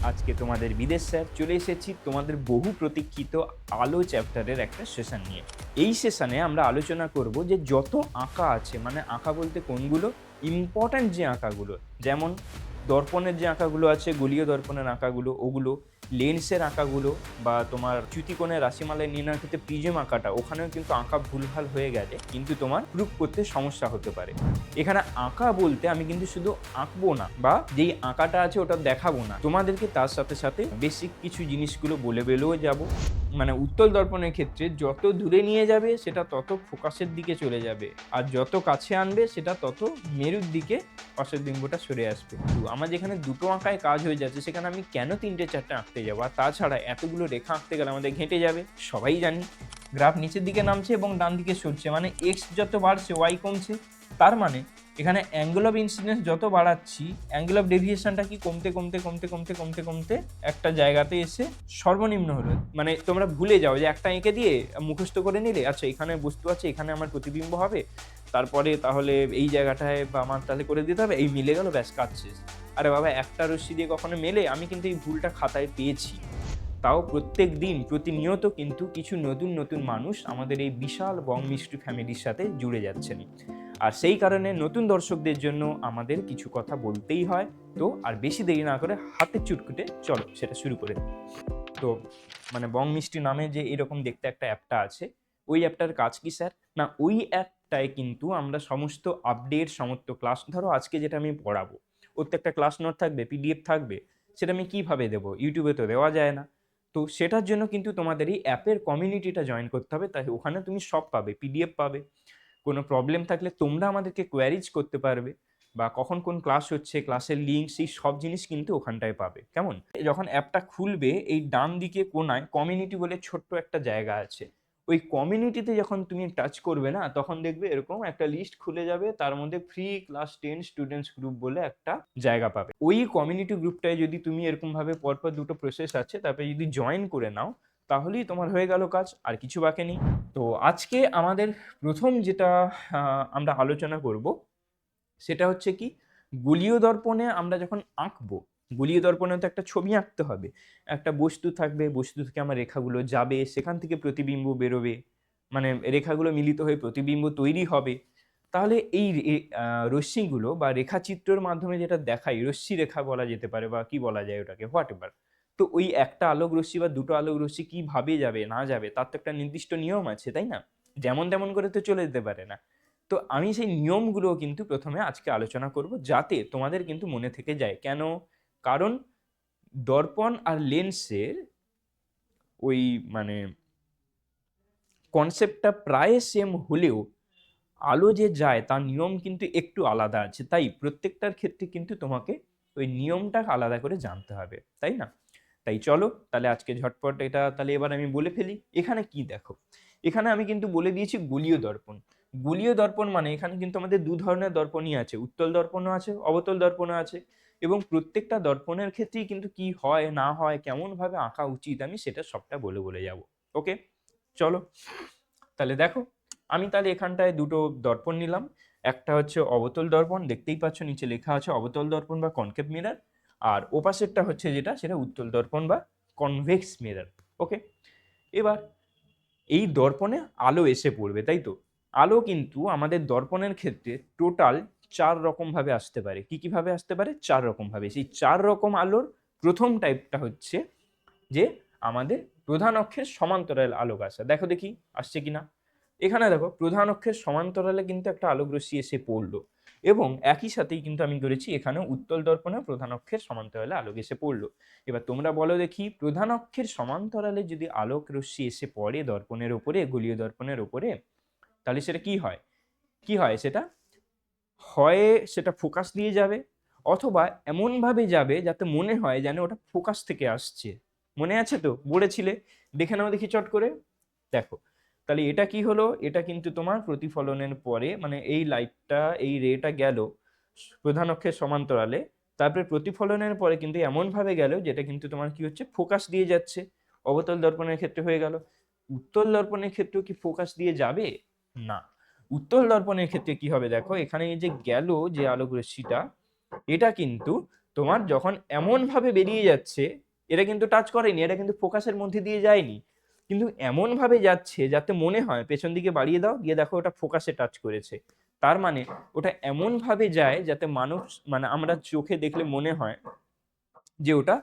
আজকে তোমাদের বিদেশ স্যার চলে এসেছি তোমাদের বহু প্রতীক্ষিত আলো চ্যাপ্টারের একটা সেশন নিয়ে। এই সেশনে আমরা আলোচনা করব যে যত আঁকা আছে, মানে আঁকা বলতে কোনগুলো ইম্পর্ট্যান্ট যে আঁকাগুলো, যেমন দর্পণের যে আঁকাগুলো আছে, গলীয় দর্পণের আঁকাগুলো, ওগুলো লেন্সের আঁকাগুলো, বা তোমার চ্যুতিকোণের রাশিমালায় নির্ণয়ের ক্ষেত্রে প্রিজম আঁকাটা, ওখানেও কিন্তু আঁকা ভুলভাল হয়ে গেলে কিন্তু তোমার প্রুফ করতে সমস্যা হতে পারে। এখানে আঁকা বলতে আমি কিন্তু শুধু আঁকবো না, বা যেই আঁকাটা আছে ওটা দেখাবো না, তোমাদেরকে তার সাথে সাথে বেসিক কিছু জিনিসগুলো বলে বলেও যাব। মানে উত্তল দর্পণের ক্ষেত্রে যত দূরে নিয়ে যাবে সেটা তত ফোকাসের দিকে চলে যাবে, আর যত কাছে আনবে সেটা তত মেরুর দিকে পাশের বিম্বটা সরে আসবে। তো আমার যেখানে দুটো আঁকায় কাজ হয়ে যাচ্ছে, সেখানে আমি কেন 3-4টে আঁকতে যাবো? আর তাছাড়া এতগুলো রেখা আঁকতে গেলে আমাদের ঘেঁটে যাবে। সবাই জানি গ্রাফ নিচের দিকে নামছে এবং ডান দিকে সরছে, মানে এক্স যত বাড়ছে ওয়াই কমছে। তার মানে এখানে অ্যাঙ্গেল অফ ইনসিডেন্স যত বাড়াচ্ছি, অ্যাঙ্গেল অফ ডেভিয়েশনটা কি কমতে কমতে কমতে কমতে কমতে কমতে একটা জায়গাতে এসে সর্বনিম্ন হলো। মানে তোমরা ভুলে যাও যে একটা এঁকে দিয়ে মুখস্থ করে নিলে, আচ্ছা এখানে বস্তু আছে, এখানে আমার প্রতিবিম্ব হবে, তারপরে তাহলে এই জায়গাটায় বা আমার তাহলে করে দিতে হবে, এই মিলে গেল, ব্যাস কাজ শেষ। আরে বাবা, একটা রশ্মি দিয়ে কখনো মেলে? আমি কিন্তু এই ভুলটা খাতায় পেয়েছি। তাও প্রত্যেক দিন প্রতিনিয়ত কিন্তু কিছু নতুন নতুন মানুষ আমাদের এই বিশাল বং মিষ্টি ফ্যামিলির সাথে জুড়ে যাচ্ছেন, আর সেই কারণে নতুন দর্শকদের জন্য আমাদের কিছু কথা বলতেই হয়। তো আর বেশি দেরি না করে হাতের চুটকুটে চলো সেটা শুরু করে দিই। তো মানে বং মিষ্টি নামে যে এরকম দেখতে একটা অ্যাপটা আছে, ওই অ্যাপটার কাজ কি স্যার? না, ওই অ্যাপটায় কিন্তু আমরা সমস্ত আপডেট, সমস্ত ক্লাস, ধরো আজকে যেটা আমি পড়াবো ওর তো একটা ক্লাস নোট থাকবে, পিডিএফ থাকবে, সেটা আমি কিভাবে দেবো? ইউটিউবে তো দেওয়া যায় না। তো সেটার জন্য কিন্তু তোমাদের এই অ্যাপের কমিউনিটিটা জয়েন করতে হবে, তাই ওখানে তুমি সব পাবে, পিডিএফ পাবে। কোনো প্রবলেম থাকলে তোমরা আমাদেরকে কোয়ারিজ করতে পারবে, বা কখন কোন ক্লাস হচ্ছে, ক্লাসের লিঙ্ক, সেই সব জিনিস কিন্তু ওখানটায় পাবে। কেমন? যখন অ্যাপটা খুলবে, এই ডান দিকে কোনায় কমিউনিটি বলে ছোট্ট একটা জায়গা আছে। ওই কমিউনিটিতে যখন তুমি টাচ করবে না, তখন দেখবে এরকম একটা লিস্ট খুলে যাবে, তার মধ্যে ফ্রি ক্লাস 10 স্টুডেন্টস গ্রুপ বলে একটা জায়গা পাবে। ওই কমিউনিটি গ্রুপটায় যদি তুমি এরকম ভাবে পরপর দুটো প্রসেস আছে, তারপরে যদি জয়েন করে নাও, তাহলেই তোমার হয়ে গেল কাজ, আর কিছু বাকি নেই। তো আজকে আমাদের প্রথম যেটা আমরা আলোচনা করব, সেটা হচ্ছে কি, গলীয় দর্পণে আমরা যখন আঁকবো, গলীয় দর্পণে তো একটা ছবি আঁকতে হবে, একটা বস্তু থাকবে, বস্তু থেকে আমার রেখাগুলো যাবে, সেখান থেকে প্রতিবিম্ব বেরোবে, মানে রেখাগুলো মিলিত হয়ে প্রতিবিম্ব তৈরি হবে। তাহলে এই রশ্মিগুলো বা রেখাচিত্রের মাধ্যমে যেটা দেখাই, রশ্মি রেখা বলা যেতে পারে, বা কি বলা যায় ওটাকে, হোয়াট এভার। তো ওই একটা আলোক রশ্মি বা দুটো আলোক রশ্মি কিভাবে যাবে না যাবে, তার তো একটা নির্দিষ্ট নিয়ম আছে, তাই না? যেমন তেমন করে তো চলে যেতে পারে না। তো আমি সেই নিয়মগুলো কিন্তু প্রথমে আজকে আলোচনা করব, যাতে তোমাদের কিন্তু মনে থেকে যায়। কেন? কারণ দর্পণ আর লেন্সের ওই মানে কনসেপ্টটা প্রায় সেম হলেও আলো যে যায় তার নিয়ম কিন্তু একটু আলাদা আছে, তাই প্রত্যেকটার ক্ষেত্রে কিন্তু তোমাকে ওই নিয়মটা আলাদা করে জানতে হবে, তাই না? তাই চলো তাহলে আজকে ঝটপট এটা তাহলে এবার আমি বলে ফেলি। এখানে কি দেখো, এখানে আমি কিন্তু বলে দিয়েছি গলীয় দর্পণ। গলীয় দর্পণ মানে এখানে কিন্তু আমাদের দু ধরনের দর্পণই আছে, উত্তল দর্পণও আছে, অবতল দর্পণও আছে, এবং প্রত্যেকটা দর্পণের ক্ষেত্রেই কিন্তু কি হয় না হয়, কেমন ভাবে আঁকা উচিত, আমি সেটা সবটা বলে বলে যাব। ওকে, চলো তাহলে দেখো। আমি তাহলে এখানটায় দুটো দর্পণ নিলাম। একটা হচ্ছে অবতল দর্পণ, দেখতেই পাচ্ছ নিচে লেখা আছে অবতল দর্পণ বা কনকেভ মিরর। আর ওপাশেরটা হচ্ছে যেটা, সেটা উত্তল দর্পণ বা কনভেক্স মিরর। ওকে, এবার এই দর্পণে আলো এসে পড়বে, তাই তো? আলো কিন্তু আমাদের দর্পণের ক্ষেত্রে টোটাল 4 রকম ভাবে আসতে পারে। কি কি ভাবে আসতে পারে? 4 রকম ভাবে। সেই 4 রকম আলোর প্রথম টাইপটা হচ্ছে যে আমাদের প্রধান অক্ষের সমান্তরাল আলোক আসা। দেখো দেখি আসছে কিনা। এখানে দেখো প্রধান অক্ষের সমান্তরালে কিন্তু একটা আলোক রশ্মি এসে পড়লো, এবং একই সাথেই কিন্তু আমি করেছি এখানে উত্তল দর্পণে প্রধান অক্ষের সমান্তরালে আলোক এসে পড়লো। এবার তোমরা বলো দেখি, প্রধান অক্ষের সমান্তরালে যদি আলোক রশ্মি এসে পড়ে দর্পণের উপরে, গলীয় দর্পণের উপরে, তাহলে সেটা কি হয়? কি হয় সেটা? হয় সেটা ফোকাস দিয়ে যাবে, অথবা এমন ভাবে যাবে যাতে মনে হয় যেন ওটা ফোকাস থেকে আসছে। মনে আছে তো? বলেছিলে, দেখে নাও দেখি চট করে। দেখো তাহলে এটা কি হলো, এটা কিন্তু তোমার প্রতিফলনের পরে, মানে এই লাইটটা, এই রেটা গেল প্রধান অক্ষের সমান্তরালে, তারপরে প্রতিফলনের পরে কিন্তু এমন ভাবে গেল যেটা কিন্তু তোমার কি হচ্ছে, ফোকাস দিয়ে যাচ্ছে। অবতল দর্পণের ক্ষেত্রে হয়ে গেল। উত্তল দর্পণের ক্ষেত্রেও কি ফোকাস দিয়ে যাবে? না। উত্তল দর্পণের ক্ষেত্রে কি হবে দেখো, এখানে এই যে গেল যে আলোক রশ্মিটা, এটা কিন্তু তোমার যখন এমন ভাবে বেরিয়ে যাচ্ছে, এটা কিন্তু টাচ করেনি, এটা কিন্তু ফোকাসের মধ্যে দিয়ে যায়নি, কিন্তু এমন ভাবে যাচ্ছে যাতে মনে হয়, পেছন দিকে বাড়িয়ে দাও, গিয়ে দেখো ওটা ফোকাসে টাচ করেছে। তার মানে ওটা এমন ভাবে যায় যাতে মানুষ, মানে আমরা চোখে দেখলে মনে হয় যে ওটা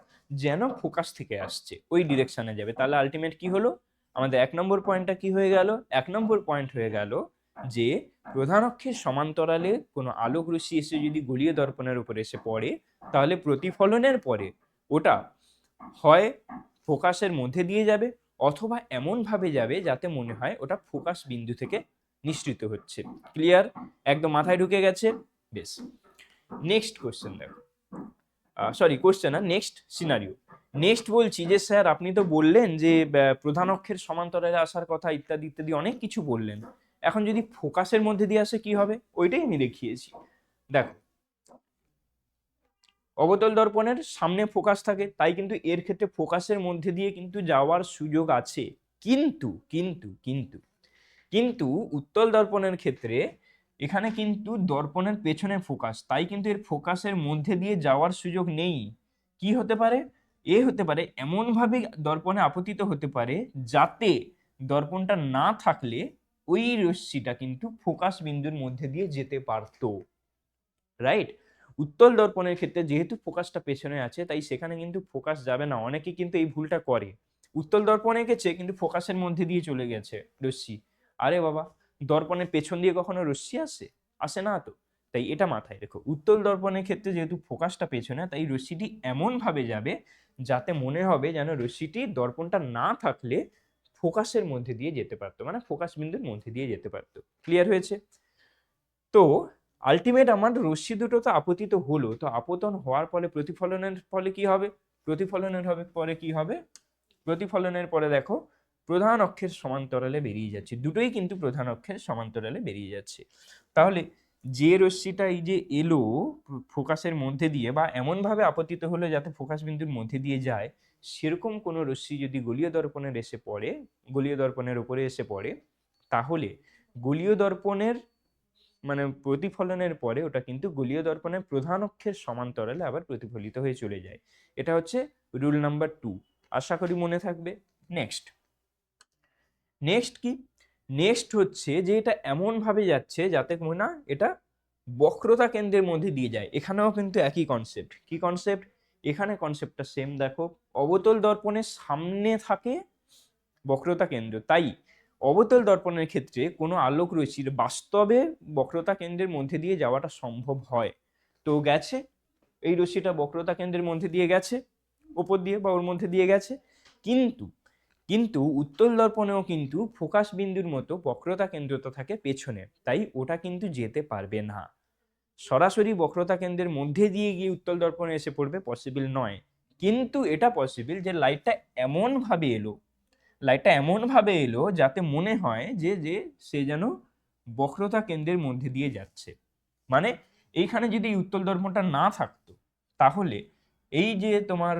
যেন ফোকাস থেকে আসছে, ওই ডিরেকশনে যাবে। তাহলে আলটিমেট কি হলো আমাদের 1 নম্বর পয়েন্টটা, কি হয়ে গেল? 1 নম্বর পয়েন্ট হয়ে গেল যে প্রধান অক্ষের সমান্তরালে কোনো আলোক রশ্মি এসে যদি গোলীয় দর্পণের উপর এসে পড়ে, তাহলে প্রতিফলনের পরে ওটা হয় ফোকাসের মধ্যে দিয়ে যাবে, অথবা এমন ভাবে যাবে যাতে মনে হয় ওটা ফোকাস বিন্দু থেকে নিঃসৃত হচ্ছে। ক্লিয়ার? একদম মাথায় ঢুকে গেছে? বেশ। নেক্সট কোশ্চেন দেখো, সরি কোশ্চেন না, নেক্সট সিনারিও। নেক্সট বলছি যে স্যার আপনি তো বললেন যে প্রধান অক্ষের সমান্তরালে আসার কথা ইত্যাদি ইত্যাদি অনেক কিছু বললেন, এখন যদি ফোকাসের মধ্যে দিয়ে আসে কি হবে? ওইটাই আমি দেখিয়েছি। দেখো, অবতল দর্পণের সামনে ফোকাস থাকে, তাই কিন্তু এর ক্ষেত্রে ফোকাসের মধ্যে দিয়ে কিন্তু যাওয়ার সুযোগ আছে। কিন্তু কিন্তু কিন্তু কিন্তু উত্তল দর্পণের ক্ষেত্রে এখানে কিন্তু দর্পণের পেছনে ফোকাস, তাই কিন্তু এর ফোকাসের মধ্যে দিয়ে যাওয়ার সুযোগ নেই। কি হতে পারে? এ হতে পারে এমন ভাবে দর্পণে আপতিত হতে পারে যাতে দর্পণটা না থাকলে ওই রশ্মিটা কিন্তু ফোকাস বিন্দুর মধ্যে দিয়ে যেতে পারতো। রাইট? উত্তল দর্পণের ক্ষেত্রে যেহেতু ফোকাসটা পেছনে আছে, তাই সেখানে কিন্তু ফোকাস যাবে না। অনেকে কিন্তু এই ভুলটা করে, উত্তল দর্পণে গেছে কিন্তু ফোকাসের মধ্যে দিয়ে চলে গেছে রশ্মি। আরে বাবা, দর্পণের পেছন দিয়ে কখনো রশ্মি আসে? আসে না তো। তাই এটা মাথায় রেখো, উত্তল দর্পণের ক্ষেত্রে যেহেতু ফোকাসটা পেছনে, তাই রশ্মিটি এমন ভাবে যাবে যাতে মনে হবে যেন রশ্মিটি দর্পণটা না থাকলে ফোকাসের মধ্যে দিয়ে যেতে পারতো, মানে ফোকাস বিন্দুর মধ্যে দিয়ে যেতে পারতো। ক্লিয়ার হয়েছে? তো আলটিমেট আমার রশ্মি দুটো তো আপতিত হলো, তো আপতন হওয়ার ফলে প্রতিফলনের ফলে কি হবে? প্রতিফলনের পরে দেখো প্রধান অক্ষের সমান্তরালে বেরিয়ে যাচ্ছে, দুটোই কিন্তু প্রধান অক্ষের সমান্তরালে বেরিয়ে যাচ্ছে। তাহলে যে রশ্মিটা এই যে এলো ফোকাসের মধ্যে দিয়ে, বা এমন ভাবে আপতিত হলো যাতে ফোকাস বিন্দুর মধ্যে দিয়ে যায়, সেরকম কোনো রশ্মি যদি গলীয় দর্পণের উপরে এসে পড়ে, তাহলে গলীয় দর্পণের মানে প্রতিফলনের পরে ওটা কিন্তু গলীয় দর্পণের প্রধান অক্ষের সমান্তরালে আবার প্রতিফলিত হয়ে চলে যায়। এটা হচ্ছে রুল নাম্বার 2। আশা করি মনে থাকবে। নেক্সট কি? নেক্সট হচ্ছে যে এটা এমন ভাবে যাচ্ছে যাতে না এটা বক্রতা কেন্দ্রের মধ্যে দিয়ে যায়। এখানেও কিন্তু একই কনসেপ্ট। কি কনসেপ্ট? এখানে কনসেপ্টটা সেম। দেখো, অবতল দর্পণের সামনে থাকে বক্রতা কেন্দ্র, তাই অবতল দর্পণের ক্ষেত্রে কোনো আলোক রশ্মির বাস্তবে বক্রতা কেন্দ্রের মধ্যে দিয়ে যাওয়াটা সম্ভব হয়। তো গেছে, এই রশ্মিটা বক্রতা কেন্দ্রের মধ্যে দিয়ে গেছে, ওপর দিয়ে বা ওর মধ্যে দিয়ে গেছে। কিন্তু কিন্তু উত্তল দর্পণেও কিন্তু ফোকাস বিন্দুর মতো বক্রতা কেন্দ্রটা থাকে পেছনে, তাই ওটা কিন্তু যেতে পারবে না। সরাসরি বক্রতা কেন্দ্রের মধ্যে দিয়ে গিয়ে উত্তল দর্পণে এসে পড়বে, পসিবল নয়। কিন্তু এটা পসিবল যে লাইটটা এমন ভাবে এলো যাতে মনে হয় যে যে সে যেন বক্রতা কেন্দ্রের মধ্যে দিয়ে যাচ্ছে। মানে এইখানে যদি উত্তল দর্পণটা না থাকতো, তাহলে এই যে তোমার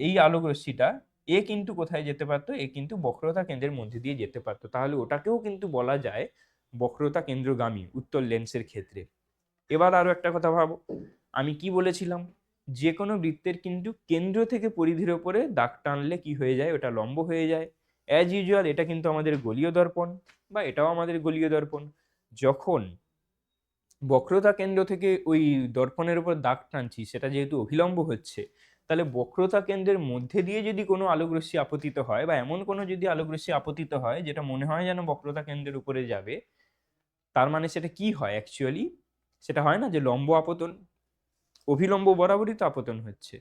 এই আলোক রশ্মিটা এ কিন্তু কোথায় যেতে পারতো? এ কিন্তু বক্রতা কেন্দ্রের মধ্যে দিয়ে যেতে পারতো। তাহলে ওটাকেও কিন্তু বলা যায় বক্রতা কেন্দ্রগামী উত্তল লেন্সের ক্ষেত্রে। এবার আরো একটা কথা ভাবো, আমি কি বলেছিলাম? যে কোনো বৃত্তের কিন্তু কেন্দ্র থেকে পরিধির ওপরে দাগ টানলে কি হয়ে যায়? ওটা লম্ব হয়ে যায়। অ্যাজ ইউজুয়াল এটা কিন্তু আমাদের গলীয় দর্পণ, বা এটাও আমাদের গলীয় দর্পণ। যখন বক্রতা কেন্দ্র থেকে ওই দর্পণের উপর দাগ টানছি, সেটা যেহেতু অভিলম্ব হচ্ছে, তাহলে বক্রতা কেন্দ্রের মধ্যে দিয়ে যদি কোনো আলোক রশ্মি আপতিত হয়, বা এমন কোনো যদি আলোক রশ্মি আপতিত হয় যেটা মনে হয় যেন বক্রতা কেন্দ্রের উপরে যাবে, তার মানে সেটা কি হয় অ্যাকচুয়ালি? সেটা হয় না যে লম্ব আপতন, অভিলম্ব বরাবরই তো আপতন হচ্ছে।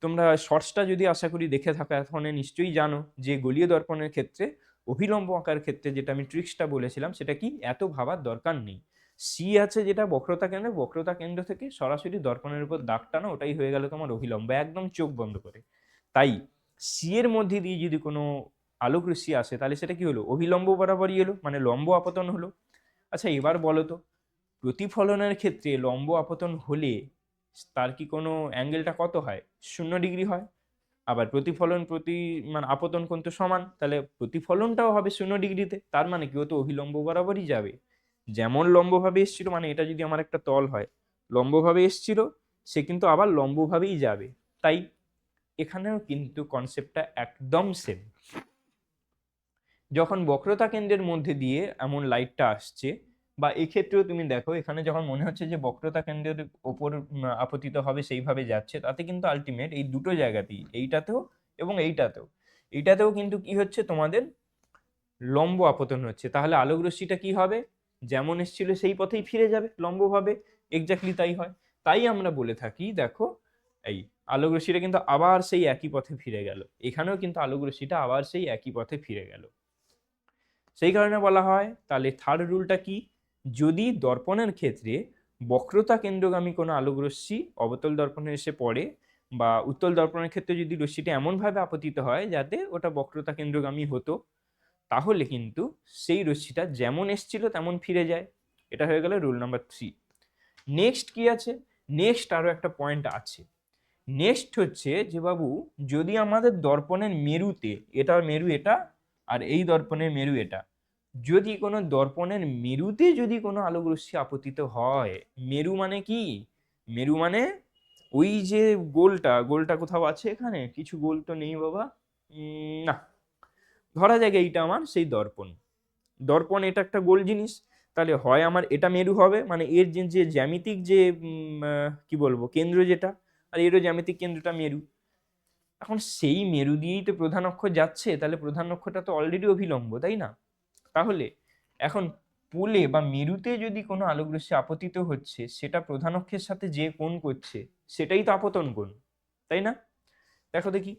তোমরা শর্টসটা যদি আশা করি দেখে থাকো এখন নিশ্চয়ই জানো যে গলীয় দর্পণের ক্ষেত্রে অভিলম্ব আঁকার ক্ষেত্রে যেটা আমি ট্রিক্সটা বলেছিলাম, সেটা কি এত ভাবার দরকার নেই। সি আছে যেটা বক্রতা কেন্দ্র থেকে সরাসরি দর্পণের উপর দাগ টানো, ওটাই হয়ে গেল তোমার অভিলম্ব, একদম চোখ বন্ধ করে। তাই সি এর মধ্যে দিয়ে যদি কোনো আলোক রশ্মি আসে, তাহলে সেটা কি হলো? অভিলম্ব বরাবরই এলো, মানে লম্ব আপতন হলো। আচ্ছা এবার বলো তো, প্রতিফলনের ক্ষেত্রে লম্ব আপতন হলে তার কি কোনো অ্যাঙ্গেলটা কত হয়? 0 ডিগ্রি হয়। আবার মানে আপতন কোণ তো সমান, তাহলে প্রতিফলনটাও হবে 0 ডিগ্রিতে। তার মানে কি, ও তো অভিলম্ব বরাবরই যাবে। যেমন লম্বভাবে এসছিল, মানে এটা যদি আমার একটা তল হয়, লম্বভাবে এসছিল, সে কিন্তু আবার লম্বভাবেই যাবে। তাই এখানেও কিন্তু কনসেপ্টটা একদম সেম। যখন বক্রতা কেন্দ্রের মধ্যে দিয়ে এমন লাইটটা আসছে, বা এক্ষেত্রেও তুমি দেখো এখানে যখন মনে হচ্ছে যে বক্রতা কেন্দ্রের ওপর আপতিত হবে সেইভাবে যাচ্ছে, তাতে কিন্তু আলটিমেট এই দুটো জায়গাতেই, এইটাতেও এবং এইটাতেও কিন্তু কি হচ্ছে, তোমাদের লম্ব আপতন হচ্ছে। তাহলে আলোক রশ্মিটা কি হবে, যেমন এসেছিল সেই পথেই ফিরে যাবে লম্বভাবে। এক্স্যাক্টলি তাই হয়। তাই আমরা বলে থাকি দেখো, এই আলোক রশ্মিটা কিন্তু আবার সেই একই পথে ফিরে গেল, এখানেও কিন্তু আলোক রশ্মিটা আবার সেই একই পথে ফিরে গেল। সেই কারণে বলা হয়, তাহলে থার্ড রুলটা কি, যদি দর্পণের ক্ষেত্রে বক্রতা কেন্দ্রগামী কোনো আলোক রশ্মি অবতল দর্পণে এসে পড়ে, বা উত্তল দর্পণের ক্ষেত্রে যদি রশ্মিটা এমনভাবে আপতিত হয় যাতে ওটা বক্রতা কেন্দ্রগামী হতো, তাহলে কিন্তু সেই রশ্মিটা যেমন এসছিল তেমন ফিরে যায়। এটা হয়ে গেল রুল নাম্বার 3। নেক্সট কি আছে, নেক্সট আরো একটা পয়েন্ট আছে। নেক্সট হচ্ছে যে বাবু, যদি আমাদের দর্পণের মেরুতে, এটার মেরু এটা আর এই দর্পণের মেরু এটা, যদি কোনো দর্পণের মেরুতে যদি কোনো আলোক রশ্মি আপতিত হয়, মেরু মানে কি, মেরু মানে ওই যে গোলটা, গোলটা কোথাও আছে এখানে, কিছু গোল তো নেই বাবা, না, ধরা যাক এইটা আমার সেই দর্পণ, দর্পণ এটা একটা গোল জিনিস, তাহলে হয় আমার এটা মেরু হবে, মানে এর যে যে জ্যামিতিক যে কি বলবো কেন্দ্র যেটা, আর এরও জ্যামিতিক কেন্দ্রটা মেরু। এখন সেই মেরু দিয়েই তো প্রধান অক্ষ যাচ্ছে, তাহলে প্রধান অক্ষটা তো অলরেডি অভিলম্ব, তাই না? তাহলে এখন পোলে বা মেরুতে যদি কোনো আলোক রশ্মি আপতিত হচ্ছে, সেটা প্রধান অক্ষের সাথে যে কোণ করছে সেটাই তো আপতন কোণ, তাই না? দেখো দেখি,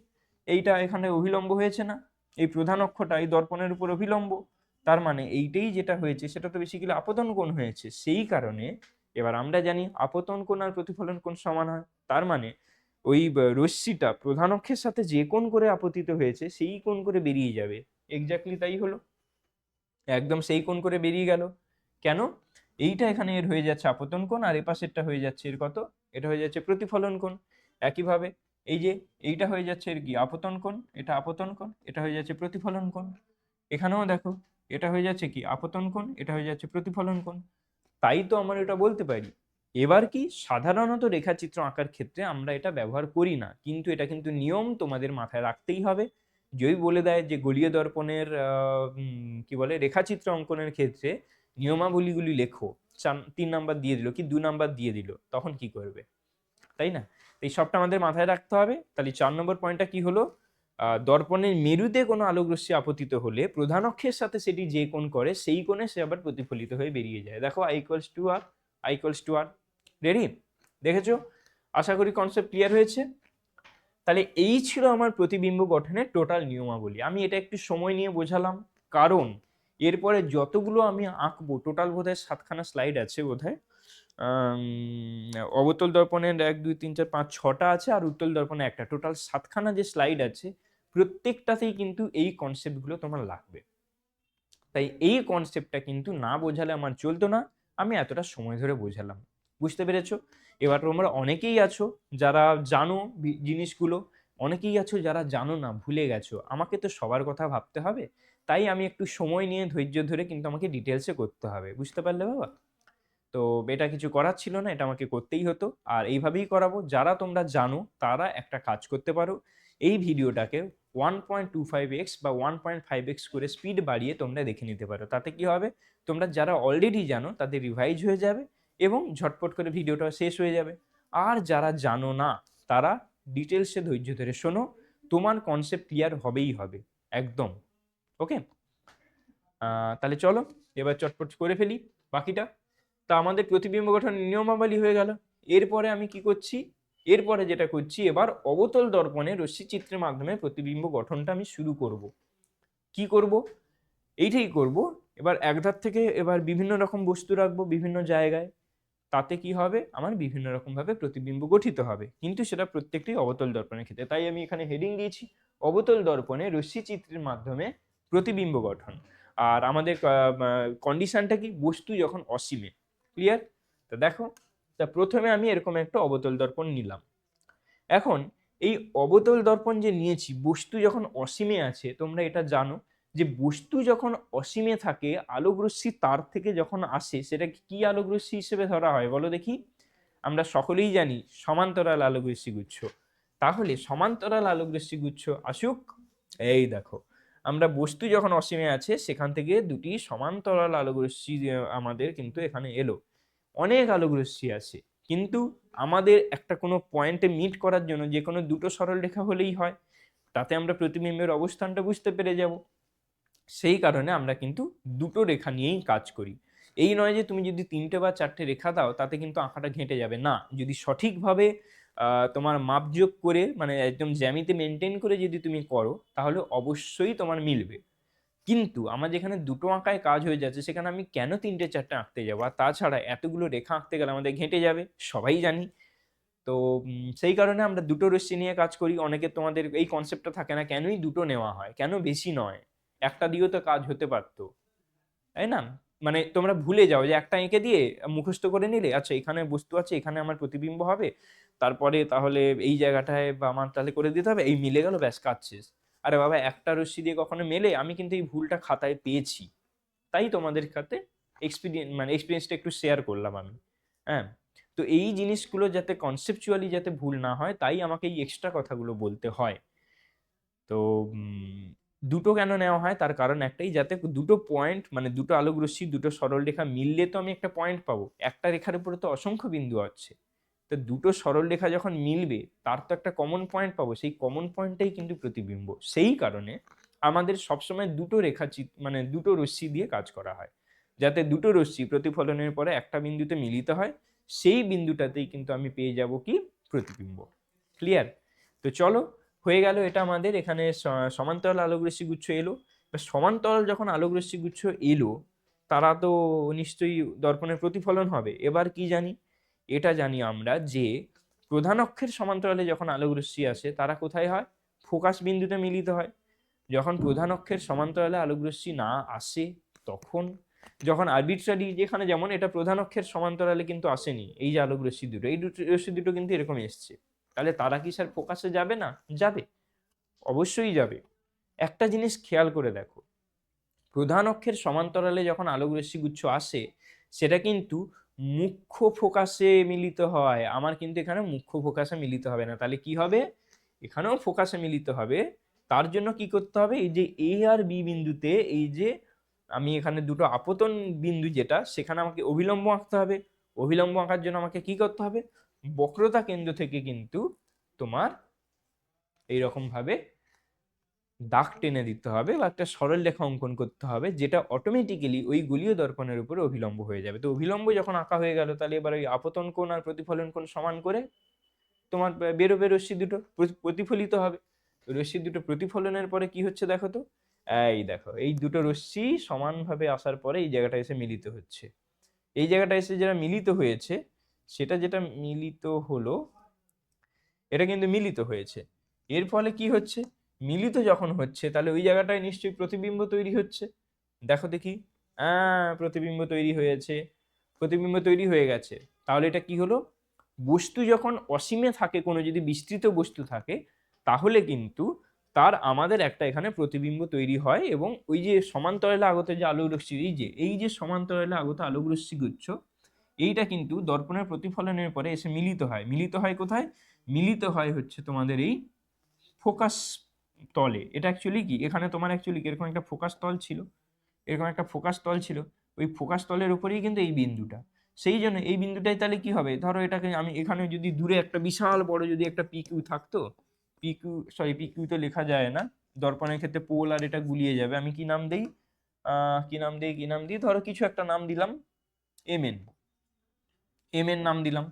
এইটা এখানে অভিলম্ব হয়েছে না, এই প্রধান অক্ষটা এই দর্পণের উপর অভিলম্ব, তার মানে এইটাই যেটা হয়েছে সেটা তো বেসিক্যালি আপতন কোণ হয়েছে। সেই কারণে এবার আমরা জানি আপতন কোণ আর প্রতিফলন কোণ সমান হয়, তার মানে ওই রশ্মিটা প্রধান অক্ষের সাথে যে কোণ করে আপতিত হয়েছে সেই কোণ করে বেরিয়ে যাবে। এক্স্যাক্টলি তাই হলো, একদম সেই কোণ করে বেরিয়ে গেল। কেন, এইটা এখানে এর হয়ে যাচ্ছে আপতন কোণ, আর এপাশেরটা হয়ে যাচ্ছে এর কত, এটা হয়ে যাচ্ছে প্রতিফলন কোণ। একইভাবে এই যে এইটা হয়ে যাচ্ছে এর কি আপতন কোণ, এটা আপতন কোণ, এটা হয়ে যাচ্ছে প্রতিফলন কোণ। এখানেও দেখো, এটা হয়ে যাচ্ছে কি আপতন কোণ, এটা হয়ে যাচ্ছে প্রতিফলন কোণ। তাই তো আমরা এটা বলতে পারি। এবার কি, সাধারণত রেখাচিত্র আঁকার ক্ষেত্রে আমরা এটা ব্যবহার করি না, কিন্তু এটা কিন্তু নিয়ম তোমাদের মাথায় রাখতেই হবে। যদি বলে দেয় যে গলীয় দর্পণের কি বলে রেখাচিত্র অঙ্কনের ক্ষেত্রে নিয়মাবলীগুলি লেখো, 3 নাম্বার দিয়ে দিল কি 2 নাম্বার দিয়ে দিল, তখন কি করবে, তাই না? এই সবটা আমাদের মাথায় রাখতে হবে। তাহলে 4 নম্বর পয়েন্টটা কি হলো, দর্পণের মেরুতে কোনো আলোক রশ্মি আপতিত হলে প্রধান অক্ষের সাথে সেটি যে কোণ করে সেই কোণে সে আবার প্রতিফলিত হয়ে বেরিয়ে যায়। দেখো I = R রেডি, দেখেছো? আশা করি কনসেপ্ট ক্লিয়ার হয়েছে। তাহলে এই ছিল আমার প্রতিবিম্ব গঠনের টোটাল নিয়মাবলী। আমি এটা একটু সময় নিয়ে বোঝালাম, কারণ এরপরে যতগুলো আমি আঁকবো, টোটাল বোধহয় 7খানা স্লাইড আছে বোধহয়, অবতল দর্পণের 1 2 3 4 5 6টা আছে, আর উত্তল দর্পণে একটা, টোটাল 7খানা যে স্লাইড আছে, প্রত্যেকটাতেই কিন্তু এই কনসেপ্টগুলো তোমার লাগবে। তাই এই কনসেপ্টটা কিন্তু না বোঝালে আমার চলতো না, আমি এতটা সময় ধরে বোঝালাম। বুঝতে পেরেছো? এবার তোমরা অনেকেই আছো যারা জানো জিনিসগুলো, অনেকেই আছো যারা জানো না, ভুলে গেছো। আমাকে তো সবার কথা ভাবতে হবে, তাই আমি একটু সময় নিয়ে ধৈর্য ধরে কিন্তু আমাকে ডিটেলসে করতে হবে। বুঝতে পারলে বাবা? তো এটা কিছু করার ছিল না, এটা আমাকে করতেই হতো, আর এইভাবেই করাবো। যারা তোমরা জানো তারা একটা কাজ করতে পারো, এই ভিডিওটাকে 1.25x বা 1.5x করে স্পিড বাড়িয়ে তোমরা দেখে নিতে পারো। তাতে কি হবে, তোমরা যারা অলরেডি জানো তাদের রিভাইজ হয়ে যাবে এবং ঝটপট করে ভিডিওটা শেষ হয়ে যাবে। আর যারা জানো না তারা ডিটেলসে ধৈর্য ধরে শোনো, তোমার কনসেপ্ট ক্লিয়ার হবেই হবে একদম। ওকে, তাহলে চলো এবার চটপট করে ফেলি বাকিটা। তা আমাদের প্রতিবিম্ব গঠনের নিয়মাবলী হয়ে গেল। এরপরে আমি কি করছি, এরপরে যেটা করছি, এবার অবতল দর্পণে রশ্মি চিত্রের মাধ্যমে প্রতিবিম্ব গঠনটা আমি শুরু করব। কি করব, এইটাই করব। এবার একধার থেকে এবার বিভিন্ন রকম বস্তু রাখবো বিভিন্ন জায়গায়, তাতে কি হবে, আমার বিভিন্ন রকম ভাবে প্রতিবিম্ব গঠিত হবে, কিন্তু সেটা প্রত্যেকটি অবতল দর্পণের ক্ষেত্রে। তাই আমি এখানে হেডিং দিয়েছি অবতল দর্পণে রশ্মি চিত্রের মাধ্যমে প্রতিবিম্ব গঠন। আর আমাদের কন্ডিশনটা কি, বস্তু যখন অসীমে। ক্লিয়ার? তো দেখো, তা প্রথমে আমি এরকম একটা অবতল দর্পণ নিলাম। এখন এই অবতল দর্পণ যে নিয়েছি, বস্তু যখন অসীমে আছে, তোমরা এটা জানো যে বস্তু যখন অসীমে থাকে, আলোক রশ্মি তার থেকে যখন আসে, সেটা কি আলোক রশ্মি হিসেবে ধরা হয় বলো দেখি? আমরা সকলেই জানি সমান্তরাল আলোক রশ্মিগুচ্ছ। তাহলে সমান্তরাল আলোক রশ্মিগুচ্ছ আসুক। এই দেখো, আমরা বস্তু যখন অসীমে আছে সেখান থেকে দুটি সমান্তরাল আলোক রশ্মি আমাদের কিন্তু এখানে এলো। অনেক আলোক রশ্মি আছে, কিন্তু আমাদের একটা কোনো পয়েন্টে মিট করার জন্য যে কোনো দুটো সরল রেখা হলেই হয়, তাতে আমরা প্রতিবিম্বের অবস্থানটা বুঝতে পেরে যাব। সেই কারণে আমরা কিন্তু দুটো রেখা নিয়েই কাজ করি। এই নয় যে তুমি যদি 3টে বা 4টে রেখা দাও তাতে কিন্তু আঁকাটা ঘেঁটে যাবে, না। যদি সঠিকভাবে তোমার মাপযোগ করে, মানে একদম জ্যামিতি মেনটেন করে যদি তুমি করো, তাহলে অবশ্যই তোমার মিলবে। কিন্তু আমার যেখানে দুটো আঁকায় কাজ হয়ে যাচ্ছে, সেখানে আমি কেন 3টে 4টে আঁকতে যাবো? আর তাছাড়া এতগুলো রেখা আঁকতে গেলে আমাদের ঘেঁটে যাবে, সবাই জানি। তো সেই কারণে আমরা দুটো রশ্মি নিয়ে কাজ করি। অনেকে তোমাদের এই কনসেপ্টটা থাকে না, কেনই দুটো নেওয়া হয়, কেন বেশি নয়, একটা দিয়েও তো কাজ হতে পারতো, তাই না? মানে তোমরা ভুলে যাও যে একটা এঁকে দিয়ে মুখস্থ করে নিলে, আচ্ছা এখানে বস্তু আছে, এখানে আমার প্রতিবিম্ব হবে, তারপরে তাহলে এই জায়গাটায় বা আমার তাহলে করে দিতে হবে, এই মিলে গেল, ব্যাস কাজ শেষ। আরে বাবা, একটা রশ্মি দিয়ে কখনো মেলে? আমি কিন্তু এই ভুলটা খাতায় পেয়েছি, তাই তোমাদের সাথে এক্সপিরিয়েন্সটা একটু শেয়ার করলাম আমি। হ্যাঁ, তো এই জিনিসগুলো যাতে কনসেপচুয়ালি যাতে ভুল না হয়, তাই আমাকে এই এক্সট্রা কথাগুলো বলতে হয়। তো দুটো কেন নেওয়া হয়, তার কারণ একটাই, যাতে দুটো পয়েন্ট, মানে দুটো আলোক রশ্মি দুটো সরল রেখা মিললে তো আমি একটা পয়েন্ট পাবো। একটা রেখার উপরে তো অসংখ্য বিন্দু আছে, তো দুটো সরল রেখা যখন মিলবে তার তো একটা কমন পয়েন্ট পাবো, সেই কমন পয়েন্টটাই কিন্তু প্রতিবিম্ব। সেই কারণে আমাদের সবসময় দুটো রেখা মানে দুটো রশ্মি দিয়ে কাজ করা হয়, যাতে দুটো রশ্মি প্রতিফলনের পরে একটা বিন্দুতে মিলিত হয়, সেই বিন্দুটাতেই কিন্তু আমি পেয়ে যাব কি? প্রতিবিম্ব। ক্লিয়ার? তো চলো, হয়ে গেল এটা আমাদের এখানে সমান্তরাল আলোক রশ্মি গুচ্ছ এলো। সমান্তরাল যখন আলোক রশ্মি গুচ্ছ এলো, তারা তো নিশ্চয়ই দর্পণের প্রতিফলন হবে। এবার কি জানি? এটা জানি আমরা যে প্রধান অক্ষের সমান্তরালে যখন আলোক রশ্মি আসে, তারা কোথায় হয়? ফোকাস বিন্দুতে মিলিত হয়। যখন প্রধান অক্ষের সমান্তরালে আলোক রশ্মি না আসে, তখন যখন আরবিট্রারি, যেখানে যেমন এটা প্রধান অক্ষের সমান্তরালে কিন্তু আসেনি, এই যে আলোক রশ্মি দুটো, এই দুটো রশ্মি দুটো কিন্তু এরকম এসছে, তাহলে তারা কি স্যার ফোকাসে যাবে না? যাবে, অবশ্যই যাবে। একটা জিনিস খেয়াল করে দেখো, প্রধান অক্ষের সমান্তরালে যখন আলোক রশ্মি গুচ্ছ আসে, সেটা কিন্তু মুখ্য ফোকাসে মিলিত হয়। আমার কিন্তু এখানে মুখ্য ফোকাসে মিলিত হবে না, তাহলে কি হবে? এখানেও ফোকাসে মিলিত হবে। তার জন্য কি করতে হবে? এই যে এ আর বি বিন্দুতে, এই যে আমি এখানে দুটো আপতন বিন্দু যেটা, সেখানে আমাকে অভিলম্ব আঁকতে হবে। অভিলম্ব আঁকার জন্য আমাকে কি করতে হবে? বক্রতা কেন্দ্র থেকে কিন্তু তোমার এইরকম ভাবে দাগ টেনে দিতে হবে, বা একটা সরল রেখা অঙ্কন করতে হবে, যেটা অটোমেটিক্যালি ওই গোলীয় দর্পণের উপরে অভিলম্ব হয়ে যাবে। তো অভিলম্ব যখন আঁকা হয়ে গেল, তাহলে এবার ওই আপতন কোণ আর প্রতিফলন কোণ সমান করে তোমার বেরোবে রশ্মি দুটো প্রতিফলিত হবে। রশ্মি দুটো প্রতিফলনের পরে কি হচ্ছে দেখো তো, এই দেখো, এই দুটো রশ্মি সমানভাবে আসার পরে এই জায়গাটা এসে মিলিত হচ্ছে। এই জায়গাটা এসে যেটা মিলিত হয়েছে, সেটা যেটা মিলিত হলো, এটা কিন্তু মিলিত হয়েছে। এর ফলে কি হচ্ছে? মিলিত যখন হচ্ছে, তাহলে ওই জায়গাটায় নিশ্চয়ই প্রতিবিম্ব তৈরি হচ্ছে। দেখো দেখি, প্রতিবিম্ব তৈরি হয়েছে, প্রতিবিম্ব তৈরি হয়ে গেছে। তাহলে এটা কি হলো? বস্তু যখন অসীমে থাকে, কোনো যদি বিস্তৃত বস্তু থাকে, তাহলে কিন্তু তার আমাদের একটা এখানে প্রতিবিম্ব তৈরি হয়, এবং ওই যে সমান্তরালে আগত যে আলোক রশ্মি, এই যে সমান্তরালে আগত আলোক রশ্মি গুচ্ছ, এইটা কিন্তু দর্পণের প্রতিফলনের পরে এসে মিলিত হয়। মিলিত হয় কোথায়? মিলিত হয় হচ্ছে তোমাদের এই ফোকাস তলে। এটা অ্যাকচুয়ালি কি, এখানে তোমার অ্যাকচুয়ালি এরকম একটা ফোকাস তল ছিল, এরকম একটা ফোকাস তল ছিল। ওই ফোকাস তলের উপরেই কিন্তু এই বিন্দুটা। সেই জন্য এই বিন্দুটাই তাহলে কি হবে, ধরো এটাকে আমি এখানে যদি দূরে একটা বিশাল বড় যদি একটা পিকিউ থাকতো, পিকিউ তো লেখা যায় না দর্পণের ক্ষেত্রে, পোল আর এটা গুলিয়ে যাবে। আমি কি নাম দেই? কি নাম দিই, ধরো কিছু একটা নাম দিলাম, এমএন। এম এর নাম দিলাম।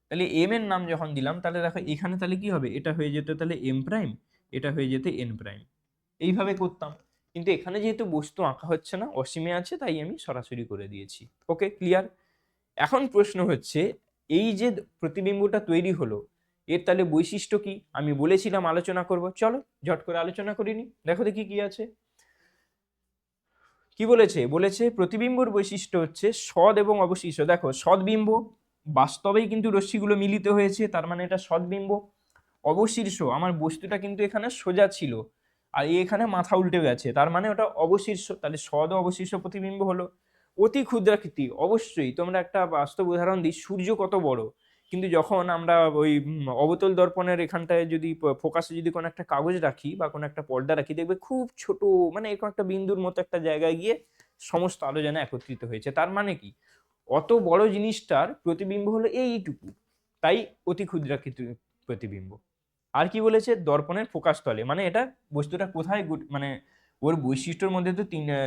তাহলে এম এর নাম যখন দিলাম, তাহলে দেখো এখানে তাহলে কি হবে, এটা হয়ে যেত তাহলে এম প্রাইম, এটা হয়ে যেত এন প্রাইম। এইভাবে করতাম, কিন্তু এখানে যেহেতু বস্তু আঁকা হচ্ছে না, অসীমে আছে, তাই আমি সরাসরি করে দিয়েছি। ওকে, ক্লিয়ার? এখন প্রশ্ন হচ্ছে, এই যে প্রতিবিম্বটা তৈরি হলো, এর তাহলে বৈশিষ্ট্য কি? আমি বলেছিলাম আলোচনা করব, চলো ঝট করে আলোচনা করিনি। দেখো দেখি কি আছে। কি বলেছে? বলেছে প্রতিবিম্বর বৈশিষ্ট্য হচ্ছে সদ এবং অবশিষ্ট। দেখো, সদ্বিম্ব, বাস্তবেই কিন্তু রশ্মিগুলো মিলিত হয়েছে, তার মানে এটা সদ্বিম্ব। অবশীর্ষ, আমার বস্তুটা কিন্তু এখানে সোজা ছিল, আর এখানে মাথা উল্টে গেছে, তার মানে ওটা অবশীর্ষ। তাহলে সদ ও অবশীর্ষ প্রতিবিম্ব হলো। অতি ক্ষুদ্রাকৃতি, অবশ্যই তোমরা একটা বাস্তব উদাহরণ দিই, সূর্য কত বড়, কিন্তু যখন আমরা ওই অবতল দর্পণের এখানটায় যদি ফোকাসে যদি কোনো একটা কাগজ রাখি বা কোনো একটা পর্দা রাখি, দেখবে খুব ছোট, মানে এরকম একটা বিন্দুর মতো একটা জায়গায় গিয়ে সমস্ত আলো যেন একত্রিত হয়েছে। তার মানে কি, অত বড় জিনিসটার প্রতিবিম্ব হলো এইটুকু, তাই অতি ক্ষুদ্রাকৃত প্রতিবিম্ব। আর কি বলেছে, দর্পণের ফোকাস তলে, মানে এটা বস্তুটা কোথায় মানে ওর বৈশিষ্ট্যের মধ্যে তো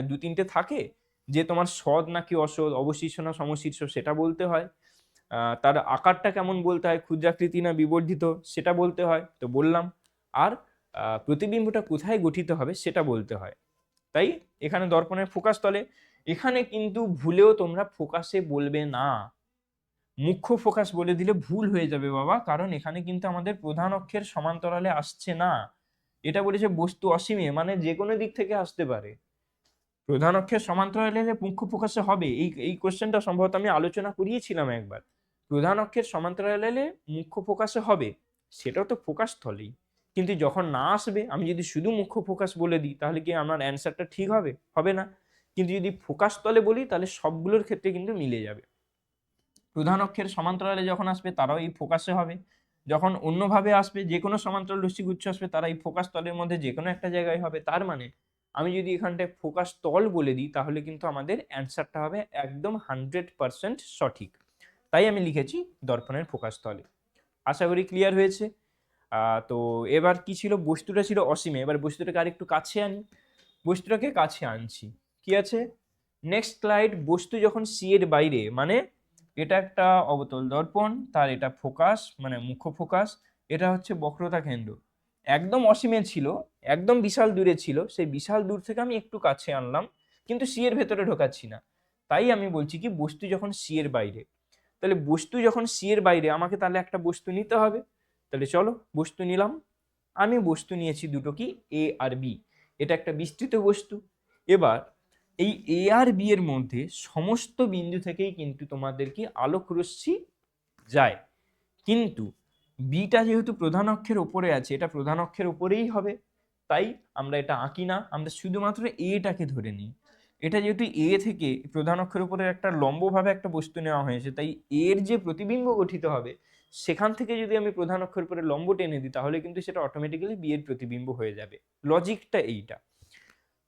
দু তিনটে থাকে, যে তোমার সৎ নাকি অসৎ, অবশিষ্ট না সমশীর্ষ সেটা বলতে হয়, তার আকারটা কেমন বলতে হয়, ক্ষুদ্রাকৃতি না বিবর্ধিত সেটা বলতে হয়, তো বললাম। আর প্রতিবিম্বটা কোথায় গঠিত হবে সেটা বলতে হয়। তাই এখানে দর্পণের ফোকাস তলে, এখানে কিন্তু ভুলেও তোমরা ফোকাসে বলবে না, মুখ্য ফোকাস বলে দিলে ভুল হয়ে যাবে বাবা, কারণ এখানে কিন্তু আমাদের প্রধান অক্ষের সমান্তরালে আসছে না। এটা বলেছে বস্তু অসীমে, মানে যে কোনো দিক থেকে আসতে পারে। প্রধান অক্ষের সমান্তরালে মুখ্য ফোকাসে হবে, এই কোশ্চেনটা সম্ভবত আমি আলোচনা করিয়েছিলাম একবার। প্রধান অক্ষের সমান্তরালে মুখ্য ফোকাসে হবে, সেটাও তো ফোকাস স্থলেই। কিন্তু যখন না আসবে, আমি যদি শুধু মুখ্য ফোকাস বলে দিই, তাহলে কি আমার অ্যান্সারটা ঠিক হবে? হবে না। কিন্তু যদি ফোকাস তলে বলি, তাহলে সবগুলোর ক্ষেত্রে কিন্তু মিলে যাবে। প্রধান অক্ষের সমান্তরালে যখন আসবে তারাও এই ফোকাসে হবে, যখন অন্যভাবে আসবে, যে কোনো সমান্তরাল রশ্মিগুচ্ছ আসবে, তারা এই ফোকাস তলের মধ্যে যে কোনো একটা জায়গায় হবে। তার মানে আমি যদি এখানটায় ফোকাস তল বলে দিই, তাহলে কিন্তু আমাদের অ্যান্সারটা হবে একদম 100% সঠিক। তাই আমি লিখেছি দর্পণের ফোকাস তলে। আশা করি ক্লিয়ার হয়েছে। তো এবার কি ছিল, বস্তুটা ছিল অসীমে, এবার বস্তুটাকে আরেকটু কাছে আনি। বস্তুটাকে কাছে আনছি, কি আছে নেক্সট স্লাইড। বস্তু যখন সি এর বাইরে, মানে এটা একটা অবতল দর্পণ, তার এটা ফোকাস মানে মুখ্য ফোকাস, এটা হচ্ছে বক্রতা কেন্দ্র, একদম অসীমে ছিল, একদম বিশাল দূরে ছিল, সেই বিশাল দূর থেকে আমি একটু কাছে আনলাম, কিন্তু সি এর ভেতরে ঢোকাচ্ছি না। তাই আমি বলছি কি, বস্তু যখন সি এর বাইরে, তাহলে বস্তু যখন সি এর বাইরে, আমাকে তাহলে একটা বস্তু নিতে হবে। তাহলে চলো বস্তু নিলাম। আমি বস্তু নিয়েছি দুটো, কি এ আর বি, এটা একটা বিস্তৃত বস্তু। এবার এই এ আর বি এর মধ্যে সমস্ত বিন্দু থেকেই কিন্তু তোমাদের কি আলোক রশ্মি যায়, কিন্তু বিটা যেহেতু প্রধান অক্ষের উপরে আছে, এটা প্রধান অক্ষের উপরেই হবে, তাই আমরা এটা আঁকি না, আমরা শুধুমাত্র এটাকে ধরে নিই। এটা যেহেতু এ থেকে প্রধান অক্ষের উপরে একটা লম্বভাবে একটা বস্তু নেওয়া হয়েছে, তাই এর যে প্রতিবিম্ব গঠিত হবে, সেখান থেকে যদি আমি প্রধান অক্ষের উপরে লম্ব টেনে দিই, তাহলে কিন্তু সেটা অটোমেটিক্যালি বি এর প্রতিবিম্ব হয়ে যাবে। লজিকটা এইটা।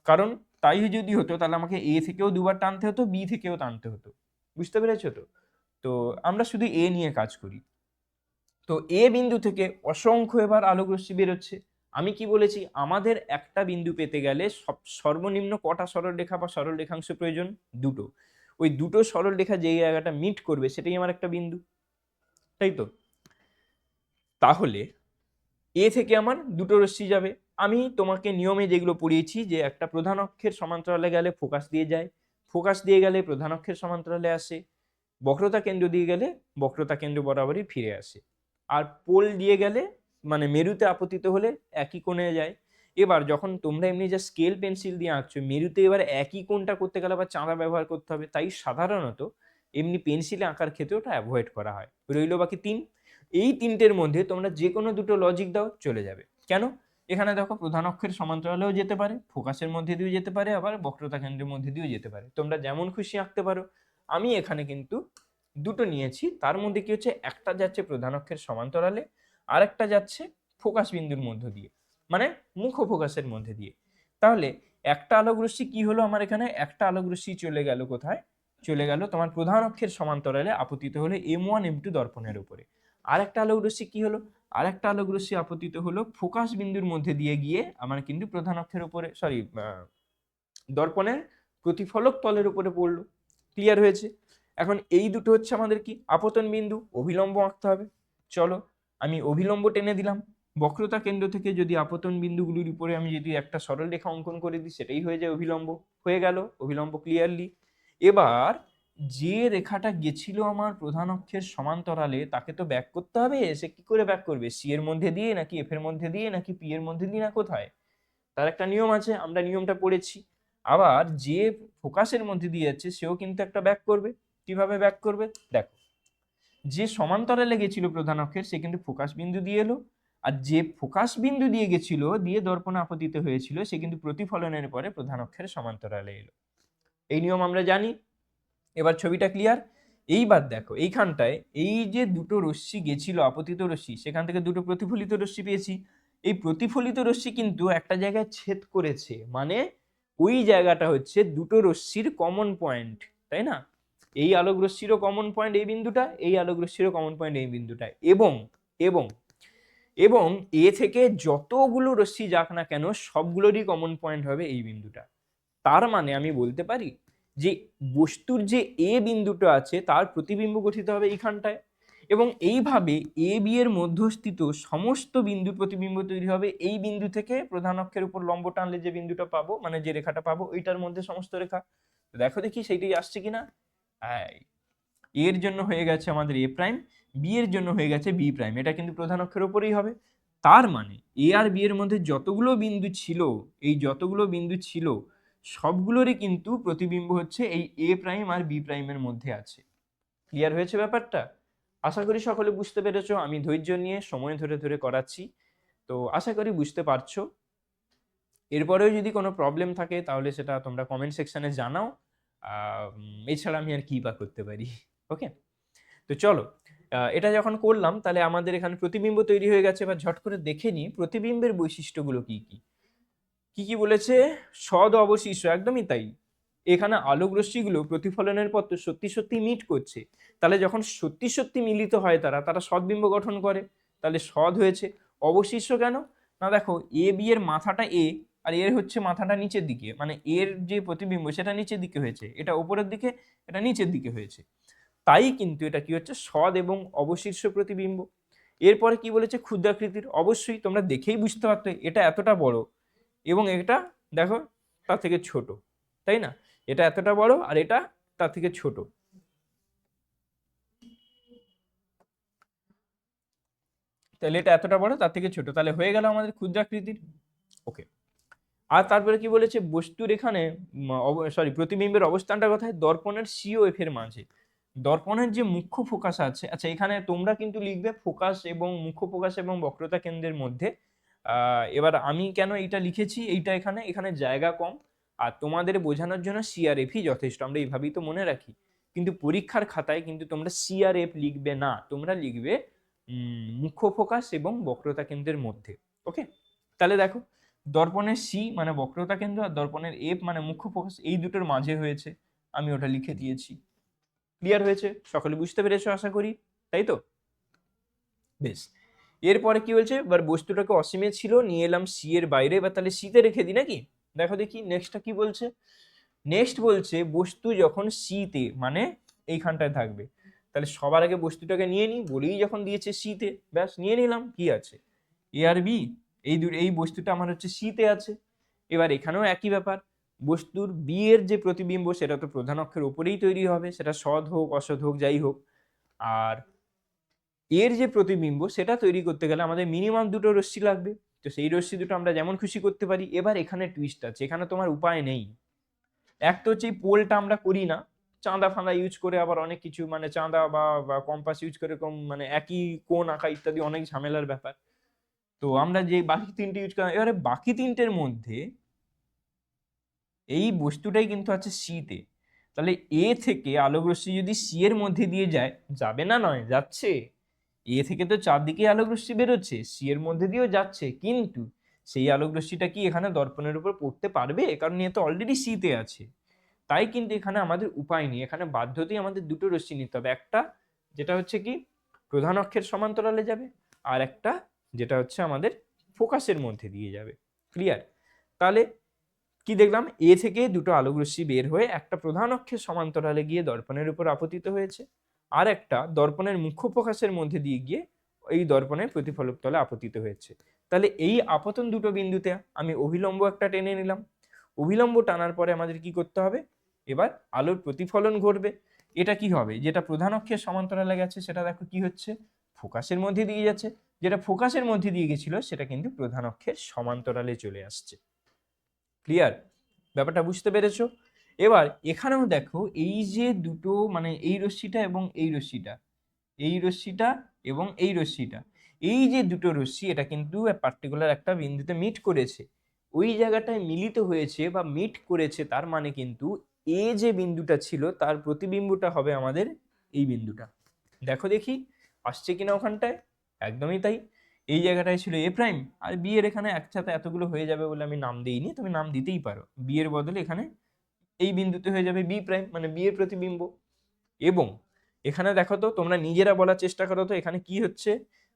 কারণ তাই যদি হতো, তাহলে আমাকে এ থেকেও দুবার টানতে হতো, বি থেকেও টানতে হতো। বুঝতে পেরেছো তো? তো আমরা শুধু এ নিয়ে কাজ করি। তো এ বিন্দু থেকে অসংখ্য এবার আলোক রশ্মি বেরোচ্ছে। আমি কি বলেছি, আমাদের একটা বিন্দু পেতে গেলে সর্বনিম্ন কটা সরলরেখা বা সরল রেখাংশ প্রয়োজন? দুটো। ওই দুটো সরল রেখা যে জায়গাটা মিট করবে, সেটাই আমার একটা বিন্দু, তাই তো? তাহলে এ থেকে আমার দুটো রশ্মি যাবে। আমি তোমাকে নিয়মে যেগুলো পড়িয়েছি, যে একটা প্রধান অক্ষের সমান্তরালে গেলে ফোকাস দিয়ে যায়, ফোকাস দিয়ে গেলে প্রধান অক্ষের সমান্তরালে আসে, বক্রতা কেন্দ্র দিয়ে গেলে বক্রতা কেন্দ্র বরাবরই ফিরে আসে, আর পোল দিয়ে গেলে মানে মেরুতে আপতিত হলে একই কোণে যায়। এবার যখন তোমরা এমনি যা স্কেল পেন্সিল দিয়ে আঁকছো, মেরুতে এবার একই কোণটা করতে গেলে আবার চাঁদা ব্যবহার করতে হবে, তাই সাধারণত এমনি পেন্সিলে আঁকার ক্ষেত্রে ওটা অ্যাভয়েড করা হয়। রইল বাকি তিন। এই তিনটের মধ্যে তোমরা যে কোনো দুটো লজিক দাও, চলে যাবে। কেন? এখানে দেখো, প্রধান অক্ষের সমান্তরালেও যেতে পারে, ফোকাসের মধ্যে দিয়েও যেতে পারে, আবার বক্রতা কেন্দ্রের মধ্যে দিয়েও যেতে পারে, তোমরা যেমন খুশি আঁকতে পারো। আমি এখানে কিন্তু দুটো নিয়েছি, তার মধ্যে কি হচ্ছে, একটা যাচ্ছে প্রধান অক্ষের সমান্তরালে, আর একটা যাচ্ছে ফোকাস বিন্দুর মধ্য দিয়ে, মানে মুখ্য ফোকাসের মধ্যে দিয়ে। তাহলে একটা আলোক রশ্মি কি হলো আমার এখানে, একটা আলোক রশ্মি চলে গেল কোথায়, চলে গেল তোমার প্রধান অক্ষের সমান্তরালে আপতিত হলো M1 M2 দর্পণের উপরে। আর একটা আলোক রশ্মি কি হলো, আর একটা আলোক রশ্মি আপতিত হলো ফোকাস বিন্দুর মধ্যে দিয়ে গিয়ে আমার কিন্তু প্রধান অক্ষের উপরে, সরি, দর্পণের প্রতিফলক তলের উপরে পড়লো। ক্লিয়ার হয়েছে? এখন এই দুটো হচ্ছে আমাদের কি আপতন বিন্দু, অভিলম্ব আঁকতে হবে। চলো আমি অভিলম্ব টেনে দিলাম, বক্রতা কেন্দ্র থেকে যদি আপতন বিন্দুগুলির উপরে আমি যদি একটা সরল রেখা অঙ্কন করে দিই, সেটাই হয়ে যায় অভিলম্ব। হয়ে গেল অভিলম্ব ক্লিয়ারলি। এবার যে রেখাটা গেছিল আমার প্রধান অক্ষের সমান্তরালে, তাকে তো ব্যাক করতে হবে। সে কি করে ব্যাক করবে, সি এর মধ্যে দিয়ে নাকি এফ এর মধ্যে দিয়ে নাকি পি এর মধ্যে দিয়ে, না কোথায়? তার একটা নিয়ম আছে, আমরা নিয়মটা পড়েছি। আবার যে ফোকাসের মধ্যে দিয়ে যাচ্ছে, সেও কিন্তু একটা ব্যাক করবে। কিভাবে ব্যাক করবে দেখো, যে সমান্তরালে গেছিল প্রধান অক্ষের, সে কিন্তু ফোকাস বিন্দু দিয়ে এলো, আর যে ফোকাস বিন্দু দিয়ে গেছিল, দিয়ে দর্পণে আপতিত হয়েছিল, সে কিন্তু প্রতিফলনের পরে প্রধান অক্ষের সমান্তরালে এলো। এই নিয়ম আমরা জানি। এবার ছবিটা ক্লিয়ার। এইবার দেখো এইখানটায় এই যে দুটো রশ্মি গেছিল আপতিত রশ্মি, সেখান থেকে দুটো প্রতিফলিত রশ্মি পেয়েছি। এই প্রতিফলিত রশ্মি কিন্তু একটা জায়গায় ছেদ করেছে, মানে ওই জায়গাটা হচ্ছে দুটো রশ্মির কমন পয়েন্ট, তাই না? এই আলোক রশ্মিরও কমন পয়েন্ট এই বিন্দুটা, এই আলোক রশ্মিরও কমন পয়েন্ট এই বিন্দুটা, এবং এবং এবং এ থেকে যতগুলো রশ্মি যাক না কেন সবগুলোরই কমন পয়েন্ট হবে এই বিন্দুটা। তার মানে আমি বলতে পারি যে বস্তুর যে এ বিন্দুটা আছে তার প্রতিবিম্ব গঠিত হবে এইখানটায়, এবং এইভাবে এ বি এর মধ্যস্থিত সমস্ত বিন্দুর প্রতিবিম্ব তৈরি হবে এই বিন্দু থেকে প্রধান অক্ষের উপর লম্ব টানলে যে বিন্দুটা পাবো, মানে যে রেখাটা পাবো ওইটার মধ্যে সমস্ত রেখা। দেখো দেখি সেইটাই আসছে কিনা। এর জন্য হয়ে গেছে আমাদের এ প্রাইম, বি এর জন্য হয়ে গেছে বি প্রাইম, এটা কিন্তু প্রধান অক্ষের উপরেই হবে। তার মানে এ আর বি এর মধ্যে যতগুলো বিন্দু ছিল, এই যতগুলো বিন্দু ছিল সবগুলোরই কিন্তু প্রতিবিম্ব হচ্ছে এই এ প্রাইম আর বি প্রাইমের মধ্যে আছে। ক্লিয়ার হয়েছে ব্যাপারটা? আশা করি সকলে বুঝতে পেরেছো। আমি ধৈর্য নিয়ে সময় ধরে ধরে করাচ্ছি, তো আশা করি বুঝতে পারছো। এরপরেও যদি কোনো প্রবলেম থাকে তাহলে সেটা তোমরা কমেন্ট সেকশনে জানাও। এছাড়া আমি আর কি বা করতে পারি। ওকে, তো চলো এটা যখন করলাম তাহলে আমাদের এখানে প্রতিবিম্ব তৈরি হয়ে গেছে। এবার ঝট করে দেখে নিই প্রতিবিম্বের বৈশিষ্ট্যগুলো কি কি। কি কি বলেছে? সদ অবশিষ্ট, একদমই তাই। এখানে আলোক রশ্মিগুলো প্রতিফলনের পর তো সত্যি সত্যি মিট করছে, তাহলে যখন সত্যি সত্যি মিলিত হয় তারা তারা সদবিম্ব গঠন করে, তাহলে সদ হয়েছে। অবশিষ্ট কেন না, দেখো এ বি এর মাথাটা এ আর এর হচ্ছে মাথাটা নিচের দিকে, মানে এর যে প্রতিবিম্ব সেটা নিচের দিকে হয়েছে, এটা উপরের দিকে, এটা নিচের দিকে হয়েছে, তাই কিন্তু এটা কি হচ্ছে সদ এবং অবশিষ্ট প্রতিবিম্ব। এরপরে কি বলেছে? ক্ষুদ্রাকৃতির। অবশ্যই তোমরা দেখেই বুঝতে পারতে এটা এতটা বড় এবং এটা দেখো তার থেকে ছোট, তাই না? এটা এতটা বড় আর এটা তার থেকে ছোট, তাহলে এটা এতটা বড় তার থেকে ছোট, তাহলে হয়ে গেল আমাদের ক্ষুদ্রাকৃতির। ওকে, আর তারপরে কি বলেছে? বস্তুর এখানে প্রতিবিম্বের অবস্থানটা কোথায়? দর্পণের সি ও এফ এর মাঝে। দর্পণের যে মুখ্য ফোকাস আছে, আচ্ছা এখানে তোমরা কিন্তু লিখবে ফোকাস এবং মুখ্য ফোকাস এবং বক্রতা কেন্দ্রের মধ্যে। এবার আমি কেন এইটা লিখেছি, এইটা এখানে এখানে জায়গা কম, আর তোমাদের বোঝানোর জন্য সিআরএফই যথেষ্ট, আমরা এইভাবেই তো মনে রাখি। কিন্তু পরীক্ষার খাতায় কিন্তু তোমরা সিআরএফ লিখবে না, তোমরা লিখবে মুখ্য ফোকাস এবং বক্রতা কেন্দ্রের মধ্যে। ওকে, তাহলে দেখো দর্পণের সি মানে বক্রতা কেন্দ্র আর দর্পণের এফ মানে মুখ্য ফোকাস, এই দুটোর মাঝে হয়েছে, আমি ওটা লিখে দিয়েছি। ক্লিয়ার হয়েছে? সকলে বুঝতে পেরেছো আশা করি, তাই তো? বেশ, এরপরে কি বলছে? এবার বস্তুটাকে অসীমে ছিল নিয়ে এলাম সি এর বাইরে, এবার তাহলে সিতে রেখে দিই নাকি? দেখো দেখি নেক্সটটা কি বলছে। নেক্সট বলছে বস্তু যখন সিতে মানে এইখানটায় থাকবে, তাহলে সবার আগে বস্তুটাকে নিয়ে নিই, বলেই যখন দিয়েছে সিতে, ব্যাস নিয়ে নিলাম। কি আছে? এ আর বি, এই বস্তুটা আমার হচ্ছে সিতে আছে। এবার এখানেও একই ব্যাপার, বস্তুর বি এর যে প্রতিবিম্ব সেটা তো প্রধান অক্ষের ওপরেই তৈরি হবে, সেটা সৎ হোক অসৎ হোক যাই হোক। আর এর যে প্রতিবিম্ব সেটা তৈরি করতে গেলে আমাদের মিনিমাম দুটো রশ্মি লাগবে, তো সেই রশ্মি দুটো আমরা যেমন খুশি করতে পারি। এবার এখানে টুইস্ট আছে, এখানে তোমার উপায় নেই। এক তো হচ্ছে এই পোলটা আমরা করি না, চাঁদা ফাঁদা ইউজ করে, আবার অনেক কিছু মানে চাঁদা বা কম্পাস ইউজ করে মানে একই কোণ আঁকা ইত্যাদি অনেক ঝামেলার ব্যাপার। তো আমরা যে বাকি তিনটে ইউজ করি, এবারে বাকি তিনটের মধ্যে এই বস্তুটাই কিন্তু আছে সিতে, তাহলে এ থেকে আলোক রশ্মি যদি সি এর মধ্যে দিয়ে যায়, যাবে না নয় যাচ্ছে, এ থেকে তো চারদিকে আলোক রশ্মি বেরোচ্ছে, সি এর মধ্যে দিয়েও যাচ্ছে, কিন্তু সেই আলোক রশ্মিটা কি এখানে দর্পণের উপর পড়তে পারবে? কারণ এ তো অলরেডি সিতে আছে। তাই কিন্তু এখানে আমাদের উপায় নেই, এখানে বাধ্যতেই আমাদের দুটো রশ্মি নিতে হবে, একটা যেটা হচ্ছে কি প্রধান অক্ষের সমান্তরালে যাবে, আর একটা যেটা হচ্ছে আমাদের ফোকাসের মধ্যে দিয়ে যাবে। ক্লিয়ার? তাহলে কি দেখলাম? এ থেকে দুটো আলোক রশ্মি বের হয়ে একটা প্রধান অক্ষের সমান্তরালে গিয়ে দর্পণের উপর আপতিত হয়েছে, আর একটা দর্পণের মুখ্য ফোকাসের মধ্যে দিয়ে গিয়ে এই দর্পণের প্রতিফলক তলে আপতিত হয়েছে। তাহলে এই আপতন দুটো বিন্দুতে আমি অভিলম্ব একটা টেনে নিলাম। অভিলম্ব টানার পরে আমাদের কি করতে হবে? এবার আলোর প্রতিফলন ঘটবে। এটা কি হবে? যেটা প্রধান অক্ষের সমান্তরালে গেছে সেটা দেখো কি হচ্ছে, ফোকাসের মধ্যে দিয়ে যাচ্ছে, যেটা ফোকাসের মধ্যে দিয়ে গেছিল সেটা কিন্তু প্রধান অক্ষের সমান্তরালে চলে আসছে। ক্লিয়ার? ব্যাপারটা বুঝতে পেরেছো? এবার এখানেও দেখো এই যে দুটো মানে এই রশ্মিটা এবং এই রশ্মিটা, এই রশ্মিটা এবং এই রশ্মিটা, এই যে দুটো রশ্মি এটা কিন্তু পার্টিকুলার একটা বিন্দুতে মিট করেছে, ওই জায়গাটায় মিলিত হয়েছে বা মিট করেছে, তার মানে কিন্তু এ যে বিন্দুটা ছিল তার প্রতিবিম্বটা হবে আমাদের এই বিন্দুটা। দেখো দেখি আসছে কিনা ওখানটায়, একদমই তাই। এই জায়গাটায় ছিল এ প্রাইম, আর বি এর এখানে একসাথে এতগুলো হয়ে যাবে বলে আমি নাম দিইনি, তুমি নাম দিতেই পারো। বি এর বদলে এখানে এই বিন্দুতে হয়ে যাবে বি প্রাইম, মানে বি এর প্রতিবিম্ব। এবং এখানে দেখো তো, তোমরা নিজেরা বলার চেষ্টা করো তো এখানে কি হচ্ছে।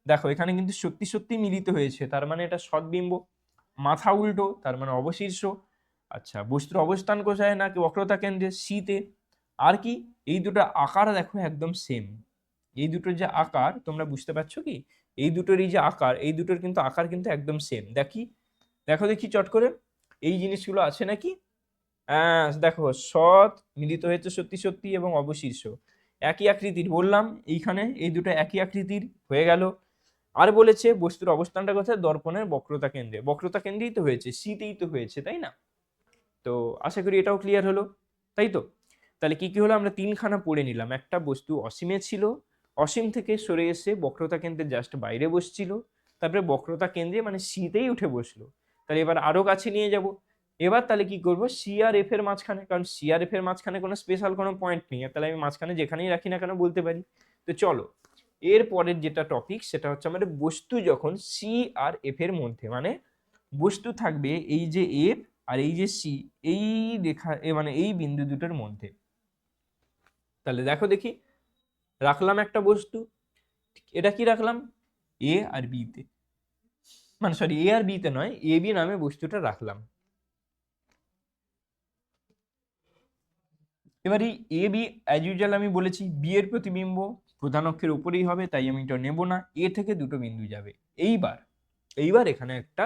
দেখো এখানে কিন্তু সত্যি সত্যি মিলিত হয়েছে, তার মানে এটা সৎবিম্ব। মাথা উল্টো, তার মানে অবশীর্ষ। আচ্ছা, বস্তুর অবস্থান কোথায়, না কি বক্রতা কেন্দ্রে সিতে। আর কি, এই দুটো আকার দেখো একদম সেম। এই দুটোর যে আকার তোমরা বুঝতে পারছো কি, এই দুটোর এই যে আকার, এই দুটোর কিন্তু আকার কিন্তু একদম সেম। দেখো দেখি চট করে এই জিনিসগুলো আছে নাকি। হ্যাঁ দেখো, সৎ মিলিত হয়েছে সত্যি সত্যি, এবং অবশীর্ষ একই আকৃতির। বললাম এইখানে এই দুটো একই আকৃতির হয়ে গেল। আর বলেছে বস্তুর অবস্থানটা কোথায়, দর্পণের বক্রতা কেন্দ্রে। বক্রতা কেন্দ্রেই তো হয়েছে, সিতেই তো হয়েছে, তাই না? তো আশা করি এটাও ক্লিয়ার হলো, তাই তো? তাহলে কি কি হলো, আমরা তিনখানা পড়ে নিলাম। একটা, বস্তু অসীমে ছিল, অসীম থেকে সরে এসে বক্রতা কেন্দ্রের জাস্ট বাইরে বসছিল, তারপরে বক্রতা কেন্দ্রে মানে সিতেই উঠে বসলো। তাহলে এবার আরো কাছে নিয়ে যাব। এবার তাহলে কি করব, সি আর এফ এর মাঝখানে, কারণ সি আর এফ এর মাঝখানে কোনো স্পেশাল কোনো পয়েন্ট নেই, তাহলে আমি মাঝখানে যেখানেই রাখি না কেন বলতে পারি। তো চলো, এর পরের যেটা টপিক সেটা হচ্ছে আমাদের বস্তু যখন সি আর এফ এর মধ্যে, মানে বস্তু থাকবে এই যে এফ আর এই যে সি, এই রেখা মানে এই বিন্দু দুটোর মধ্যে। তাহলে দেখো দেখি, রাখলাম একটা বস্তু, এটা কি রাখলাম, এ আর বি তে, মানে সরি এ আর বি তে নয়, এ বি নামে বস্তুটা রাখলাম। এবার এই এ বি অ্যাজ ইউজুয়াল আমি বলেছি বি এর প্রতিবিম্ব প্রধান অক্ষের উপরেই হবে, তাই আমি এটা নেব না। এ থেকে দুটো বিন্দু যাবে। এইবার এইবার এখানে একটা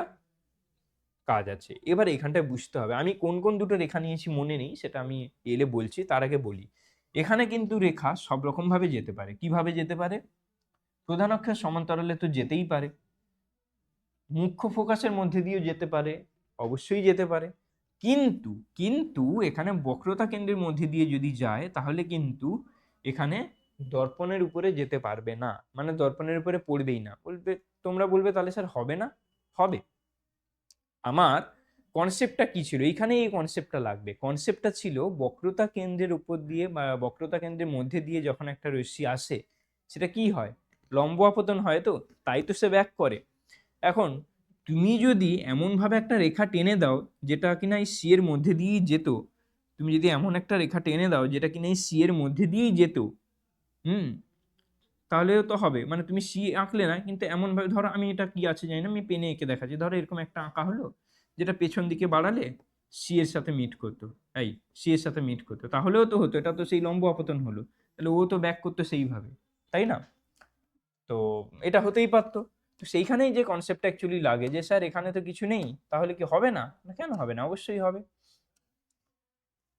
কাজ আছে। এবার এখানটায় বুঝতে হবে, আমি কোন কোন দুটো রেখা নিয়েছি মনে নেই, সেটা আমি এলে বলছি। তার আগে বলি, এখানে কিন্তু রেখা সব রকম ভাবে যেতে পারে। কিভাবে যেতে পারে, প্রধান অক্ষের সমান্তরালে তো যেতেই পারে, মুখ্য ফোকাসের মধ্যে দিয়েও যেতে পারে, অবশ্যই যেতে পারে। কিন্তু কিন্তু এখানে বক্রতা কেন্দ্রের মধ্যে দিয়ে যদি যায়, তাহলে কিন্তু এখানে দর্পণের উপরে যেতে পারবে না, মানে দর্পণের উপরে পড়বেই না। বলবে, তোমরা বলবে তাহলে স্যার হবে না। হবে। আমার কনসেপ্টটা কি ছিল, এইখানে এই কনসেপ্টটা লাগবে। কনসেপ্টটা ছিল বক্রতা কেন্দ্রের উপর দিয়ে বা বক্রতা কেন্দ্রের মধ্যে দিয়ে যখন একটা রশ্মি আসে, সেটা কি হয়, লম্ব আপতন হয়। তো তাই তো সে ব্যাক করে। এখন তুমি যদি এমনভাবে একটা রেখা টেনে দাও যেটা কিনা এই সি এর মধ্যে দিয়েই যেত, তুমি যদি এমন একটা রেখা টেনে দাও যেটা কিনা এই সি এর মধ্যে দিয়েই যেত, হুম, তাহলেও তো হবে। মানে তুমি সি আঁকলে না, কিন্তু এমন ভাবে ধরো, আমি এটা কি আছে জানি না, আমি পেনে এঁকে দেখাচ্ছি। ধরো এরকম একটা আঁকা হলো, যেটা পেছন দিকে বাড়ালে সি এর সাথে মিট করতো, এই সি এর সাথে মিট করতো, তাহলেও তো হতো। এটা তো সেই লম্ব আপতন হলো, তাহলে ও তো ব্যাক করতো সেইভাবে, তাই না? তো এটা হতেই পারতো। তো সেইখানেই যে কনসেপ্টটা অ্যাকচুয়ালি লাগে, যে স্যার এখানে তো কিছু নেই, তাহলে কি হবে না? না, কেন হবে না, অবশ্যই হবে।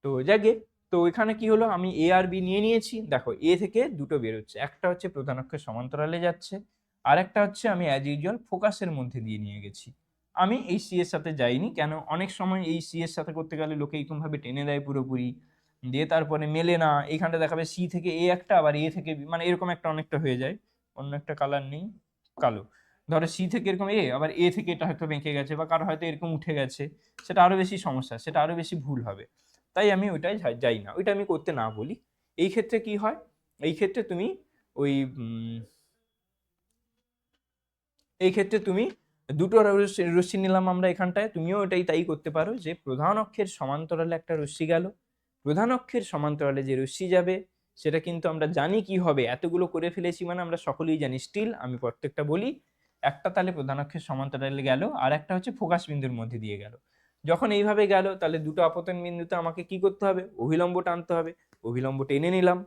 তো যাকে, তো এখানে কি হলো, আমি এ আর বি নিয়ে নিয়েছি। দেখো এ থেকে দুটো বেরোচ্ছে, একটা হচ্ছে প্রধান অক্ষের সমান্তরালে যাচ্ছে, আর একটা হচ্ছে আমি অ্যাজ ইউজুয়াল ফোকাসের মধ্যে দিয়ে নিয়ে গেছি। আমি এই সি এর সাথে যাইনি, কেন অনেক সময় এই সি এর সাথে করতে গেলে লোকে এইরকম ভাবে টেনে দেয় পুরোপুরি, দিয়ে তারপরে মেলে না। এইখানটা দেখাবে সি থেকে এ একটা, আবার এ থেকে বি, মানে এরকম একটা অনেকটা হয়ে যায়। অন্য একটা কালার নেই, কালো। ধরো সি থেকে এরকম এ, আবার এ থেকে এটা হয়তো বেঁকে গেছে, বা কারো হয়তো এরকম উঠে গেছে, সেটা আরো বেশি সমস্যা, সেটা আরো বেশি ভুল হবে। তাই আমি ওইটাই যাই না, ওইটা আমি করতে না বলি। এই ক্ষেত্রে কি হয়, এই ক্ষেত্রে তুমি ওই এই ক্ষেত্রে তুমি দুটো রশ্মি নিলাম আমরা এখানটায়, তুমিও এটাই তাই করতে পারো, যে প্রধান অক্ষের সমান্তরালে একটা রশ্মি গেল, প্রধান অক্ষের সমান্তরালে যে রশ্মি যাবে সেটা কিন্তু আমরা জানি কি হবে, এতগুলো করে ফেলেছি মানে আমরা সকলেই জানি। স্টিল আমি প্রত্যেকটা বলি, একটা তাহলে প্রধান অক্ষের সমান্তরালে গেল, আর একটা হচ্ছে ফোকাস বিন্দুর মধ্যে দিয়ে গেল। যখন এইভাবে গেল, তাহলে দুটো আপতন বিন্দুতে আমাকে কি করতে হবে, অভিলম্ব টানতে হবে। অভিলম্ব টেনে নিলাম।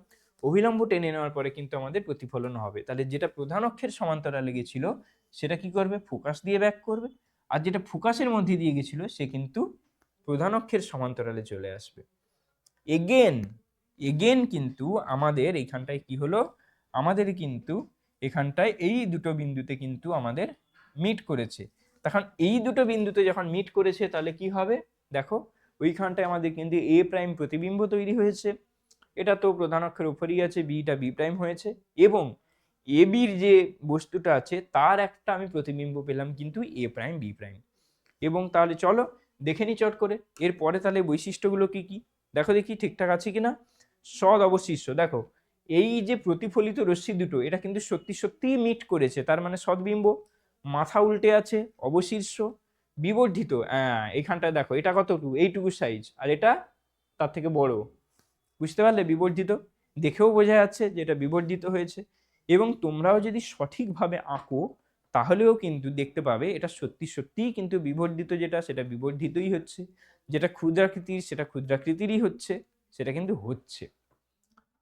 অভিলম্ব টেনে নেওয়ার পরে কিন্তু আমাদের প্রতিফলন হবে। তাহলে যেটা প্রধান অক্ষের সমান্তরালে গেছিল সেটা কি করবে, ফোকাস দিয়ে ব্যাক করবে। আর যেটা ফোকাসের মধ্যে দিয়ে গেছিল সে কিন্তু প্রধান অক্ষের সমান্তরালে চলে আসবে। এগেন এগেন কিন্তু আমাদের এখানটায় কি হলো, আমাদের কিন্তু এখানটায় এই দুটো বিন্দুতে কিন্তু আমাদের মিট করেছে। তখন এই দুটো বিন্দুতে যখন মিট করেছে, তাহলে কি হবে, দেখো ওইখানটায় আমাদের কিন্তু এ প্রাইম প্রতিবিম্ব তৈরি হয়েছে। এটা তো প্রধান অক্ষের উপরেই আছে, বিটা বি প্রাইম হয়েছে, এবং এ বির যে বস্তুটা আছে তার একটা আমি প্রতিবিম্ব পেলাম কিন্তু এ প্রাইম বি প্রাইম। এবং তাহলে চলো দেখে নি চট করে এরপরে তাহলে বৈশিষ্ট্যগুলো কি কি, দেখো দেখি ঠিকঠাক আছে কিনা। সদ অবশিষ্ট, দেখো এই যে প্রতিফলিত রশ্মি দুটো এটা কিন্তু সত্যি সত্যিই মিট করেছে, তার মানে সদ্বিম্ব। মাথা উল্টে আছে, অবশীর্ষ, বিবর্ধিত, এইখানটায় দেখো এটা কতটুকু, এইটুকু সাইজ, আর এটা তার থেকে বড়। বুঝতে পারলে? বিবর্ধিত, দেখেও বোঝা যাচ্ছে যে এটা বিবর্ধিত হয়েছে। এবং তোমরাও যদি সঠিকভাবে আঁকো তাহলেও কিন্তু দেখতে পাবে এটা সত্যি সত্যিই কিন্তু বিবর্ধিত, যেটা সেটা বিবর্ধিতই হচ্ছে, যেটা ক্ষুদ্রাকৃতির সেটা ক্ষুদ্রাকৃতিরই হচ্ছে, সেটা কিন্তু হচ্ছে।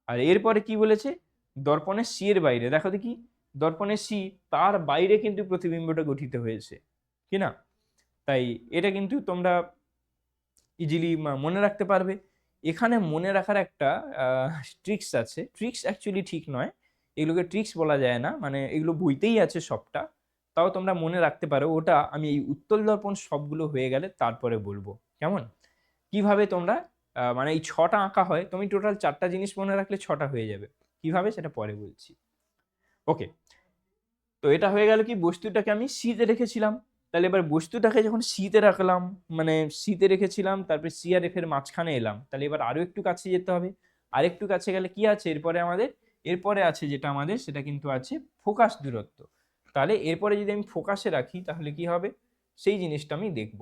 আর এরপরে কি বলেছে, দর্পণের সি এর বাইরে, দেখো দেখি দর্পণের সি, তার বাইরে কিন্তু প্রতিবিম্বটা গঠিত হয়েছে, কি না? তাই এটা কিন্তু তোমরা ইজিলি মনে রাখতে পারবে। এখানে মনে রাখার একটা ট্রিক্স আছে, ট্রিক্স অ্যাকচুয়ালি ঠিক নয়, এগুলোকে ট্রিক্স বলা যায় না, মানে এগুলো বইতেই আছে সবটা, তাও তোমরা মনে রাখতে পারো। ওটা আমি এই উত্তল দর্পণ সবগুলো হয়ে গেলে তারপরে বলবো, কেমন? কিভাবে তোমরা মানে এই 6টা আঁকা হয়, তুমি টোটাল 4টা জিনিস মনে রাখলে 6টা হয়ে যাবে, কিভাবে সেটা পরে বলছি। ওকে, তো এটা হয়ে গেল কি, বস্তুটাকে আমি সিতে রেখেছিলাম। তাহলে এবার বস্তুটাকে যখন সিতে রাখলাম, মানে সিতে রেখেছিলাম, তারপরে সি আর এফ এর মাঝখানে এলাম, তাহলে এবার আরো একটু কাছে যেতে হবে। আর একটু কাছে গেলে কি আছে এরপরে আমাদের, এরপরে আছে যেটা আমাদের, সেটা কিন্তু আছে ফোকাস দূরত্ব। তাহলে এরপরে যদি আমি ফোকাসে রাখি তাহলে কি হবে, সেই জিনিসটা আমি দেখব।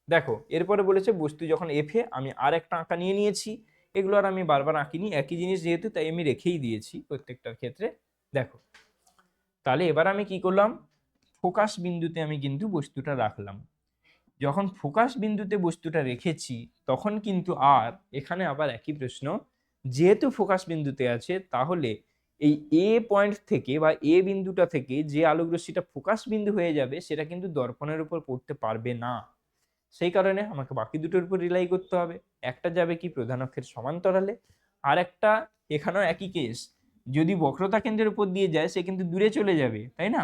দেখো এরপরে বলেছে বস্তু যখন এফে, আমি আর একটা আঁকা নিয়ে নিয়েছি, এগুলো আর আমি বারবার আঁকিনি, একই জিনিস যেহেতু তাই আমি রেখেই দিয়েছি প্রত্যেকটার ক্ষেত্রে। দেখো তাহলে এবার আমি কি করলাম, ফোকাস বিন্দুতে আমি কিন্তু বস্তুটা রাখলাম। যখন ফোকাস বিন্দুতে বস্তুটা রেখেছি তখন কিন্তু আর এখানে আবার একই প্রশ্ন, যেহেতু ফোকাস বিন্দুতে আছে তাহলে এই এ পয়েন্ট থেকে বা এ বিন্দুটা থেকে যে আলোক রশ্মিটা ফোকাস বিন্দু হয়ে যাবে সেটা কিন্তু দর্পণের উপর পড়তে পারবে না। সেই কারণে আমাকে বাকি দুটোর উপর রিলাই করতে হবে। একটা যাবে কি প্রধান অক্ষের সমান্তরালে, আর একটা এখানেও একই কেস, যদি বক্রতা কেন্দ্রের উপর দিয়ে যায় সে কিন্তু দূরে চলে যাবে, তাই না?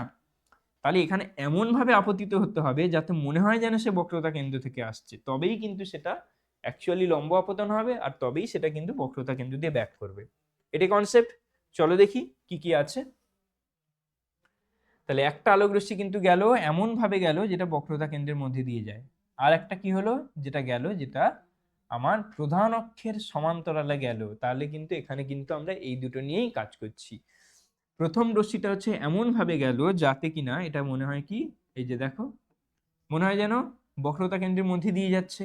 তাহলে এখানে এমন ভাবে আপতিত হতে হবে যাতে মনে হয় যেন সে বক্রতা কেন্দ্র থেকে আসছে, তবেই কিন্তু সেটা অ্যাকচুয়ালি লম্ব আপতন হবে, আর তবেই সেটা কিন্তু বক্রতা কেন্দ্র দিয়ে ব্যাক করবে। এটি কনসেপ্ট। চলো দেখি কি কি আছে। তাহলে একটা আলোক রশ্মি কিন্তু গেল, এমন ভাবে গেল যেটা বক্রতা কেন্দ্রের মধ্যে দিয়ে যায়। আর একটা কি হলো, যেটা গেল যেটা আমার প্রধান অক্ষের সমান্তরালে গেল। তাহলে কিন্তু এখানে কিন্তু আমরা এই দুটো নিয়েই কাজ করছি। প্রথম রশ্মিটা হচ্ছে এমন ভাবে গেল যাতে কিনা এটা মনে হয় কি, এই যে দেখো, মনে হয় যেন বক্রতা কেন্দ্রের মধ্যে দিয়ে যাচ্ছে।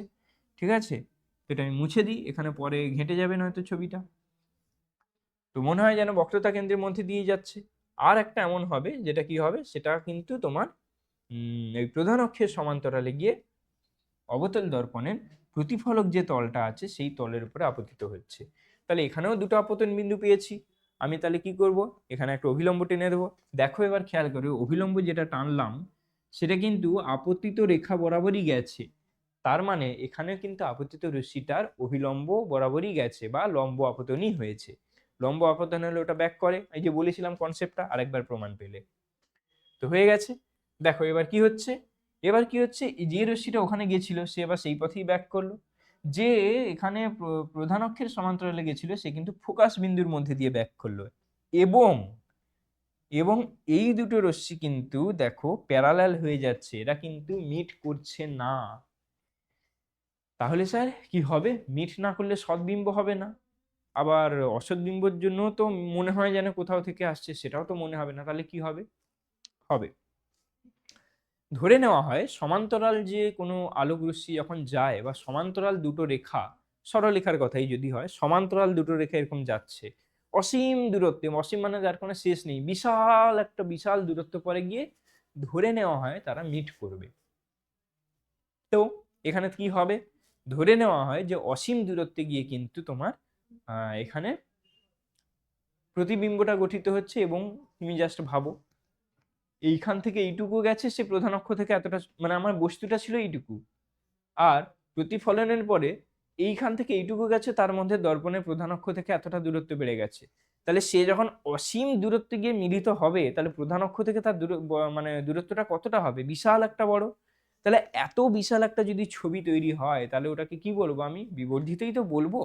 ঠিক আছে, তো এটা আমি মুছে দিই, এখানে পরে ঘেঁটে যাবে নয়তো ছবিটা। তো মনে হয় যেন বক্রতা কেন্দ্রের মধ্যে দিয়ে যাচ্ছে। আর একটা এমন হবে যেটা কি হবে, সেটা কিন্তু তোমার এই প্রধান অক্ষের সমান্তরালে গিয়ে অবতল দর্পণের প্রতিফলক যে তলটা আছে সেই তলের উপরে আপতিত হচ্ছে। তাহলে এখানেও দুটো আপতন বিন্দু পেয়েছি। আমি তাহলে কি করব, এখানে একটা অভিলম্ব টেনে দেবো। দেখো এবার খেয়াল করে, অভিলম্ব যেটা টানলাম সেটা কিন্তু আপতিত রেখা বরাবরই গেছে। তার মানে এখানে কিন্তু আপতিত রশ্মিটার অভিলম্ব বরাবরই গেছে বা লম্ব আপতনই হয়েছে। লম্ব আপতন হলে ওটা ব্যাক করে, এই যে বলেছিলাম কনসেপ্টটা, আরেকবার প্রমাণ পেলে তো হয়ে গেছে। দেখো এবার কি হচ্ছে, এবার কি হচ্ছে, যে রশ্মিটা ওখানে গেছিল সে এবার সেই পথেই ব্যাক করলো। যে এখানে প্রধান অক্ষের সমান্তরালে গেছিল সে কিন্তু ফোকাস বিন্দুর মধ্যে দিয়ে ব্যাক করলো। এবং এবং এই দুটো রশ্মি কিন্তু দেখো প্যারালাল হয়ে যাচ্ছে, এরা কিন্তু মিট করছে না। তাহলে স্যার কি হবে, মিট না করলে সদ্বিম্ব হবে না, আবার অসদ্বিম্বর জন্য তো মনে হয় যেন কোথাও থেকে আসছে, সেটাও তো মনে হবে না। তাহলে কি হবে, হবে ধরে নেওয়া হয় সমান্তরাল যে কোনো আলোক রশ্মি যখন যায়, বা সমান্তরাল দুটো রেখা, সরলরেখার কথাই যদি হয়, সমান্তরাল দুটো রেখা এরকম যাচ্ছে অসীম দূরত্বে, অসীম মানে যার কোনো শেষ নেই, বিশাল একটা বিশাল দূরত্ব পরে গিয়ে ধরে নেওয়া হয় তারা মিট করবে। তো এখানে কি হবে, ধরে নেওয়া হয় যে অসীম দূরত্বে গিয়ে কিন্তু তোমার এখানে প্রতিবিম্বটা গঠিত হচ্ছে। এবং তুমি জাস্ট ভাবো, এইখান থেকে এইটুকু গেছে সে প্রধান অক্ষ থেকে এতটা, মানে আমার বস্তুটা ছিল এইটুকু, আর প্রতিফলনের পরে এইখান থেকে এইটুকু গেছে, তার মধ্যে দর্পণের প্রধান অক্ষ থেকে এতটা দূরত্ব বেড়ে গেছে। তাহলে সে যখন অসীম দূরত্বে গিয়ে মিলিত হবে তাহলে প্রধান অক্ষ থেকে তার মানে দূরত্বটা কতটা হবে, বিশাল একটা বড়। তাহলে এত বিশাল একটা যদি ছবি তৈরি হয় তাহলে ওটাকে কি বলবো, আমি বিবর্ধিতই তো বলবো।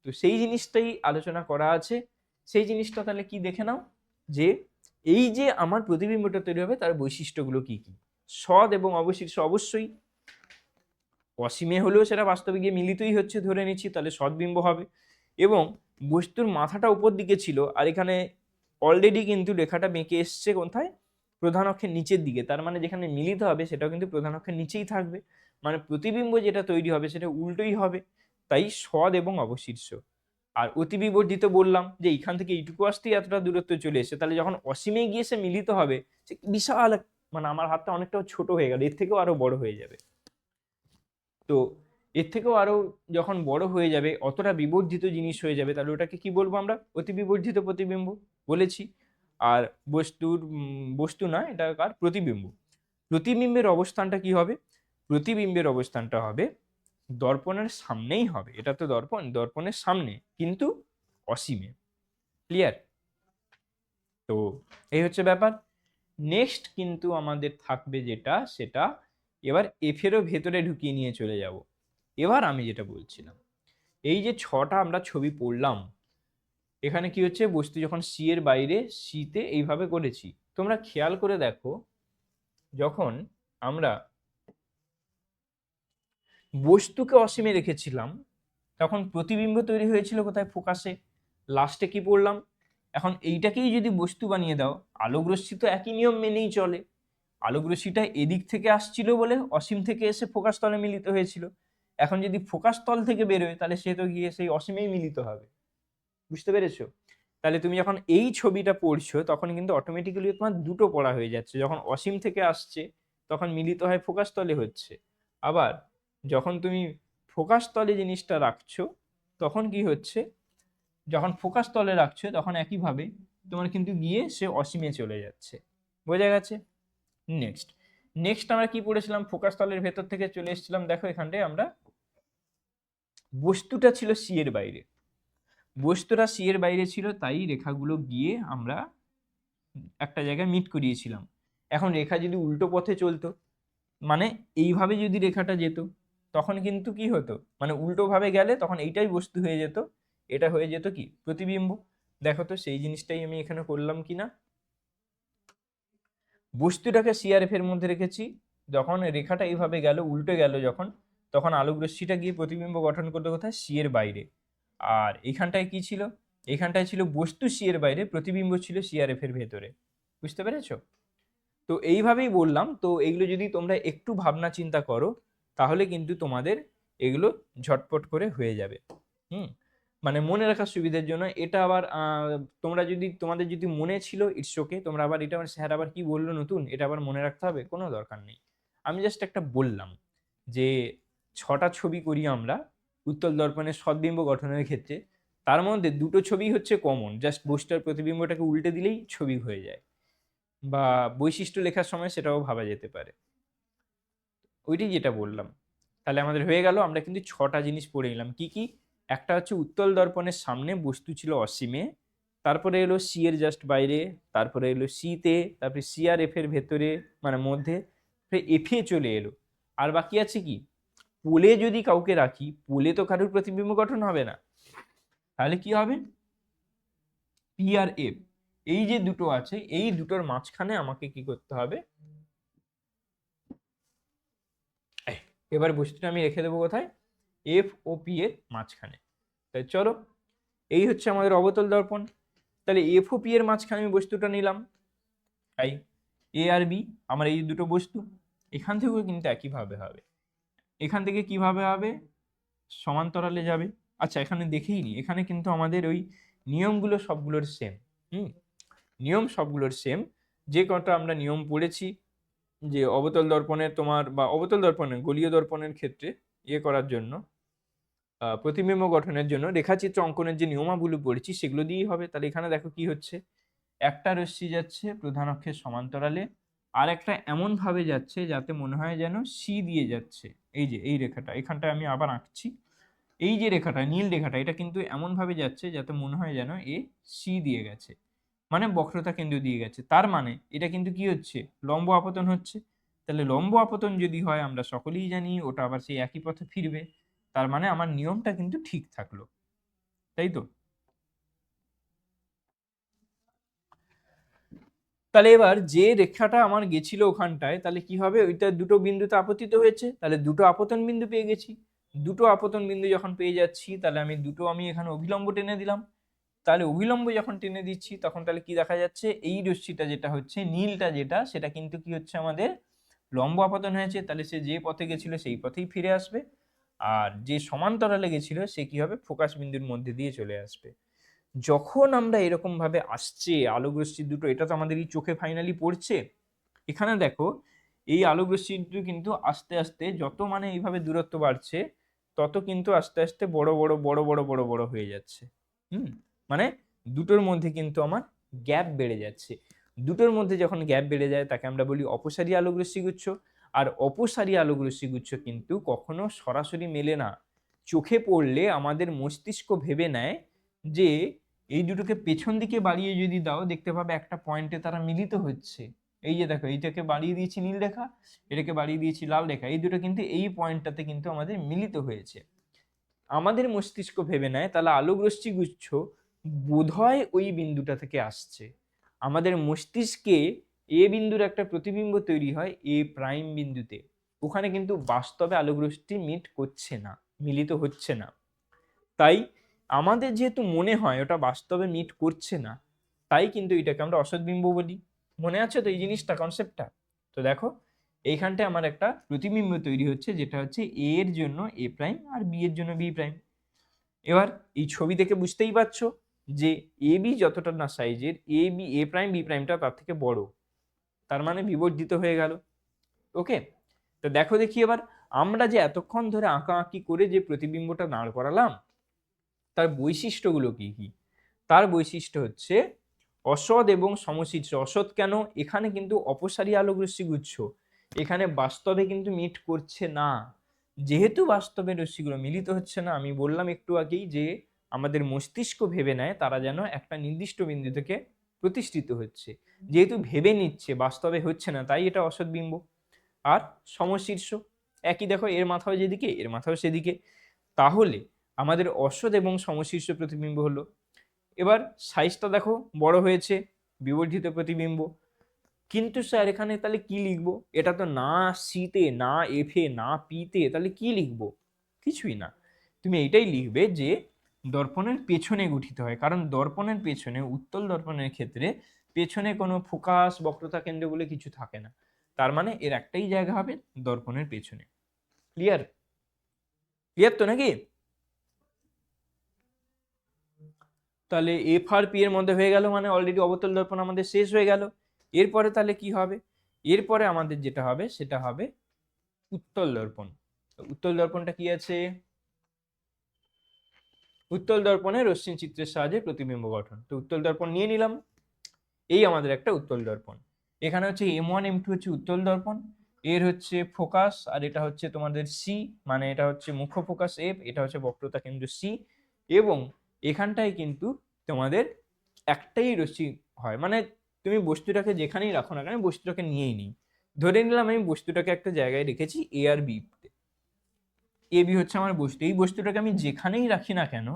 তো সেই জিনিসটাই আলোচনা করা আছে। সেই জিনিসটা তাহলে কি দেখে নাও, যে এই যে আমার প্রতিবিম্বটা তৈরি হবে তার বৈশিষ্ট্যগুলো কি কি। সৎ এবং অবশিষ্ট, অবশ্যই অসীমে হলেও সেটা বাস্তবে গিয়ে মিলিতই হচ্ছে ধরে নিচ্ছি, তাহলে সদ্বিম্ব হবে। এবং বস্তুর মাথাটা উপর দিকে ছিল, আর এখানে অলরেডি কিন্তু রেখাটা বেঁকে এসছে কোথায়, প্রধান অক্ষের নিচের দিকে। তার মানে যেখানে মিলিত হবে সেটাও কিন্তু প্রধান অক্ষের নিচেই থাকবে, মানে প্রতিবিম্ব যেটা তৈরি হবে সেটা উল্টোই হবে। তাই সদ এবং অবশীর্ষ। আর অতিবিবর্জিত বললাম যে এইখান থেকে এইটুকু আসতেই এতটা দূরত্ব চলে এসে, তাহলে যখন অসীমে গিয়ে সে মিলিত হবে সে বিশাল মানে আমার হাতটা অনেকটাও ছোট হয়ে গেল, এর থেকেও আরো বড় হয়ে যাবে। তো এর থেকেও আরো যখন বড় হয়ে যাবে, অতটা বিবর্ধিত জিনিস হয়ে যাবে, তাহলে ওটাকে কি বলবো আমরা, অতি বিবর্ধিত প্রতিবিম্ব বলেছি। আর বস্তু না, এটা কার প্রতিবিম্ব। প্রতিবিম্বের অবস্থানটা কি হবে, প্রতিবিম্বের অবস্থানটা হবে দর্পণের সামনেই হবে। এটা তো দর্পণের সামনে, কিন্তু অসীমে। ক্লিয়ার? তো এই হচ্ছে ব্যাপার। নেক্সট কিন্তু আমাদের থাকবে যেটা, সেটা এবার এফেরও ভেতরে ঢুকিয়ে নিয়ে চলে যাব। এবার আমি যেটা বলছিলাম, এই যে ছটা আমরা ছবি পড়লাম, এখানে কি হচ্ছে, বস্তু যখন সি এর বাইরে, সিতে এইভাবে করেছি। তোমরা খেয়াল করে দেখো, যখন আমরা বস্তুকে অসীমে রেখেছিলাম তখন প্রতিবিম্ব তৈরি হয়েছিল কোথায়, ফোকাসে। লাস্টে কি পড়লাম, এখন এইটাকেই যদি বস্তু বানিয়ে দাও, আলোক রশ্মি তো একই নিয়ম মেনেই চলে। আলোক রশ্মিটা এদিক থেকে আসছিল বলে অসীম থেকে এসে ফোকাস তলে মিলিত হয়েছিল। এখন যদি ফোকাস তল থেকে বেরোয় তাহলে সে তো গিয়ে সেই অসীমেই মিলিত হবে। বুঝতে পেরেছো? তাহলে তুমি যখন এই ছবিটা পড়ছো তখন কিন্তু অটোমেটিক্যালি তোমার দুটো পড়া হয়ে যাচ্ছে। যখন অসীম থেকে আসছে তখন মিলিত হয় ফোকাস তলে হচ্ছে, আবার যখন তুমি ফোকাস তলে জিনিসটা রাখছো তখন কি হচ্ছে, যখন ফোকাস তলে রাখছো তখন একইভাবে তোমার কিন্তু গিয়ে সে অসীমে চলে যাচ্ছে। বোঝা গেছে? নেক্সট নেক্সট আমরা কি পড়েছিলাম, ফোকাস তলের ভেতর থেকে চলে এসেছিলাম, দেখো এখানটায় আমরা বস্তুটা ছিল সি এর বাইরে, বস্তুটা সি এর বাইরে ছিল, তাই রেখাগুলো গিয়ে আমরা একটা জায়গায় মিট করিয়েছিলাম। এখন রেখা যদি উল্টো পথে চলতো, মানে এইভাবে যদি রেখাটা যেত তখন কিন্তু কি হতো, মানে উল্টো ভাবে গেলে তখন এইটাই বস্তু হয়ে যেত, এটা হয়ে যেত কি প্রতিবিম্ব। দেখো তো সেই জিনিসটাই আমি এখানে করলাম কিনা। বস্তুটাকে সিআরএফ এর মধ্যে রেখেছি, যখন রেখাটা এইভাবে গেল উল্টে গেল যখন, তখন আলোক রশ্মিটা গিয়ে প্রতিবিম্ব গঠন করলো কোথায়, সি এর বাইরে। আর এখানটায় কি ছিল, এখানটায় ছিল বস্তু সি এর বাইরে, প্রতিবিম্ব ছিল সিআরএফ এর ভেতরে। বুঝতে পেরেছো? তো এইভাবেই বললাম। তো এগুলো যদি তোমরা একটু ভাবনা চিন্তা করো তাহলে কিন্তু তোমাদের এগুলো ঝটপট করে হয়ে যাবে। হুম, মানে মনে রাখার সুবিধার জন্য এটা আবার তোমরা যদি, তোমাদের যদি মনে ছিল ইটস ওকে, তোমরা আবার এটা স্যার আবার কি বললো নতুন, এটা আবার মনে রাখতে হবে কোনো দরকার নেই। আমি জাস্ট একটা বললাম যে ছটা ছবি করি আমরা উত্তল দর্পণের সদ্বিম্ব গঠনের ক্ষেত্রে, তার মধ্যে দুটো ছবি হচ্ছে কমন, জাস্ট বস্তুর প্রতিবিম্বটাকে উল্টে দিলেই ছবি হয়ে যায়, বা বৈশিষ্ট্য লেখার সময় সেটাও ভাবা যেতে পারে। ওইটাই যেটা বললাম। তাহলে আমাদের হয়ে গেল, আমরা কিন্তু ছটা জিনিস পড়ে নিলাম। কি কি? একটা হচ্ছে উত্তল দর্পণের সামনে বস্তু ছিল অসীমে, তারপরে এলো সি এর জাস্ট বাইরে, তারপরে এলো সিতে, তারপরে সি আর এফ এর ভেতরে মানে মধ্যে, এফে চলে এলো। আর বাকি আছে কি, পোলে যদি কাউকে রাখি, পোলে তো কারোর প্রতিবিম্ব গঠন হবে না, তাহলে কি হবে, পি আর এফ, এই যে দুটো আছে এই দুটোর মাঝখানে আমাকে কি করতে হবে, এবার বস্তুটা আমি রেখে দেবো কোথায়, এফ ও পি এর মাঝখানে। তাই চলো, এই হচ্ছে আমাদের অবতল দর্পণ। তাহলে এফ ও পি এর মাঝখানে আমি বস্তুটা নিলাম, তাই এ আর বি আমার এই দুটো বস্তু। এখান থেকেও কিন্তু একইভাবে হবে, এখান থেকে কিভাবে হবে, সমান্তরালে যাবে। আচ্ছা এখানে দেখেই নি, এখানে কিন্তু আমাদের ওই নিয়মগুলো সবগুলোর সেম। হুম, নিয়ম সবগুলোর সেম। যে কটা আমরা নিয়ম পড়েছি, যে অবতল দর্পণের তোমার, বা অবতল দর্পণের গলীয় দর্পণের ক্ষেত্রে ইয়ে করার জন্য, প্রতিবিম্ব গঠনের জন্য রেখাচিত্র অঙ্কনের যে নিয়মাবলী পড়েছি সেগুলো দিয়েই হবে। তাহলে এখানে দেখো কি হচ্ছে, একটা রশ্মি যাচ্ছে প্রধান অক্ষের সমান্তরালে, আর একটা এমন ভাবে যাচ্ছে যাতে মনে হয় যেন সি দিয়ে যাচ্ছে। এই যে এই রেখাটা এখানটা আমি আবার আঁকছি, এই যে রেখাটা নীল রেখাটা এটা কিন্তু এমন ভাবে যাচ্ছে যাতে মনে হয় যেন এ সি দিয়ে গেছে, মানে বক্রতা কেন্দ্র দিয়ে গেছে। তার মানে এটা কিন্তু কি হচ্ছে, লম্ব আপতন হচ্ছে। তাহলে লম্ব আপতন যদি হয় আমরা সকলেই জানি ওটা আবার সেই একই পথে ফিরবে, তার মানে আমার নিয়মটা কিন্তু ঠিক থাকলো, তাই তো? তাহলে এবার যে রেখাটা আমার গেছিল ওখানটায়, তাহলে কি হবে, ওইটা দুটো বিন্দুতে আপতিত হয়েছে, তাহলে দুটো আপতন বিন্দু পেয়ে গেছি। দুটো আপতন বিন্দু যখন পেয়ে যাচ্ছি তাহলে আমি এখানে অভিলম্ব টেনে দিলাম। তাহলে অভিলম্ব যখন টেনে দিচ্ছি তখন তাহলে কি দেখা যাচ্ছে, এই রশ্মিটা যেটা হচ্ছে নীলটা যেটা, সেটা কিন্তু কি হচ্ছে আমাদের লম্ব আপতন হয়েছে। তাহলে সে যে পথে গেছিল সেই পথেই ফিরে আসবে, আর যে সমান্তরালে গেছিল সে কি হবে, ফোকাস বিন্দুর মধ্যে দিয়ে চলে আসবে। যখন আমরা এরকম ভাবে আসছে আলোক রশ্মি দুটো, এটা তো আমাদের এই চোখে ফাইনালি পড়ছে। এখানে দেখো এই আলোক রশ্মি দুটো কিন্তু আস্তে আস্তে যত মানে এইভাবে দূরত্ব বাড়ছে তত কিন্তু আস্তে আস্তে বড় বড় বড় বড় বড় বড় হয়ে যাচ্ছে। মানে দুটোর মধ্যে কিন্তু আমার গ্যাপ বেড়ে যাচ্ছে। দুটোর মধ্যে যখন গ্যাপ বেড়ে যায় তাকে আমরা বলি অপসারী আলোক রশ্মিগুচ্ছ। আর অপসারী আলোক রশ্মিগুচ্ছ কিন্তু কখনো সরাসরি মেলে না। চোখে পড়লে আমাদের মস্তিষ্ক ভেবে নেয় যে এই দুটোকে পেছন দিকে বাড়িয়ে যদি দাও দেখতে পাবে একটা পয়েন্টে তারা মিলিত হচ্ছে। এই যে দেখো, এইটাকে বাড়িয়ে দিয়েছি নীল রেখা, এটাকে বাড়িয়ে দিয়েছি লাল রেখা, এই দুটো কিন্তু এই পয়েন্টটাতে কিন্তু আমাদের মিলিত হয়েছে। আমাদের মস্তিষ্ক ভেবে নেয় তাহলে আলোক রশ্মি গুচ্ছ বোধহয় ওই বিন্দুটা থেকে আসছে। আমাদের মস্তিষ্কে এ বিন্দুর একটা প্রতিবিম্ব তৈরি হয় এ প্রাইম বিন্দুতে, ওখানে কিন্তু বাস্তবে আলোক রশ্মি মিট করছে না, মিলিত হচ্ছে না। তাই আমাদের যেহেতু মনে হয় ওটা বাস্তবে মিট করছে না, তাই কিন্তু এটাকে আমরা অসৎবিম্ব বলি। মনে আছে তো এই জিনিসটা, কনসেপ্টটা? তো দেখো এইখানটায় আমার একটা প্রতিবিম্ব তৈরি হচ্ছে যেটা হচ্ছে এ এর জন্য এ প্রাইম আর বি এর জন্য বি প্রাইম। এবার এই ছবি দেখে বুঝতেই পারছো যে এ বি যতটা না সাইজের, A B A prime B প্রাইমটা তার থেকে বড়, তার মানে বিবর্ধিত হয়ে গেল। ওকে, তো দেখো দেখি এবার আমরা যে এতক্ষণ ধরে আঁকাআঁকি করে যে প্রতিবিম্বটা দাঁড় করালাম তার বৈশিষ্ট্যগুলো কি কি। তার বৈশিষ্ট্য হচ্ছে অসৎ এবং সমশীর্ষ। অসৎ কেন, এখানে কিন্তু অপসারী আলোক রশ্মি গুচ্ছ, এখানে বাস্তবে কিন্তু মিট করছে না। যেহেতু বাস্তবে রশ্মিগুলো মিলিত হচ্ছে না, আমি বললাম একটু আগেই যে আমাদের মস্তিষ্ক ভেবে নেয় তারা যেন একটা নির্দিষ্ট বিন্দু থেকে প্রতিষ্ঠিত হচ্ছে। যেহেতু ভেবে নিচ্ছে বাস্তবে হচ্ছে না, তাই এটা অসৎ বিম্ব। আর সমশীর্ষ, একই দেখো, এর মাথাও যেদিকে এর মাথাও সেদিকে, তাহলে আমাদের অসৎ এবং সমশীর্ষ প্রতিবিম্ব হলো। এবার সাইজটা দেখো বড় হয়েছে, বিবর্ধিত প্রতিবিম্ব। কিন্তু স্যার এখানে তাহলে কি লিখবো, এটা তো না সিতে না এফে না পিতে, তাহলে কি লিখবো? কিছুই না, তুমি এইটাই লিখবে যে দর্পণের পেছনে গঠিত হয়, কারণ দর্পণের পেছনে, উত্তল দর্পণের ক্ষেত্রে পেছনে কোনো ফোকাস বক্রতা কেন্দ্র বলে কিছু থাকে না। তার মানে এর একটাই জায়গা হবে দর্পণের পেছনে। ক্লিয়ার? ক্লিয়ার তো নাকি? তাহলে এফ আর পি এর মধ্যে হয়ে গেল, মানে অলরেডি অবতল দর্পণ আমাদের শেষ হয়ে গেল। এরপরে তাহলে কি হবে, এরপরে আমাদের যেটা হবে সেটা হবে উত্তল দর্পণ। উত্তল দর্পণটা কি আছে, উত্তল দর্পণে রশ্মি চিত্রের সাহায্যে প্রতিবিম্ব গঠন। তো উত্তল দর্পণ নিয়ে নিলাম, এই আমাদের একটা উত্তল দর্পণ। এখানে হচ্ছে M1 M2 হচ্ছে উত্তল দর্পণ, এর হচ্ছে ফোকাস আর এটা হচ্ছে তোমাদের সি, মানে এটা হচ্ছে মুখ্য ফোকাস এফ, এটা হচ্ছে বক্রতা কেন্দ্র সি। এবং এখানটায় কিন্তু তোমাদের একটাই রশ্মি হয়, মানে তুমি বস্তুটাকে যেখানেই রাখো না কেন বস্তুটাকে নিয়েই নিই। ধরে নিলাম আমি বস্তুটাকে একটা জায়গায় রেখেছি এ আর বি, এ বি হচ্ছে আমার বস্তু, এই বস্তুটাকে আমি যেখানেই রাখি না কেন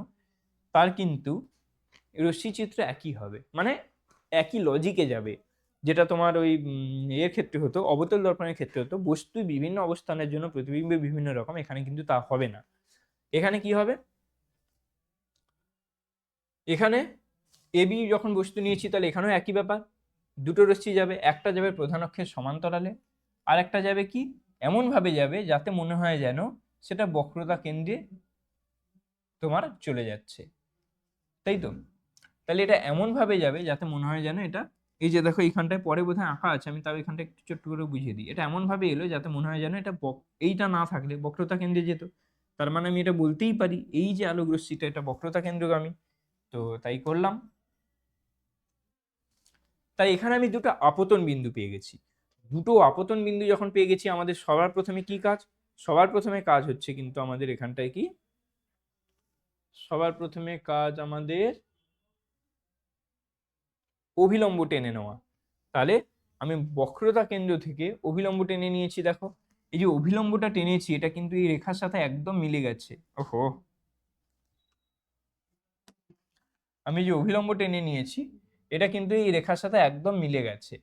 তার কিন্তু রশ্মিচিত্র একই হবে, মানে একই লজিকে যাবে। যেটা তোমার ওই এর ক্ষেত্রে হতো, অবতল দর্পণের ক্ষেত্রে হতো, বস্তু বিভিন্ন অবস্থানের জন্য প্রতিবিম্ব বিভিন্ন রকম, এখানে কিন্তু তা হবে না। এখানে কি হবে, এখানে এবি যখন বস্তু নিয়েছি তাহলে এখানেও একই ব্যাপার, দুটো রশ্মি যাবে, একটা যাবে প্রধান অক্ষের সমান্তরালে, আর একটা যাবে কি এমন ভাবে যাবে যাতে মনে হয় যেন সেটা বক্রতা কেন্দ্রে তোমার চলে যাচ্ছে, তাই তো? তাহলে এটা এমন ভাবে যাবে যাতে মনে হয় যেন এটা, এই যে দেখো এইখানটায় পরে বোধহয় আঁকা আছে, আমি তাও এখানটা একটু ছোট্ট করে বুঝিয়ে দিই। এটা এমন ভাবে এলো যাতে মনে হয় যেন এটা এইটা না থাকলে বক্রতা কেন্দ্রে যেত। তার মানে আমি এটা বলতেই পারি এই যে আলোক রশ্মিটা এটা বক্রতা কেন্দ্রগামী। তো তাই করলাম। তাই এখানে আমি দুটো আপতন বিন্দু পেয়ে গেছি। দুটো আপতন বিন্দু যখন পেয়ে গেছি আমাদের সবার প্রথমে কি কাজ, সবার প্রথমে কাজ হচ্ছে কিন্তু আমাদের এখানটায় কি, সবার প্রথমে কাজ আমাদের অভিলম্ব টেনে নেওয়া। তাহলে আমি বক্রতা কেন্দ্র থেকে অভিলম্ব টেনে নিয়েছি, দেখো এই যে অভিলম্বটা টেনেছি এটা কিন্তু এই রেখার সাথে একদম মিলে গেছে। ওহো, আমি যে অভিলম্ব টেনে নিয়েছি এটা কিন্তু এই রেখার সাথে একদম মিলে গেছে,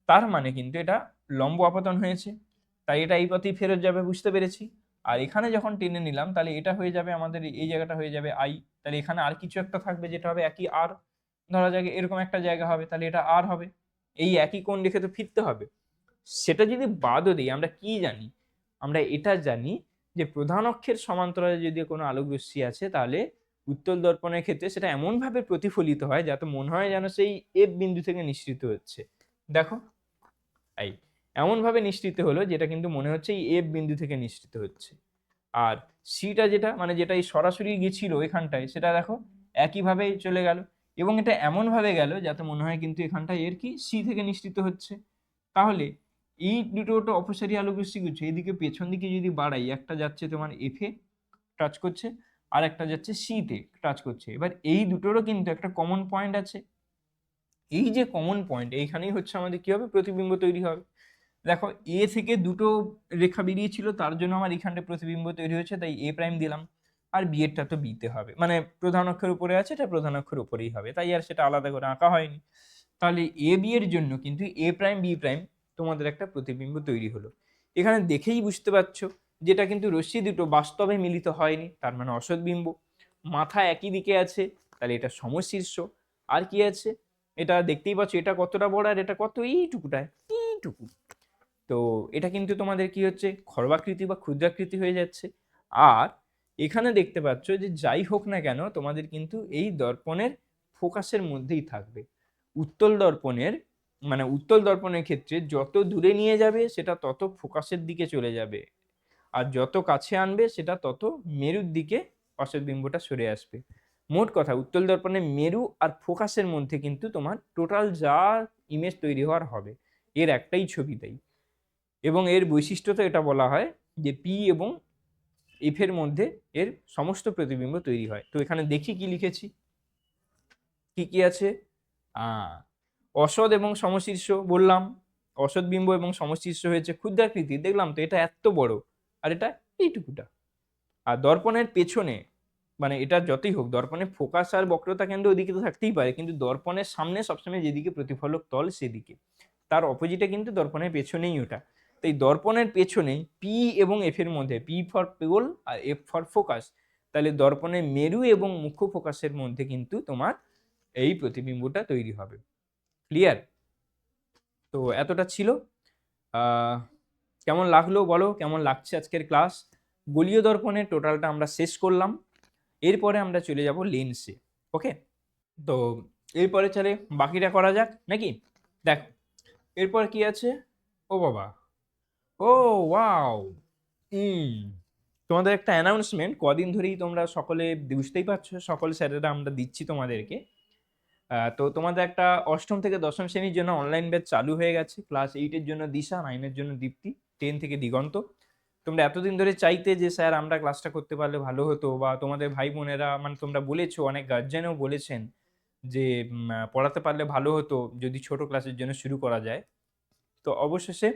তার মানে কিন্তু এটা লম্ব আপতন হয়েছে, তাই এটা এই পথেই ফেরত যাবে, বুঝতে পেরেছি। আর এখানে যখন টেনে নিলাম তাহলে এটা হয়ে যাবে আমাদের, এই জায়গাটা হয়ে যাবে আই। তাহলে এখানে আর কিছু একটা থাকবে যেটা হবে একই আর, ধরা যাক এরকম একটা জায়গা হবে, তাহলে এটা আর হবে। এই একই কোণ রেখে তো ফিরতে হবে। সেটা যদি বাদও দিই, আমরা কি জানি? আমরা এটা জানি যে প্রধান অক্ষের সমান্তরালে যদি কোনো আলোক রশ্মি আছে তাহলে উত্তল দর্পণের ক্ষেত্রে সেটা এমন ভাবে প্রতিফলিত হয় যাতে মনে হয় যেন সেই এফ বিন্দু থেকে নিঃসৃত হচ্ছে। দেখো, এই এমন ভাবে নিঃসৃত হলো যেটা কিন্তু মনে হচ্ছে এই এফ বিন্দু থেকে নিঃসৃত হচ্ছে। আর সিটা যেটা মানে যেটা এই সরাসরি গেছিল এখানটায়, সেটা দেখো একইভাবে চলে গেল, এবং এটা এমন ভাবে গেল যাতে মনে হয় কিন্তু এখানটায় এর কি সি থেকে নিঃসৃত হচ্ছে। তাহলে এই দুটো অপসারী আলোক রশ্মি গুচ্ছ এদিকে পেছন দিকে যদি বাড়াই, একটা যাচ্ছে তোমার এফ এ টাচ করছে, আর একটা যাচ্ছে সি তে টাচ করছে। এবার এই দুটোরও কিন্তু একটা কমন পয়েন্ট আছে। এই যে কমন পয়েন্ট, এইখানেই হচ্ছে আমাদের কি হবে, প্রতিবিম্ব তৈরি হবে। দেখো এ থেকে দুটো রেখা বেরিয়েছিল, তার জন্য আমার এখানটা প্রতিবিম্ব তৈরি হয়েছে, তাই এ প্রাইম দিলাম। আর বি এরটা তো বিতে হবে, মানে প্রধান অক্ষের উপরে আছে, এটা প্রধান অক্ষের উপরেই হবে, তাই আর সেটা আলাদা করে আঁকা হয়নি। তাহলে এ বি এর জন্য কিন্তু এ প্রাইম বি প্রাইম তোমাদের একটা প্রতিবিম্ব তৈরি হলো। এখানে দেখেই বুঝতে পারছো যেটা কিন্তু রশ্মি দুটো বাস্তবে মিলিত হয়নি, তার মানে অসৎ বিম্ব। মাথা একই দিকে আছে, তাহলে এটা সমশীর্ষ। আর কি আছে, এটা দেখতেই পাচ্ছ এটা কতটা বড় আর এটা কত, এইটুকুটায় এইটুকু। তো এটা কিন্তু তোমাদের কি হচ্ছে, খর্বাকৃতি বা ক্ষুদ্রাকৃতি হয়ে যাচ্ছে। আর এখানে দেখতে পাচ্ছ যে যাই হোক না কেন তোমাদের কিন্তু এই দর্পণের ফোকাসের মধ্যেই থাকবে। উত্তল দর্পণের মানে উত্তল দর্পণের ক্ষেত্রে যত দূরে নিয়ে যাবে সেটা তত ফোকাসের দিকে চলে যাবে, আর যত কাছে আনবে সেটা তত মেরুর দিকে অসৎ বিম্বটা সরে আসবে। মোট কথা উত্তল দর্পণে মেরু আর ফোকাসের মধ্যে কিন্তু তোমার টোটাল যা ইমেজ তৈরি হওয়ার হবে এর একটাই ছবি দেয়। এবং এর বৈশিষ্ট্যটা এটা বলা হয় যে পি এবং এফ এর মধ্যে এর সমস্ত প্রতিবিম্ব তৈরি হয়। তো এখানে দেখি কি লিখেছি, কি কি আছে। অসৎ এবং সমশীর্ষ বললাম, অসৎ বিম্ব এবং সমশীর্ষ হয়েছে ক্ষুদ্রাকৃতি, দেখলাম তো এটা এত বড় আর এটা এইটুকুটা। আর দর্পণের পেছনে মানে এটা যতই হোক দর্পণের ফোকাস আর বক্রতা কেন্দ্র ওদিকে তো থাকতেই পারে, কিন্তু দর্পণের সামনে সবসময় যেদিকে প্রতিফলক তল সেদিকে, তার অপোজিটে কিন্তু দর্পণের পেছনেই ওটা। তাই দর্পণের পেছনেই পি এবং এফ এর মধ্যে, পি ফর পোল আর এফ ফর ফোকাস, তাহলে দর্পণের মেরু এবং মুখ্য ফোকাসের মধ্যে কিন্তু তোমার এই প্রতিবিম্বটা তৈরি হবে। ক্লিয়ার? তো এতটা ছিল। কেমন লাগলো বলো, কেমন লাগছে আজকের ক্লাস? গোলীয় দর্পণের টোটালটা আমরা শেষ করলাম, এরপরে আমরা চলে যাব লেন্সে। ওকে, তো এরপরে চলে বাকিটা করা যাক নাকি। দেখো এরপর কি আছে, ও বাবা, ও ওয়াও, তোমাদের একটা অ্যানাউন্সমেন্ট, কদিন ধরেই তোমরা সকলে বুঝতেই পারছো, সকল স্যারেরা আমরা দিচ্ছি তোমাদেরকে। তো তোমাদের একটা অষ্টম থেকে দশম শ্রেণীর জন্য অনলাইন ব্যাচ চালু হয়ে গেছে। ক্লাস 8-এর জন্য দিশা, 9-এর জন্য দীপ্তি, 10 থেকে দিগন্ত। তোমরা এতদিন ধরে চাইতে যে স্যার আমরা ক্লাসটা করতে পারলে ভালো হতো, বা তোমাদের ভাই বোনেরা মানে তোমরা বলেছো, অনেক গার্জেনও বলেছেন যে পড়াতে পারলে ভালো হতো যদি ছোট ক্লাসের জন্য শুরু করা যায়। তো অবশেষে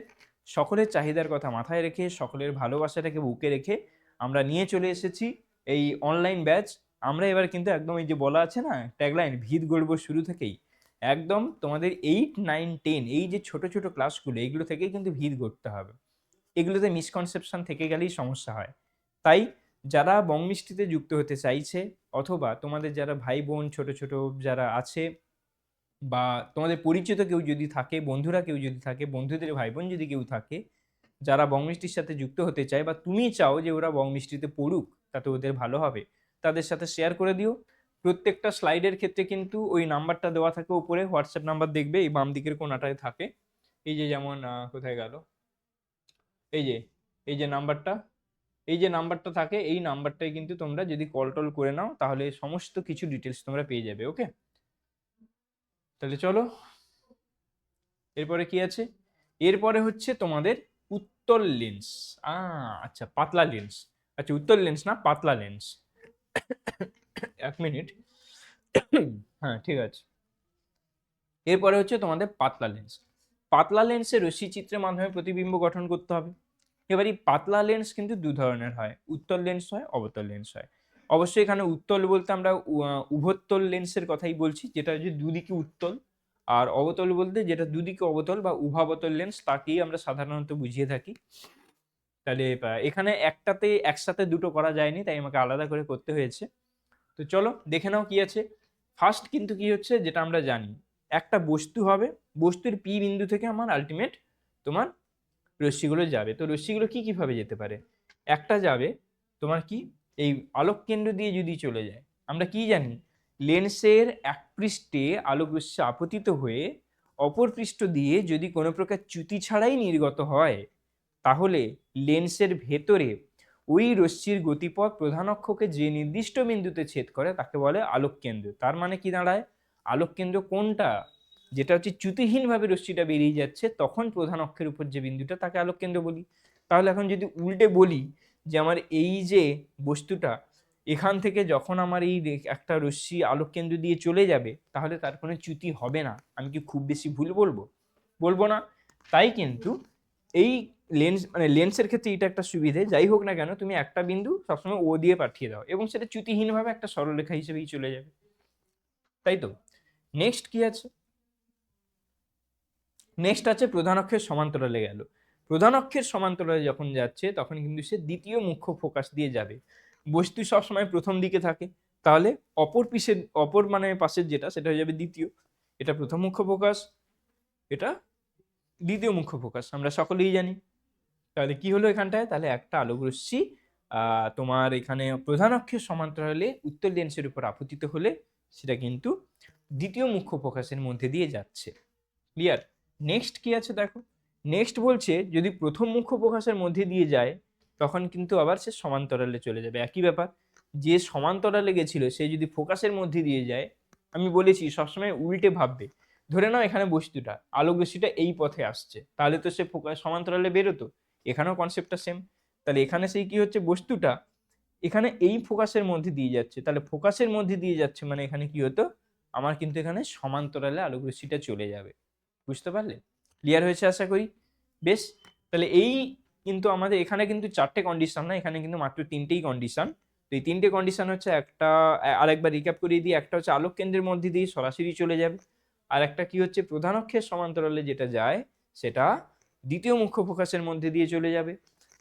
সকলের চাহিদার কথা মাথায় রেখে, সকলের ভালোবাসাটাকে বুকে রেখে আমরা নিয়ে চলে এসেছি এই অনলাইন ব্যাচ। আমরা এবার কিন্তু একদম এই যে বলা আছে না ট্যাগলাইন, ভিত গড়বো শুরু থেকেই, একদম তোমাদের 8, 9, 10 এই যে ছোট ছোট ক্লাসগুলো, এইগুলো থেকেই কিন্তু ভিত গড়তে হবে। এগুলোতে মিসকনসেপশন থেকে গেলেই সমস্যা হয়। তাই যারা বংমিষ্টিতে যুক্ত হতে চাইছে, অথবা তোমাদের যারা ভাই বোন ছোট ছোট যারা আছে, বা তোমাদের পরিচিত কেউ যদি থাকে, বন্ধুরা কেউ যদি থাকে, বন্ধুদের ভাই বোন যদি কেউ থাকে যারা বংমিষ্টির সাথে যুক্ত হতে চায়, বা তুমি চাও যে ওরা বংমিষ্টিতে পড়ুক তাতে ওদের ভালো হবে, তাদের সাথে শেয়ার করে দিও। প্রত্যেকটা স্লাইডের ক্ষেত্রে কিন্তু ওই নাম্বারটা দেওয়া থাকে উপরে, হোয়াটসঅ্যাপ নাম্বার দেখবে এই বাম দিকের কোনাটায় থাকে। এই যে যেমন কোথায় গেল, এই যে এই যে নাম্বারটা, এই যে নাম্বারটা থাকে, এই নাম্বারটাই কিন্তু তোমরা যদি কল টল করে নাও তাহলে সমস্ত কিছু ডিটেলস তোমরা পেয়ে যাবে। ওকে, তাহলে চলো এরপরে কি আছে, এরপরে হচ্ছে তোমাদের উত্তল লেন্স। আচ্ছা পাতলা লেন্স, আচ্ছা উত্তল লেন্স না পাতলা লেন্স। এক মিনিট, হ্যাঁ ঠিক আছে। এরপরে হচ্ছে তোমাদের পাতলা লেন্স। পাতলা লেন্সের রশ্মি চিত্রের মাধ্যমে প্রতিবিম্ব গঠন করতে হবে। এবার এই পাতলা লেন্স কিন্তু দু ধরনের হয়, উত্তল লেন্স হয়, অবতল লেন্স হয়। অবশ্যই এখানে উত্তল বলতে আমরা উভত্তল লেন্সের কথাই বলছি, যেটা হচ্ছে দুদিকে উত্তল, আর অবতল বলতে যেটা দুদিকে অবতল বা উভাবতল লেন্স, তাকেই আমরা সাধারণত বুঝিয়ে থাকি। তাহলে এখানে একটাতে একসাথে দুটো করা যায়নি, তাই আমাকে আলাদা করে করতে হয়েছে। তো চলো দেখে নাও কি আছে। ফার্স্ট কিন্তু কি হচ্ছে, যেটা আমরা জানি, একটা বস্তু হবে, বস্তুর পি বিন্দু থেকে আমার আলটিমেট তোমার রশ্মিগুলো যাবে। তো রশ্মিগুলো কি কিভাবে যেতে পারে, একটা যাবে তোমার কি এই আলোক কেন্দ্র দিয়ে যদি চলে যায়, আমরা কি জানি লেন্সের এক পৃষ্ঠে আলোক রশ্মি আপতিত হয়ে অপর পৃষ্ঠ দিয়ে যদি কোনো প্রকার চ্যুতি ছাড়াই নির্গত হয়, তাহলে লেন্সের ভেতরে ওই রশ্মির গতিপথ প্রধান অক্ষকে যে নির্দিষ্ট বিন্দুতে ছেদ করে তাকে বলে আলোক কেন্দ্র। তার মানে কি দাঁড়ায়, আলোক কেন্দ্র কোনটা, যেটা হচ্ছে চ্যুতিহীনভাবে রশ্মিটা বেরিয়ে যাচ্ছে, তখন প্রধান অক্ষের উপর যে বিন্দুটা তাকে আলোক কেন্দ্র বলি। তাহলে এখন যদি উল্টে বলি যে আমার এই যে বস্তুটা, এখান থেকে যখন আমার এই একটা রশ্মি আলোক কেন্দ্র দিয়ে চলে যাবে, তাহলে তার কোনো চ্যুতি হবে না, আমি কি খুব বেশি ভুল বলবো? বলবো না। তাই কিন্তু এই লেন্স মানে লেন্সের ক্ষেত্রে এটা একটা সুবিধে, যাই হোক না কেন তুমি একটা বিন্দু সবসময় ও দিয়ে পাঠিয়ে দাও এবং সেটা চ্যুতিহীনভাবে একটা সরলরেখা হিসেবেই চলে যাবে, তাই তো। নেক্সট কি আছে, নেক্সট আছে প্রধান অক্ষের সমান্তরালে গেল। প্রধান অক্ষের সমান্তরালে যখন যাচ্ছে তখন কিন্তু সে দ্বিতীয় মুখ্য ফোকাস দিয়ে যাবে। বস্তু সবসময় প্রথম দিকে থাকে, তাহলে অপর মানে পাশের যেটা সেটা হয়ে যাবে দ্বিতীয়। এটা প্রথম মুখ্য ফোকাস, এটা দ্বিতীয় মুখ্য ফোকাস, আমরা সকলেই জানি। তাহলে কি হলো এখানটায়, তাহলে একটা আলোক রশ্মি তোমার এখানে প্রধান অক্ষের সমান্তরালে উত্তর লেন্সের উপর আপতিত হলে সেটা কিন্তু দ্বিতীয় মুখ্য ফোকাসের মধ্যে দিয়ে যাচ্ছে। ক্লিয়ার? নেক্সট কি আছে দেখো, নেক্সট বলছে যদি প্রথম মুখ্য ফোকাসের মধ্যে দিয়ে যায় তখন কিন্তু আবার সে সমান্তরালে চলে যাবে। একই ব্যাপার, যে সমান্তরালে গেছিল সে যদি ফোকাসের মধ্যে দিয়ে যায়, আমি বলেছি সবসময় উল্টে ভাববে। ধরে নাও এখানে বস্তুটা আলোক রশ্মিটা এই পথে আসছে, তাহলে তো সে ফোকাস সমান্তরালে বেরোতো, এখানেও কনসেপ্টটা সেম। তাহলে এখানে সেই কি হচ্ছে, বস্তুটা এখানে এই ফোকাসের মধ্যে দিয়ে যাচ্ছে, তাহলে ফোকাসের মধ্যে দিয়ে যাচ্ছে মানে এখানে কি হতো, আমার কিন্তু এখানে সমান্তরালে আলোক রশ্মিটা চলে যাবে। বুঝতে পারলে? ক্লিয়ার হয়েছে আশা করি। বেশ, তাহলে এই কিন্তু আমাদের এখানে কিন্তু চারটে কন্ডিশন না, এখানে কিন্তু মাত্র তিনটেই কন্ডিশন। তো এই তিনটে কন্ডিশন হচ্ছে, একটা আরেকবার রিক্যাপ করিয়ে দিই, একটা হচ্ছে আলোক কেন্দ্রের মধ্যে দিয়ে সরাসরি চলে যাবে, আর একটা কি হচ্ছে প্রধান অক্ষের সমান্তরালে যেটা যায় সেটা দ্বিতীয় মুখ্য ফোকাসের মধ্যে দিয়ে চলে যাবে।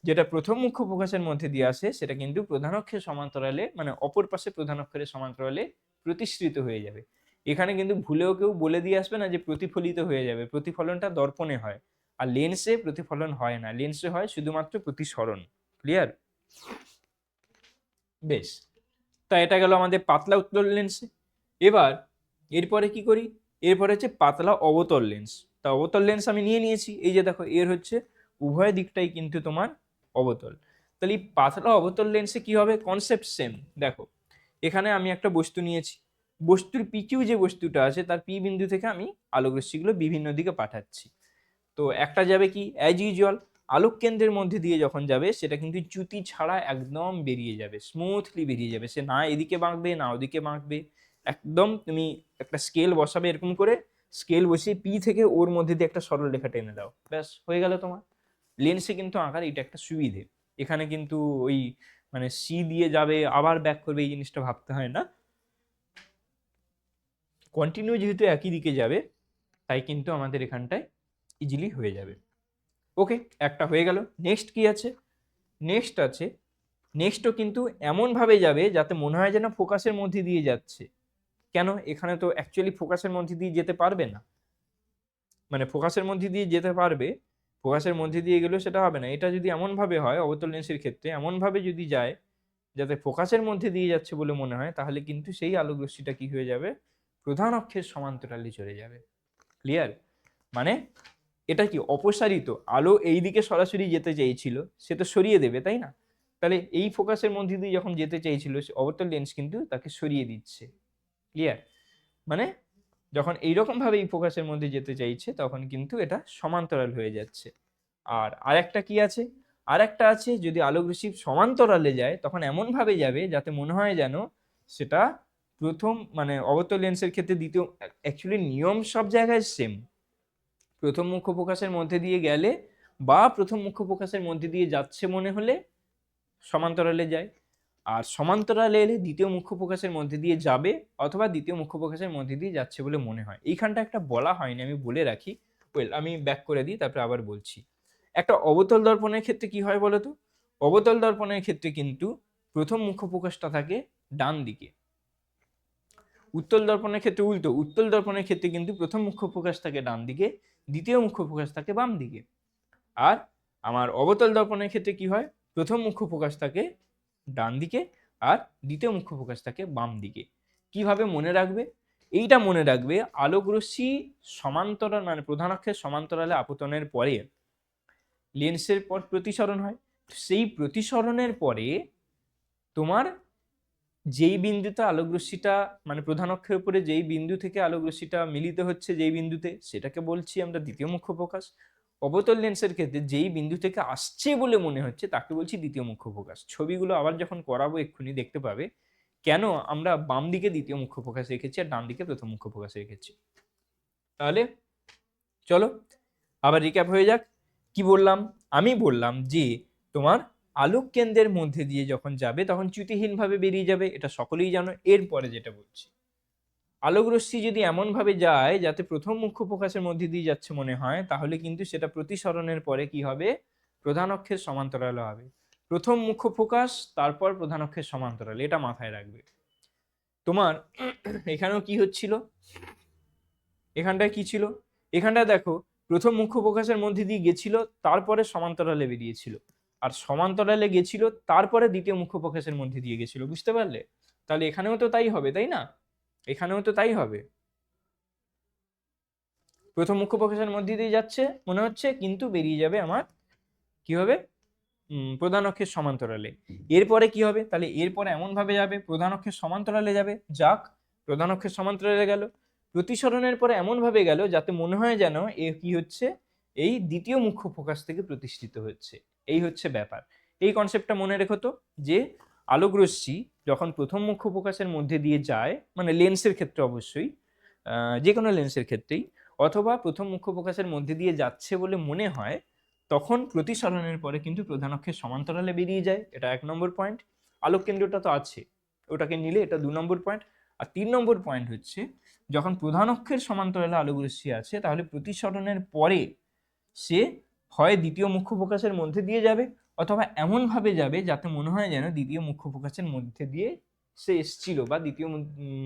যেটা প্রথম মুখ্য ফোকাসের মধ্যে দিয়ে আসে সেটা কিন্তু প্রধান অক্ষের সমান্তরালে মানে অপর পাশে প্রধান অক্ষের সমান্তরালে প্রতিসৃত হয়ে যাবে। এখানে কিন্তু ভুলেও কেউ বলে দিয়ে আসবে না যে প্রতিফলিত হয়ে যাবে, প্রতিফলনটা দর্পণে হয়, আর লেন্সে প্রতিফলন হয় না, লেন্সে হয় শুধুমাত্র প্রতিসরণ। ক্লিয়ার? বেশ, তা এটা গেল আমাদের পাতলা উত্তল লেন্সে। এবার এরপরে কি করি, এরপরে হচ্ছে পাতলা অবতল লেন্স। তা অবতল লেন্স আমি নিয়ে নিয়েছি, এই যে দেখো এর হচ্ছে উভয় দিকটাই কিন্তু তোমার অবতল। তাহলে এই পাতলা অবতল লেন্সে কি হবে, কনসেপ্ট সেম। দেখো এখানে আমি একটা বস্তু নিয়েছি, বস্তুর পিকিউ যে বস্তুটা আছে তার পি বিন্দু থেকে আমি আলোক রশ্মিগুলো বিভিন্ন দিকে পাঠাচ্ছি। তো একটা যাবে কি অ্যাজ ইউজুয়াল আলোক কেন্দ্রের মধ্যে দিয়ে যখন যাবে সেটা কিন্তু চ্যুতি ছাড়া একদম বেরিয়ে যাবে, স্মুথলি বেরিয়ে যাবে, সে না এদিকে বাঁকবে না ওদিকে বাঁকবে। একদম তুমি একটা স্কেল বসাবে এরকম করে, স্কেল বসিয়ে পি থেকে ওর মধ্যে দিয়ে একটা সরল রেখা টেনে দাও, ব্যাস হয়ে গেল তোমার। লেন্সে কিন্তু আঁকার এটা একটা সুবিধে, এখানে কিন্তু ওই মানে সি দিয়ে যাবে আবার ব্যাক করবে এই জিনিসটা ভাবতে হয় না, কন্টিনিউ যেহেতু একই দিকে যাবে তাই কিন্তু আমাদের এখানটায় ইজিলি হয়ে যাবে। ওকে, একটা হয়ে গেল। নেক্সট কি আছে, নেক্সট আছে, নেক্সটও কিন্তু এমনভাবে যাবে যাতে মনে হয় যেন ফোকাসের মধ্যে দিয়ে যাচ্ছে। কেন, এখানে তো অ্যাকচুয়ালি ফোকাসের মধ্যে দিয়ে যেতে পারবে না, মানে ফোকাসের মধ্যে দিয়ে যেতে পারবে, ফোকাসের মধ্যে দিয়ে গেলেও সেটা হবে না। এটা যদি এমনভাবে হয় অবতল লেন্সের ক্ষেত্রে, এমনভাবে যদি যায় যাতে ফোকাসের মধ্যে দিয়ে যাচ্ছে বলে মনে হয়, তাহলে কিন্তু সেই আলোক রশ্মিটা কি হয়ে যাবে, প্রধান অক্ষের সমান্তরালে চলে যাবে। ক্লিয়ার? মানে এটা কি অপসারিত, আলো এই দিকে সরাসরি যেতে চাইছিল সে তো সরিয়ে দেবে তাই না, তাহলে এই ফোকাসের মধ্যে দিয়ে যখন যেতে চাইছিল অবতল লেন্স কিন্তু তাকে সরিয়ে দিচ্ছে। ক্লিয়ার? মানে যখন এইরকম ভাবে এই ফোকাসের মধ্যে যেতে চাইছে তখন কিন্তু এটা সমান্তরাল হয়ে যাচ্ছে। আর আরেকটা কি আছে, আরেকটা আছে যদি আলোক রশ্মি সমান্তরালে যায় তখন এমন ভাবে যাবে যাতে মনে হয় যেন সেটা প্রথম মানে অবতল লেন্সের ক্ষেত্রে দ্বিতীয়, অ্যাকচুয়ালি নিয়ম সব জায়গায় সেম, প্রথম মুখ্য ফোকাসের মধ্যে দিয়ে গেলে বা প্রথম মুখ্য ফোকাসের মধ্যে দিয়ে যাচ্ছে মনে হলে সমান্তরালে যায়, আর সমান্তরালে এলে দ্বিতীয় মুখ্য ফোকাসের মধ্যে দিয়ে যাবে অথবা দ্বিতীয় মুখ্য ফোকাসের মধ্যে দিয়ে যাচ্ছে বলে মনে হয়। এইখানটা একটা বলা হয়নি, আমি বলে রাখি, ওয়েল আমি ব্যাক করে দিই তারপরে আবার বলছি। একটা অবতল দর্পণের ক্ষেত্রে কি হয় বলতো? অবতল দর্পণের ক্ষেত্রে কিন্তু প্রথম মুখ্য ফোকাসটা থাকে ডান দিকে। উত্তল দর্পণের ক্ষেত্রে উল্টো, উত্তল দর্পণের ক্ষেত্রে কিন্তু প্রথম মুখ্য ফোকাস থাকে ডান দিকে, দ্বিতীয় মুখ্য ফোকাস থাকে বাম দিকে। আর আমার অবতল দর্পণের ক্ষেত্রে কি হয়? প্রথম মুখ্য ফোকাস থাকে ডান দিকে আর দ্বিতীয় মুখ্য ফোকাস থাকে বাম দিকে। কিভাবে মনে রাখবে? এইটা মনে রাখবে, আলোক রশ্মি সমান্তরাল মানে প্রধান অক্ষের সমান্তরালে আপতনের পরে লেন্সের পর প্রতিসরণ হয়। সেই প্রতিসরণের পরে তোমার যেই বিন্দুতে আলোক রশ্মিটা মানে প্রধান অক্ষের উপরে যেই বিন্দু থেকে আলোক রশ্মিটা মিলিত হচ্ছে যেই বিন্দুতে, সেটাকে বলছি আমরা দ্বিতীয় মুখ্য ফোকাস। অবতল লেন্সের ক্ষেত্রে যেই বিন্দু থেকে আসছে বলে মনে হচ্ছে তাকে বলছি দ্বিতীয় মুখ্য ফোকাস। ছবিগুলো আবার যখন করাবো এক্ষুনি দেখতে পাবে কেন আমরা বাম দিকে দ্বিতীয় মুখ্য ফোকাস রেখেছি আর ডান দিকে প্রথম মুখ্য ফোকাস রেখেছি। তাহলে চলো আবার রিক্যাপ হয়ে যাক। কি বললাম? আমি বললাম যে তোমার আলোক কেন্দ্রের মধ্যে দিয়ে যখন যাবে তখন চ্যুতিহীনভাবে বেরিয়ে যাবে, এটা সকলেই জানো। এরপরে যেটা বলছি, আলোক রশ্মি যদি এমন ভাবে যায় যাতে প্রথম মুখ্য ফোকাসের মধ্যে দিয়ে যাচ্ছে মনে হয়, তাহলে কিন্তু সেটা প্রতিসরণের পরে কি হবে? প্রধান অক্ষের সমান্তরালে হবে। প্রথম মুখ্য ফোকাস, তারপর প্রধান অক্ষের সমান্তরালে, এটা মাথায় রাখবে। তোমার এখানেও কি হচ্ছিল? এখানটায় কি ছিল? এখানটায় দেখো, প্রথম মুখ্য ফোকাসের মধ্যে দিয়ে গেছিল, তারপরে সমান্তরালে বেরিয়েছিল, আর সমান্তরালে গেছিল তারপরে দ্বিতীয় মুখ্য ফোকাসের মধ্যে দিয়ে গেছিল। বুঝতে পারলে? তাহলে এখানেও তো তাই হবে, তাই না? এখানেও তো তাই হবে। প্রথম মুখ্য ফোকাসের মধ্যে দিয়ে যাচ্ছে মনে হচ্ছে, কিন্তু বেরিয়ে যাবে আমার কি হবে? প্রধান অক্ষের সমান্তরালে। এরপরে কি হবে? তাহলে এরপরে এমন ভাবে যাবে, প্রধান অক্ষের সমান্তরালে যাবে, যাক প্রধান অক্ষের সমান্তরালে গেল, প্রতিসরণের পরে এমন ভাবে গেল যাতে মনে হয় যেন এ কি হচ্ছে, এই দ্বিতীয় মুখ্য ফোকাস থেকে প্রতিষ্ঠিত হচ্ছে। এই হচ্ছে ব্যাপার। এই কনসেপ্টটা মনে রেখো তো, যে আলোক রশ্মি যখন প্রথম মুখ্য ফোকাসের মধ্যে দিয়ে যায়, মানে লেন্সের ক্ষেত্রে অবশ্যই, যে কোনো লেন্সের ক্ষেত্রেই, অথবা প্রথম মুখ্য ফোকাসের মধ্যে দিয়ে যাচ্ছে বলে মনে হয়, তখন প্রতিসরণের পরে কিন্তু প্রধান অক্ষের সমান্তরালে বেরিয়ে যায়। এটা 1 নম্বর পয়েন্ট। আলোক কেন্দ্রটা তো আছে, ওটাকে নিলে এটা 2 নম্বর পয়েন্ট। আর 3 নম্বর পয়েন্ট হচ্ছে, যখন প্রধান অক্ষের সমান্তরালে আলোক রশ্মি আছে, তাহলে প্রতিসরণের পরে সে হয় দ্বিতীয় মুখ্য ফোকাসের মধ্যে দিয়ে যাবে, অথবা এমন ভাবে যাবে যাতে মনে হয় যেন দ্বিতীয় মুখ্য ফোকাসের মধ্যে দিয়ে সে এসছিল, বা দ্বিতীয়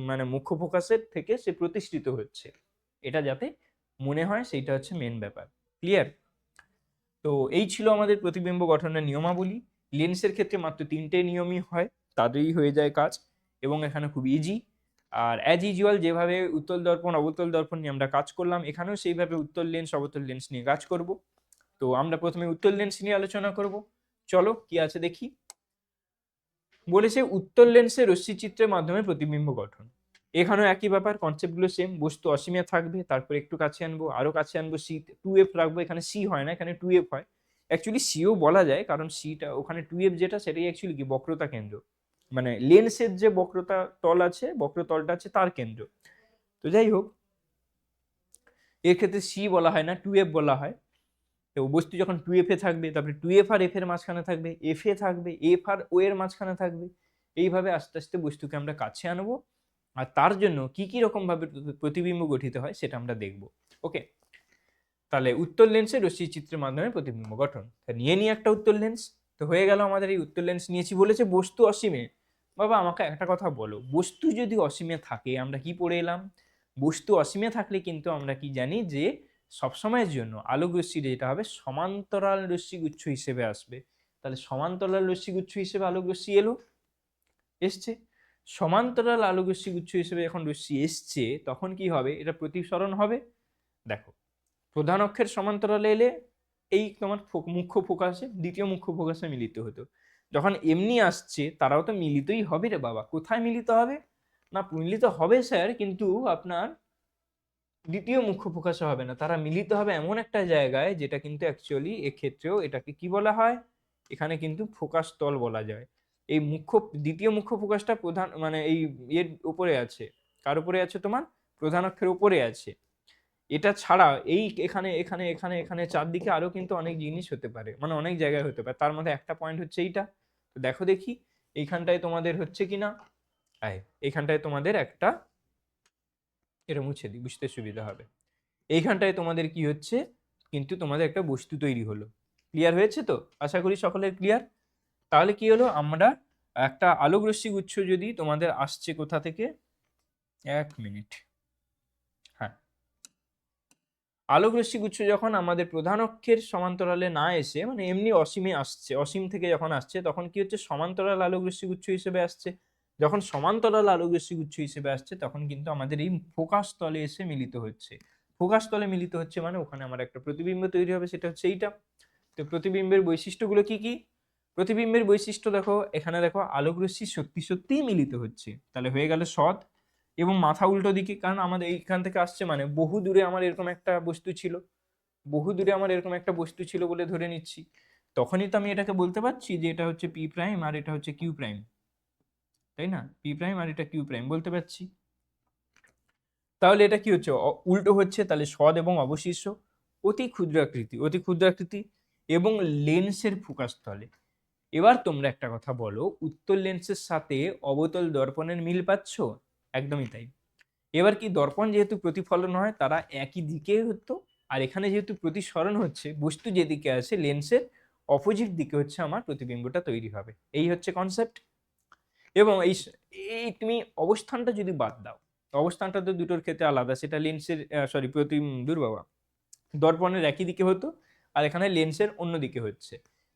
মানে মুখ্য ফোকাসের থেকে সে প্রতিষ্ঠিত হচ্ছে। এটা যাতে মনে হয় সেইটা হচ্ছে মেন ব্যাপার। ক্লিয়ার? তো এই ছিল আমাদের প্রতিবিম্ব গঠনের নিয়মাবলী। লেন্সের ক্ষেত্রে মাত্র 3টে নিয়মই হয়, তাদেরই হয়ে যায় কাজ, এবং এখানে খুব ইজি। আর অ্যাজ ইউজুয়াল যেভাবে উত্তল দর্পণ অবতল দর্পণ নিয়ে আমরা কাজ করলাম, এখানেও সেইভাবে উত্তল লেন্স অবতল লেন্স নিয়ে কাজ করব। তো আমরা প্রথমে উত্তল লেন্স নিয়ে আলোচনা করব। চলো কি আছে দেখি। বলেছে উত্তল লেন্সের রশ্মিচিত্রের মাধ্যমে প্রতিবিম্ব গঠন। এখানেও একই ব্যাপার, কনসেপ্টগুলো সেম। বস্তু অসীমে থাকবে, তারপর একটু কাছে আনবো, আরো কাছে আনবো, সি 2f রাখবো। এখানে সি হয় না, এখানে 2f হয়। অ্যাকচুয়ালি সিও বলা যায়, কারণ সিটা ওখানে 2f যেটা, সেটাই অ্যাকচুয়ালি কি বক্রতা কেন্দ্র, মানে লেন্সের যে বক্রতা তল আছে, বক্রতলটা আছে, তার কেন্দ্র। তো যাই হোক, এর ক্ষেত্রে সি বলা হয় না, 2f বলা হয়। তো বস্তু যখন 2f এ থাকবে, তারপরে 2f আর f এর মাঝখানে থাকবে, f এ থাকবে, f আর o এর মাঝখানে থাকবে। এইভাবে আস্তে আস্তে বস্তুকে আমরা কাছে আনবো, আর তার জন্য কি কি রকম ভাবে প্রতিবিম্ব গঠিত হয় সেটা আমরা দেখব। ওকে, তাহলে উত্তল লেন্সের রশ্মি চিত্রের মাধ্যমে প্রতিবিম্ব গঠন। নিয়ে নিয়ে একটা উত্তল লেন্স তো হয়ে গেল আমাদের। এই উত্তল লেন্স নিয়েছি, বলেছে বস্তু অসীমে। বাবা আমাকে একটা কথা বলো, বস্তু যদি অসীমে থাকে, আমরা কি পড়ে এলাম? বস্তু অসীমে থাকলে কিন্তু আমরা কি জানি, যে সবসময়ের জন্য আলোক রশ্মি যেটা হবে সমান্তরাল রশ্মিগুচ্ছ হিসেবে আসবে। তাহলে সমান্তরাল রশ্মিগুচ্ছ হিসেবে আলোক রশ্মি এলো, এসছে। সমান্তরাল আলোক রশ্মিগুচ্ছ হিসেবে যখন রশ্মি এসছে, তখন কি হবে? এটা প্রতিসরণ হবে। দেখো, প্রধান অক্ষের সমান্তরালে এলে এই তোমার মুখ্য ফোকাসে, দ্বিতীয় মুখ্য ফোকাসে মিলিত হতো। যখন এমনি আসছে, তারাও তো মিলিতই হবে রে বাবা। কোথায় মিলিত হবে? না, মিলিত হবে স্যার, কিন্তু আপনার দ্বিতীয় মুখ্য ফোকাসে হবে না, তারা মিলিত হবে এমন একটা জায়গায়, যেটা কিন্তু অ্যাকচুয়ালি এক্ষেত্রেও এটাকে কি বলা হয়? এখানে কিন্তু ফোকাস তল বলা যায়। এই দ্বিতীয় মুখ্য ফোকাসটা প্রধান মানে এই এর উপরে আছে। কার উপরে আছে? তোমার প্রধান অক্ষের উপরে আছে। এটা ছাড়া এই এখানে এখানে এখানে এখানে চারদিকে আরো কিন্তু অনেক জিনিস হতে পারে, মানে অনেক জায়গায় হতে পারে। তার মধ্যে একটা পয়েন্ট হচ্ছে এইটা। তো দেখো দেখি এইখানটায় তোমাদের হচ্ছে কিনা। এইখানটায় তোমাদের একটা, এটা মুছে দিই বুঝতে সুবিধা হবে। এইখানটায় তোমাদের কি হচ্ছে, কিন্তু তোমাদের একটা বস্তু তৈরি হলো। ক্লিয়ার হয়েছে তো? আশা করি সকলের ক্লিয়ার। তাহলে কি হলো, আমরা একটা আলোক রশ্মি গুচ্ছ যদি তোমাদের আসছে কোথা থেকে, 1 মিনিট, হ্যাঁ, আলোক রশ্মি গুচ্ছ যখন আমাদের প্রধান অক্ষের সমান্তরালে না এসে মানে এমনি অসীমে আসছে, অসীম থেকে যখন আসছে তখন কি হচ্ছে, সমান্তরাল আলোক রশ্মি গুচ্ছ হিসেবে আসছে। যখন সমান্তরাল আলোক রশ্মি গুচ্ছ হিসেবে আসছে তখন কিন্তু আমাদের এই ফোকাস তলে এসে মিলিত হচ্ছে। ফোকাস তলে মিলিত হচ্ছে মানে ওখানে আমার একটা প্রতিবিম্ব তৈরি হবে, সেটা হচ্ছে এইটা। তো প্রতিবিম্বের বৈশিষ্ট্যগুলো কি কি? প্রতিবিম্বের বৈশিষ্ট্য দেখো, এখানে দেখো আলোক রশ্মি সত্যি সত্যিই মিলিত হচ্ছে, তাহলে হয়ে গেল সৎ। এবং মাথা উল্টো দিকে, কারণ আমাদের এইখান থেকে আসছে মানে বহু দূরে আমার এরকম একটা বস্তু ছিল, বহু দূরে আমার এরকম একটা বস্তু ছিল বলে ধরে নিচ্ছি, তখনই তো আমি এটাকে বলতে পারছি যে এটা হচ্ছে পি প্রাইম আর এটা হচ্ছে কিউ প্রাইম, তাই না? পি প্রাইম আর এটা কিউ প্রাইম বলতে পারছি। তাহলে এটা কি হচ্ছে, উল্টো হচ্ছে, তাহলে সদ এবং অবশিষ্ট, অতি ক্ষুদ্র আকৃতি, অতি ক্ষুদ্র আকৃতি এবং লেন্সের ফোকাস তলে। এবার তোমরা একটা কথা বলো, উত্তল লেন্সের সাথে অবতল দর্পণের মিল পাচ্ছ? একদমই তাই। এবার কি, দর্পণ যেহেতু প্রতিফলন হয় তারা একই দিকে হতো, আর এখানে যেহেতু প্রতিসরণ হচ্ছে, বস্তু যেদিকে আছে লেন্সের অপোজিট দিকে হচ্ছে আমার প্রতিবিম্বটা তৈরি হবে। এই হচ্ছে কনসেপ্ট। এবং এই তুমি অবস্থানটা যদি বাদ দাও, অবস্থানটা তো দুটোর ক্ষেত্রে আলাদা, সেটা লেন্সের সরি দূর বাবা, দর্পণের একই দিকে হতো আর এখানে লেন্সের অন্য দিকে হচ্ছে,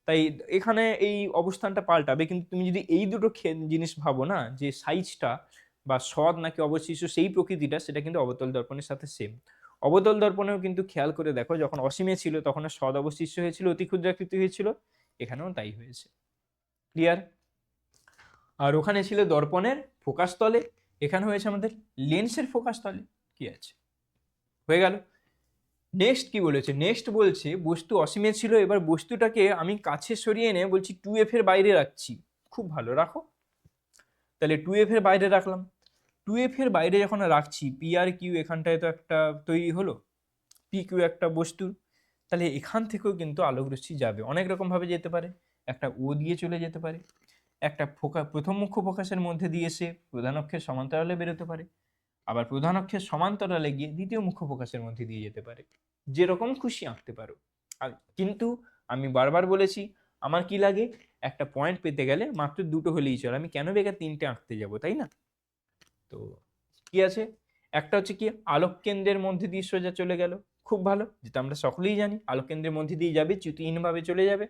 তাই এখানে এই অবস্থানটা পাল্টাবে। কিন্তু তুমি যদি এই দুটো জিনিস ভাবো না, যে সাইজটা বা সদ নাকি অবশিষ্ট সেই প্রকৃতিটা, সেটা কিন্তু অবতল দর্পণের সাথে সেম। অবতল দর্পণেও কিন্তু খেয়াল করে দেখো, যখন অসীমে ছিল তখন সদ অবশিষ্ট হয়েছিল, অতি ক্ষুদ্রাকৃতি হয়েছিল, এখানেও তাই হয়েছে। ক্লিয়ার? আর ওখানে ছিল দর্পণের ফোকাস তলে, এখানে হয়েছে আমাদের লেন্সের ফোকাস তলে। কি আছে, হয়ে গেল। নেক্সট কি বলেছে, নেক্সট বলছে বস্তু অসীমে ছিল, এবার বস্তুটাকে আমি কাছে সরিয়ে এনে বলছি 2f এর বাইরে রাখছি। খুব ভালো, রাখো। তাহলে 2f এর বাইরে রাখলাম। 2f এর বাইরে যখন রাখছি, পি আর কিউ এখানটায় তো একটা তৈরি হলো, পি কিউ একটা বস্তু, তাহলে এখান থেকেও কিন্তু আলোক রশ্মি যাবে, অনেক রকম ভাবে যেতে পারে। একটা ও দিয়ে চলে যেতে পারে, একটা প্রথম মুখ্য ফোকাসের মধ্যে দিয়ে এসে প্রধান অক্ষের সমান্তরালে বেরোতে পারে, আবার প্রধান অক্ষের সমান্তরালে গিয়ে দ্বিতীয় মুখ্য ফোকাসের মধ্যে দিয়ে যেতে পারে। যেরকম খুশি আঁকতে পারো। আর কিন্তু আমি বারবার বলেছি, আমার কি লাগে, একটা পয়েন্ট পেতে গেলে মাত্র দুটো হলেই চলে, আমি কেন বেকার তিনটে আঁকতে যাব, তাই না? তো কি আছে, একটা হচ্ছে কি, আলোক কেন্দ্রের মধ্যে দিয়ে সোজা চলে গেল, খুব ভালো, যেটা আমরা সকলেই জানি আলোক কেন্দ্রের মধ্যে দিয়ে যাবে, চ্যুতিহীনভাবে চলে যাবে।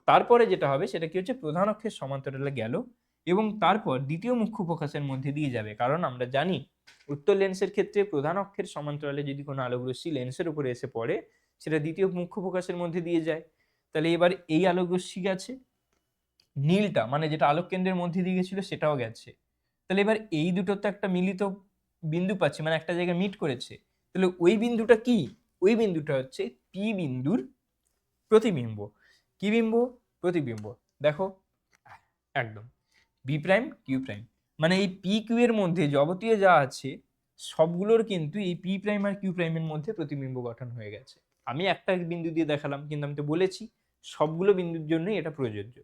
তারপরে যেটা হবে সেটা কি হচ্ছে, প্রধান অক্ষের সমান্তরালে গেল এবং তারপর দ্বিতীয় মুখ্য ফোকাসের মধ্যে দিয়ে যাবে, কারণ আমরা জানি উত্তল লেন্সের ক্ষেত্রে প্রধান অক্ষের সমান্তরালে যদি কোনো আলোক রশ্মি লেন্সের উপরে এসে পড়ে, সেটা দ্বিতীয় মুখ্য ফোকাসের মধ্যে দিয়ে যায়। তাহলে এবার এই আলোক রশ্মি গেছে, নীলটা মানে যেটা আলোক কেন্দ্রের মধ্যে দিয়ে গেছিল সেটাও গেছে। তাহলে এবার এই দুটো তো একটা মিলিত বিন্দু পাচ্ছি, মানে একটা জায়গায় মিট করেছে। তাহলে ওই বিন্দুটা কি, ওই বিন্দুটা হচ্ছে পি বিন্দুর প্রতিবিম্ব। কি বিম্ব? প্রতিবিম্ব। দেখো একদম বি প্রাইম কিউ প্রাইম, মানে এই পি কিউ এর মধ্যে যাবতীয় যা আছে সবগুলোর কিন্তু এই পি প্রাইম আর কিউ প্রাইমের মধ্যে প্রতিবিম্ব গঠন হয়ে গেছে। আমি একটা বিন্দু দিয়ে দেখালাম, কিন্তু আমি তো বলেছি সবগুলো বিন্দুর জন্যই এটা প্রযোজ্য।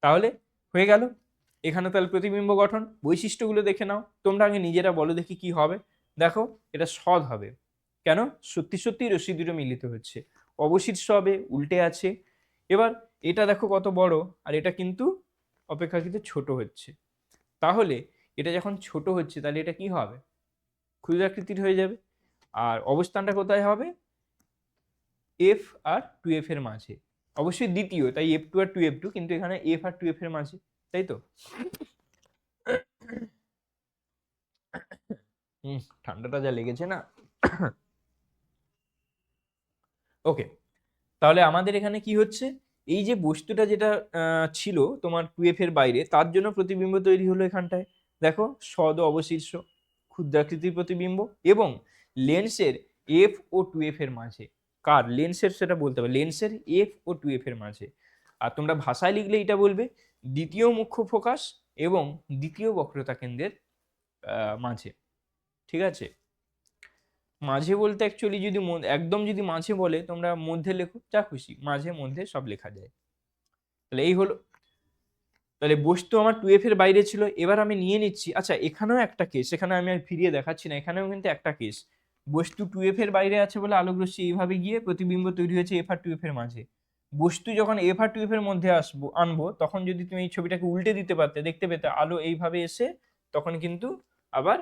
তাহলে হয়ে গেল এখানে, তাহলে প্রতিবিম্ব গঠন। বৈশিষ্ট্যগুলো দেখে নাও তোমরা আগে, নিজেরা বলো দেখি কি হবে। দেখো এটা সৎ হবে, কেন? সত্যি সত্যি রশ্মি দুটো মিলিত হচ্ছে। অবশিষ্ট হবে, উল্টে আছে। এবার এটা দেখো কত বড়, আর এটা কিন্তু অপেক্ষাকৃত ছোট হচ্ছে। তাহলে এটা যখন ছোট হচ্ছে তাহলে এটা কি হবে, ক্ষুদ্রাকৃতির হয়ে যাবে। আর অবস্থানটা কোথায় হবে, এফ আর 2f এর মাঝে, অবশ্যই দ্বিতীয়, তাই f2 আর 2f2, কিন্তু এখানে f আর 2f এর মাঝে, তাই তো? ঠান্ডাটা যা লেগেছে না। ওকে, তাহলে আমাদের এখানে কি হচ্ছে, এই যে বস্তুটা যেটা ছিল তোমার 2f এর বাইরে, তার জন্য প্রতিবিম্ব তৈরি হলো এখানটায়। দেখো সদ অবশীর্ষ ক্ষুদ্রাকৃতির প্রতিবিম্ব, এবং লেন্সের এফ ও 2f এর মাঝে। কার লেন্সের সেটা বলতে হবে, লেন্সের এফ ও 2f এর মাঝে। আর তোমরা ভাষায় লিখলে এটা বলবে দ্বিতীয় মুখ্য ফোকাস এবং দ্বিতীয় বক্রতা কেন্দ্রের মাঝে। ঠিক আছে? মাঝে বলতে অ্যাকচুয়ালি যদি একদম যদি মাঝে বলে, তোমরা মধ্যে লেখো, যা খুশি, মাঝে মধ্যে সব লেখা যায়। তাহলে এই হলো, তাহলে বস্তু আমার 2f এর বাইরে ছিল। এবার আমি নিয়ে নিচ্ছি, আচ্ছা এখানেও একটা কেস, এখানে আমি আর ফিরিয়ে দেখাচ্ছি না, এখানেও কিন্তু একটা কেস, বস্তু 2f এর বাইরে আছে বলে আলোক রশ্মি এইভাবে গিয়ে প্রতিবিম্ব তৈরি হয়েছে f আর 2f এর মাঝে। বস্তু যখন এফ আর টু এফ এর মধ্যে আনবো, তখন যদি তুমি এই ছবিটাকে উল্টে দিতে পারতে, দেখতে পেতে আলো এইভাবে এসে তখন কিন্তু আবার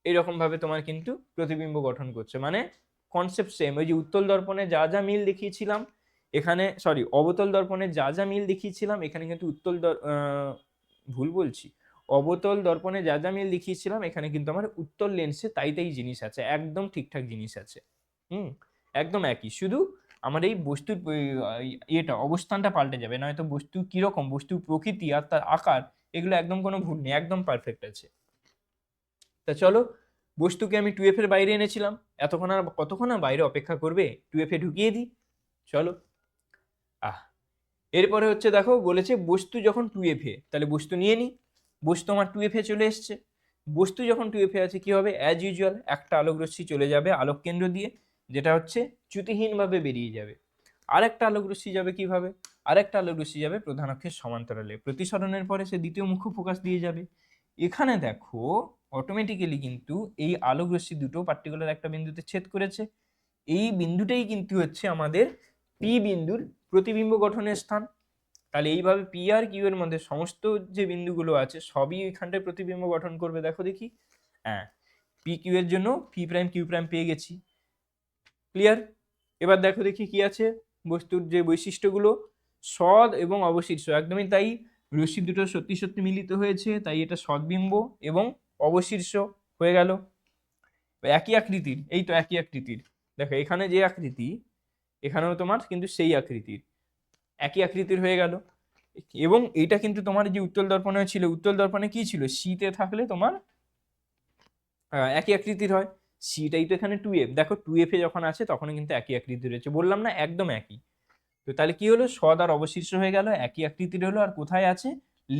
এরকম ভাবে তোমার কিন্তু প্রতিবিম্ব গঠন করছে। মানে কনসেপ্ট সেম। ওই যে উত্তল দর্পণে যা যা মিল দেখিয়েছিলাম এখানে, সরি অবতল দর্পণে যা যা মিল দেখিয়েছিলাম এখানে কিন্তু ভুল বলছি, অবতল দর্পণে যা যা মিল দেখিয়েছিলাম এখানে কিন্তু আমার উত্তল লেন্সে তাই তাই জিনিস আছে, একদম ঠিকঠাক জিনিস আছে। একদম একই, শুধু আমার এই বস্তুর ইয়েটা অবস্থানটা পাল্টে যাবে, নয়তো বস্তু কিরকম, বস্তুর প্রকৃতি আর তার আকার এগুলো একদম কোনো ভুল নেই, একদম পারফেক্ট আছে। তা চলো, বস্তুকে আমি 2f এর বাইরে এনেছিলাম, কতক্ষণ আর বাইরে অপেক্ষা করবে, 2f এ ঢুকিয়ে দিই। চলো। এরপরে হচ্ছে দেখো বলেছে বস্তু যখন 2f এ, তাহলে বস্তু নিয়ে নিই। বস্তু আমার 2f এ চলে এসছে। বস্তু যখন 2f এ আছে কি হবে, অ্যাজ ইউজুয়াল একটা আলোক রশ্মি চলে যাবে আলোক কেন্দ্র দিয়ে, যেটা হচ্ছে চ্যুতিহীনভাবে বেরিয়ে যাবে। আরেকটা আলোক রশ্মি যাবে কিভাবে, আরেকটা আলোক রশ্মি যাবে প্রধান অক্ষের সমান্তরালে, প্রতিসরণের পরে সে দ্বিতীয় মুখ্য ফোকাস দিয়ে যাবে। এখানে দেখো অটোমেটিক্যালি কিন্তু এই আলোক রশ্মি দুটো পার্টিকুলার একটা বিন্দুতে ছেদ করেছে। এই বিন্দুটাই কিন্তু হচ্ছে আমাদের পি বিন্দুর প্রতিবিম্ব গঠনের স্থান। তাহলে এইভাবে পি আর কিউ এর মধ্যে সমস্ত যে বিন্দুগুলো আছে সবই এখানটায় প্রতিবিম্ব গঠন করবে। দেখো দেখি, হ্যাঁ, পি কিউ এর জন্য পি প্রাইম কিউ প্রাইম পেয়ে গেছি। ক্লিয়ার? এবার দেখো দেখি কি আছে বস্তুর যে বৈশিষ্ট্যগুলো, সদ এবং অবশিষ্ট, একদমই তাই। রশ্মি দুটো সত্যি সত্যি মিলিত হয়েছে, তাই এটা সদবিম্ব এবং অবশীর্ষ হয়ে গেল। একই আকৃতির, এই তো একই আকৃতির, দেখো এখানে যে আকৃতি এখানেও তোমার কিন্তু সেই আকৃতির, একই আকৃতির হয়ে গেল। এবং এটা কিন্তু তোমার যে উত্তল দর্পণে ছিল, উত্তল দর্পণে কি ছিল, শীতে থাকলে তোমার একই আকৃতির হয়। সিটাই তো এখানে 2f, দেখো 2f এ যখন আছে তখন কিন্তু একই আকৃতির রয়েছে, বললাম না একদম একই। তো তাহলে কি হলো, সদ আর অবশিষ্ট হয়ে গেল, একই আকৃতির হলো। আর কোথায় আছে,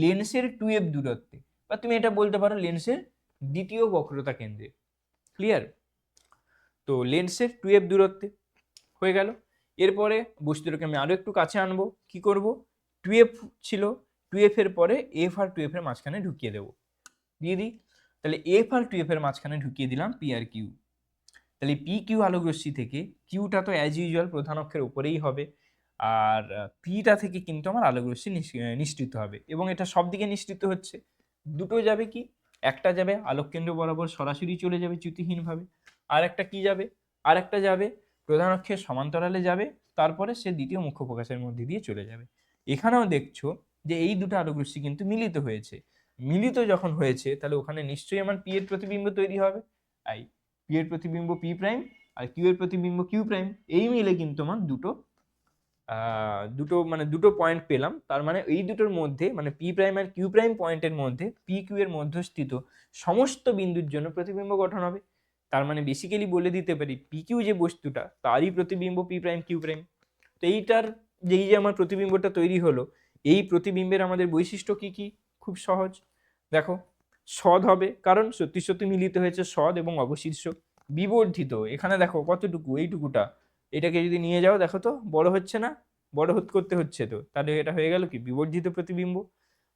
লেন্সের 2f দূরত্বে, বা তুমি এটা বলতে পারো লেন্সের দ্বিতীয় বক্রতা কেন্দ্রে। ক্লিয়ার? তো লেন্সের 2f দূরত্বে হয়ে গেল। এরপরে বস্তুটাকে আমি আরো একটু কাছে আনবো, কি করব, 2f ছিল, 2f এর পরে f আর 2f এর মাঝখানে ঢুকিয়ে দেবো, দিয়ে দিই। তাহলে f আর 2f এর মাঝখানে ঢুকিয়ে দিলাম p আর q। তাহলে পি কিউ আলোক রশ্মি থেকে কিউটা তো অ্যাজ ইউজুয়াল প্রধান অক্ষের উপরেই হবে, আর পিটা থেকে কিন্তু আমার আলোক রশ্মি নিঃসৃত হবে, এবং এটা সব দিকে নিঃসৃত হচ্ছে। দুটো যাবে কি, একটা যাবে আলোক কেন্দ্র বরাবর সরাসরি চলে যাবে চ্যুতিহীনভাবে, আর একটা কি যাবে, আর একটা যাবে প্রধান অক্ষের সমান্তরালে যাবে, তারপরে সে দ্বিতীয় মুখ্য ফোকাসের মধ্যে দিয়ে চলে যাবে। এখানেও দেখছো যে এই দুটো আলোক রশ্মি কিন্তু মিলিত হয়েছে। মিলিত যখন হয়েছে তাহলে ওখানে নিশ্চয়ই আমার পি এর প্রতিবিম্ব তৈরি হবে। আই পি এর প্রতিবিম্ব পি প্রাইম আর কিউ এর প্রতিবিম্ব কিউ প্রাইম, এই মিলে কিন্তু আমার দুটো পয়েন্ট পেলাম। তার মানে এই দুটোর মধ্যে, মানে পি প্রাইম আর কিউ প্রাইম পয়েন্টের মধ্যে পি কিউ এর মধ্যস্থিত সমস্ত বিন্দুর জন্য প্রতিবিম্ব গঠন হবে। তার মানে বেসিক্যালি বলে দিতে পারি পি কিউ যে বস্তুটা তারই প্রতিবিম্ব পি প্রাইম কিউ প্রাইম। তো এইটার যেই যে আমার প্রতিবিম্বটা তৈরি হলো, এই প্রতিবিম্বের আমাদের বৈশিষ্ট্য কি কি, খুব সহজ। দেখো, সদ হবে কারণ সত্যি সত্যি মিলিত হয়েছে সদ এবং অবশীর্ষ। বিবর্ধিত, এখানে দেখো কতটুকু, এইটুকুটা, এটাকে যদি নিয়ে যাও দেখো তো বড় হচ্ছে না, বড় করতে হচ্ছে, তো তাহলে এটা হয়ে গেল কি বিবর্ধিত প্রতিবিম্ব।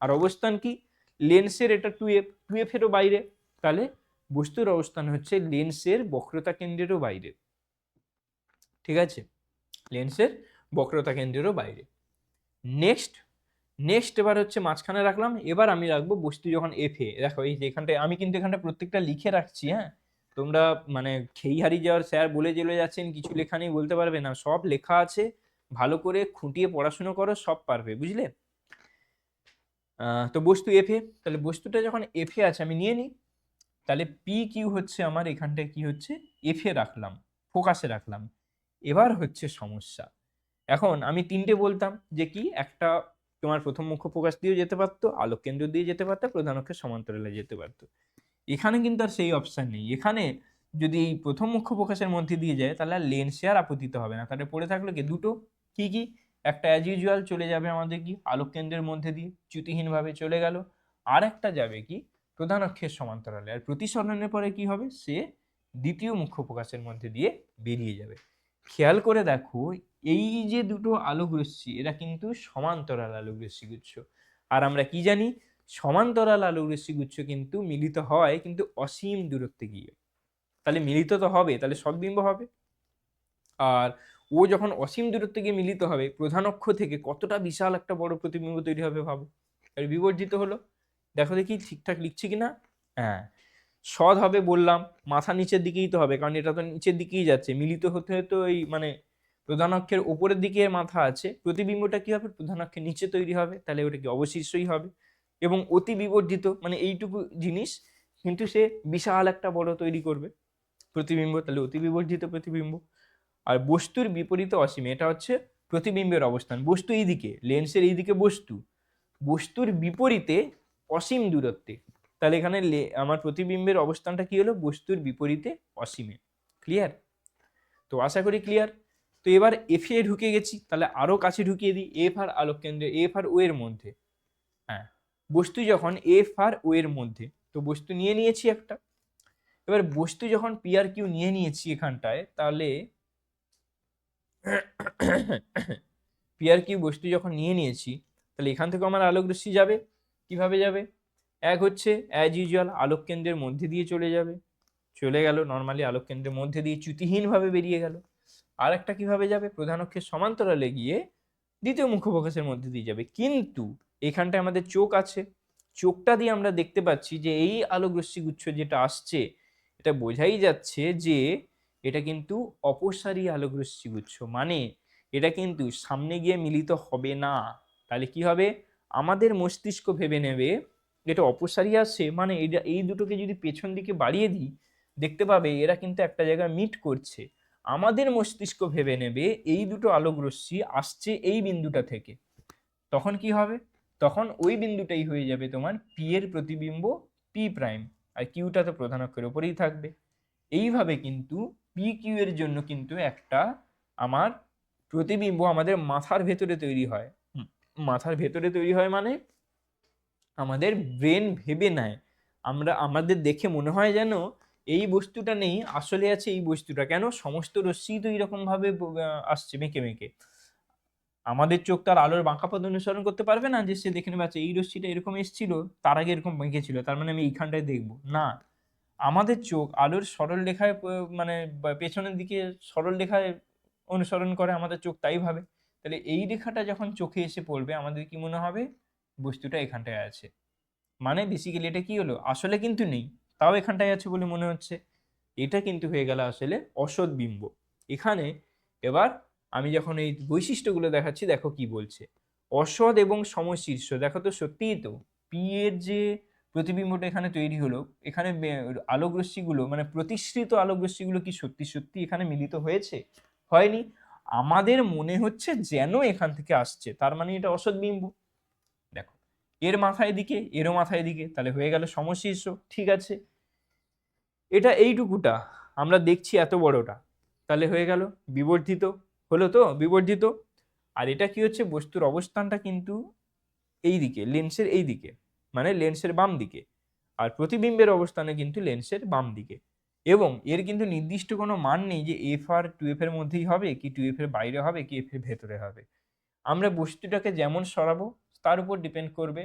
আর অবস্থান কি, লেন্সের এটা 2f এরও বাইরে, তাহলে বস্তুর অবস্থান হচ্ছে লেন্সের বক্রতা কেন্দ্রেরও বাইরে। ঠিক আছে, লেন্সের বক্রতা কেন্দ্রেরও বাইরে। নেক্সট এবার হচ্ছে মাঝখানে রাখলাম। এবার আমি রাখবো বস্তু যখন এফ এ, দেখো এই যে এখানটায় আমি কিন্তু এখানটা প্রত্যেকটা লিখে রাখছি, হ্যাঁ, তোমরা মানে খেই হারিয়ে যাওয়ার স্যার বলে চলে যাচ্ছেন কিছু লেখা নেই বলতে পারবে না, সব লেখা আছে, ভালো করে খুঁটিয়ে পড়াশুনো করো, সব পারবে, বুঝলে? তো বস্তু এফ এ, তাহলে বস্তুটা যখন এফ এ আছে আমি নিয়ে নিই, তাহলে পি কিউ হচ্ছে আমার এখানটায় কি হচ্ছে, এফ এ রাখলাম, ফোকাসে রাখলাম। এবার হচ্ছে সমস্যা, এখন আমি তিনটে বলতাম যে কি, একটা তোমার প্রথম মুখ্য ফোকাস দিয়েও যেতে পারতো, আলোক কেন্দ্র দিয়ে যেতে পারতো, প্রধান অক্ষের সমান্তরালে যেতে পারতো। এখানে কিন্তু আর সেই অপশন নেই। এখানে যদি এই প্রথম মুখ্য ফোকাসের মধ্যে দিয়ে যায় তাহলে আর লেন্সে আর আপতিত হবে না, তাহলে পড়ে থাকলো কি দুটো, কি কি, একটা অ্যাজ ইউজুয়াল চলে যাবে আমাদের কি আলোক কেন্দ্রের মধ্যে দিয়ে চ্যুতিহীনভাবে চলে গেল, আর একটা যাবে কি প্রধান অক্ষের সমান্তরালে, আর প্রতিসরণের পরে কি হবে, সে দ্বিতীয় মুখ্য ফোকাসের মধ্যে দিয়ে বেরিয়ে যাবে। খেয়াল করে দেখো এই যে দুটো আলোক রশ্মি এরা কিন্তু সমান্তরাল আলোক রশ্মি গুচ্ছ। আর আমরা কি জানি, সমান্তরাল আলোক রশ্মি গুচ্ছ কিন্তু মিলিত হয় কিন্তু অসীম দূরত্বে গিয়ে, তাহলে মিলিত তো হবে, তাহলে সদ্বিম্ব হবে। আর ও যখন অসীম দূরত্বে গিয়ে মিলিত হবে প্রধান অক্ষ থেকে কতটা বিশাল একটা বড় প্রতিবিম্ব তৈরি হবে ভাবো। আর বিবর্জিত হলো, দেখো দেখি ঠিকঠাক লিখছি কিনা। হ্যাঁ, সৎ হবে বললাম, মাথা নিচের দিকেই তো হবে, কারণ এটা তো নিচের দিকেই যাচ্ছে, মিলিত হতে হতে এই মানে প্রধান অক্ষের ওপরের দিকে মাথা আছে, প্রতিবিম্বটা কি হবে প্রধান অক্ষের নিচে তৈরি হবে, তাহলে ওটা কি অবশিষ্টই হবে। এবং অতি বিবর্জিত মানে এইটুকু জিনিস, কিন্তু সে বিশাল একটা বড় তৈরি করবে প্রতিবিম্ব, তাহলে অতি বিবর্জিত প্রতিবিম্ব। আর বস্তুর বিপরীতে অসীম, এটা হচ্ছে প্রতিবিম্বের অবস্থান, বস্তু এইদিকে, লেন্সের এইদিকে বস্তু, বস্তুর বিপরীতে অসীম দূরত্বে, তাহলে এখানে আমার প্রতিবিম্বের অবস্থানটা কি হলো, বস্তুর বিপরীতে অসীমে। ক্লিয়ার? তো আশা করি ক্লিয়ার। তো এবার এফ এ ঢুকে গেছি, তাহলে আরো কাছে ঢুকিয়ে দিই, এফ আর আলোক কেন্দ্রে, এফ আর ও এর মধ্যে। হ্যাঁ, বস্তু যখন এফ আর ও এর মধ্যে, তো বস্তু নিয়ে নিয়েছি একটা। এবার বস্তু যখন পি আর কিউ নিয়ে নিয়েছি এখানটায়, তাহলে পি আর কিউ বস্তু যখন নিয়ে নিয়েছি, তাহলে এখান থেকে আমার আলোক রশ্মি যাবে, কিভাবে যাবে? এক হচ্ছে অ্যাজ ইউজুয়াল আলোক কেন্দ্রের মধ্যে দিয়ে চলে যাবে, চলে গেল নর্মালি আলোক কেন্দ্রের মধ্যে দিয়ে চ্যুতিহীনভাবে বেরিয়ে গেল। আর একটা কিভাবে যাবে, প্রধান অক্ষের সমান্তরালে গিয়ে দ্বিতীয় মুখ্য ফোকাসের মধ্যে দিয়ে যাবে। কিন্তু এখানটায় আমাদের চোখ আছে, চোখটা দিয়ে আমরা দেখতে পাচ্ছি যে এই আলোক রশ্মি গুচ্ছ যেটা আসছে, এটা বোঝাই যাচ্ছে যে এটা কিন্তু অপসারী আলোক রশ্মি গুচ্ছ, মানে এটা কিন্তু সামনে গিয়ে মিলিত হবে না। তাহলে কি হবে, আমাদের মস্তিষ্ক ভেবে নেবে এটা অপসারী আসছে, মানে এটা এই দুটোকে যদি পেছন দিকে বাড়িয়ে দিই দেখতে পাবে এরা কিন্তু একটা জায়গায় মিট করছে। আমাদের মস্তিষ্ক ভেবে নেবে এই দুটো আলোক রশ্মি আসছে এই বিন্দুটা থেকে, তখন কি হবে, তখন ওই বিন্দুটাই হয়ে যাবে তোমার পি এর প্রতিবিম্ব পি প্রাইম, আর কিউটা তো প্রধান অক্ষের উপরেই থাকবে। এইভাবে কিন্তু পি কিউ এর জন্য কিন্তু একটা আমার প্রতিবিম্ব আমাদের মাথার ভেতরে তৈরি হয়। মাথার ভেতরে তৈরি হয় মানে আমাদের ব্রেন ভেবে নেয়, আমরা আমাদের দেখে মনে হয় যেন এই বস্তুটা নেই, আসলে আছে এই বস্তুটা। কেন, সমস্ত রশ্মি তো এইরকম ভাবে আসছে মেকে মেকে, আমাদের চোখ তার আলোর বাঁকা পথ অনুসরণ করতে পারবে না যে সে দেখে নেবে আচ্ছা এই রশ্মিটা এরকম এসেছিল, তার আগে এরকম বেঁকে ছিল, তার মানে আমি এইখানটায় দেখবো না। আমাদের চোখ আলোর সরল রেখায় মানে পেছনের দিকে সরল রেখায় অনুসরণ করে, আমাদের চোখ তাই ভাবে। তাহলে এই রেখাটা যখন চোখে এসে পড়বে আমাদের কি মনে হবে, বস্তুটা এখানটায় আছে, মানে বেসিক্যালি এটা কি হলো, আসলে কিন্তু নেই, তাও এখানটায় আছে বলে মনে হচ্ছে। এটা কিন্তু হয়ে গেল আসলে অসৎ বিম্ব। এখানে এবার আমি যখন এই বৈশিষ্ট্যগুলো দেখাচ্ছি দেখো কি বলছে, অসৎ এবং সমশীর্ষ, দেখো তো সত্যিই তো পি এর যে প্রতিবিম্বটা এখানে তৈরি হলো, এখানে আলোক রশ্মিগুলো মানে প্রতিসৃত আলোক রশ্মিগুলো কি সত্যি সত্যি এখানে মিলিত হয়েছে? হয়নি, আমাদের মনে হচ্ছে যেন এখান থেকে আসছে, তার মানে এটা অসৎ বিম্ব। দেখো এর মাথায় দিকে এরও মাথায় দিকে, তাহলে হয়ে গেল সমশীর্ষ। ঠিক আছে, এটা এইটুকুটা আমরা দেখছি এত বড়টা, তাহলে হয়ে গেল বিবর্ধিত, হলো তো বিবর্ধিত। আর এটা কি হচ্ছে, বস্তুর অবস্থানটা কিন্তু এই দিকে, লেন্সের এই দিকে, মানে লেন্সের বাম দিকে, আর প্রতিবিম্বের অবস্থানে কিন্তু লেন্সের বাম দিকে। এবং এর কিন্তু নির্দিষ্ট কোনো মান নেই যে এফ আর টু এফ এর মধ্যেই হবে, কি টু এফ এর বাইরে হবে, কি এফ এর ভেতরে হবে। আমরা বস্তুটাকে যেমন সরাবো তার উপর ডিপেন্ড করবে,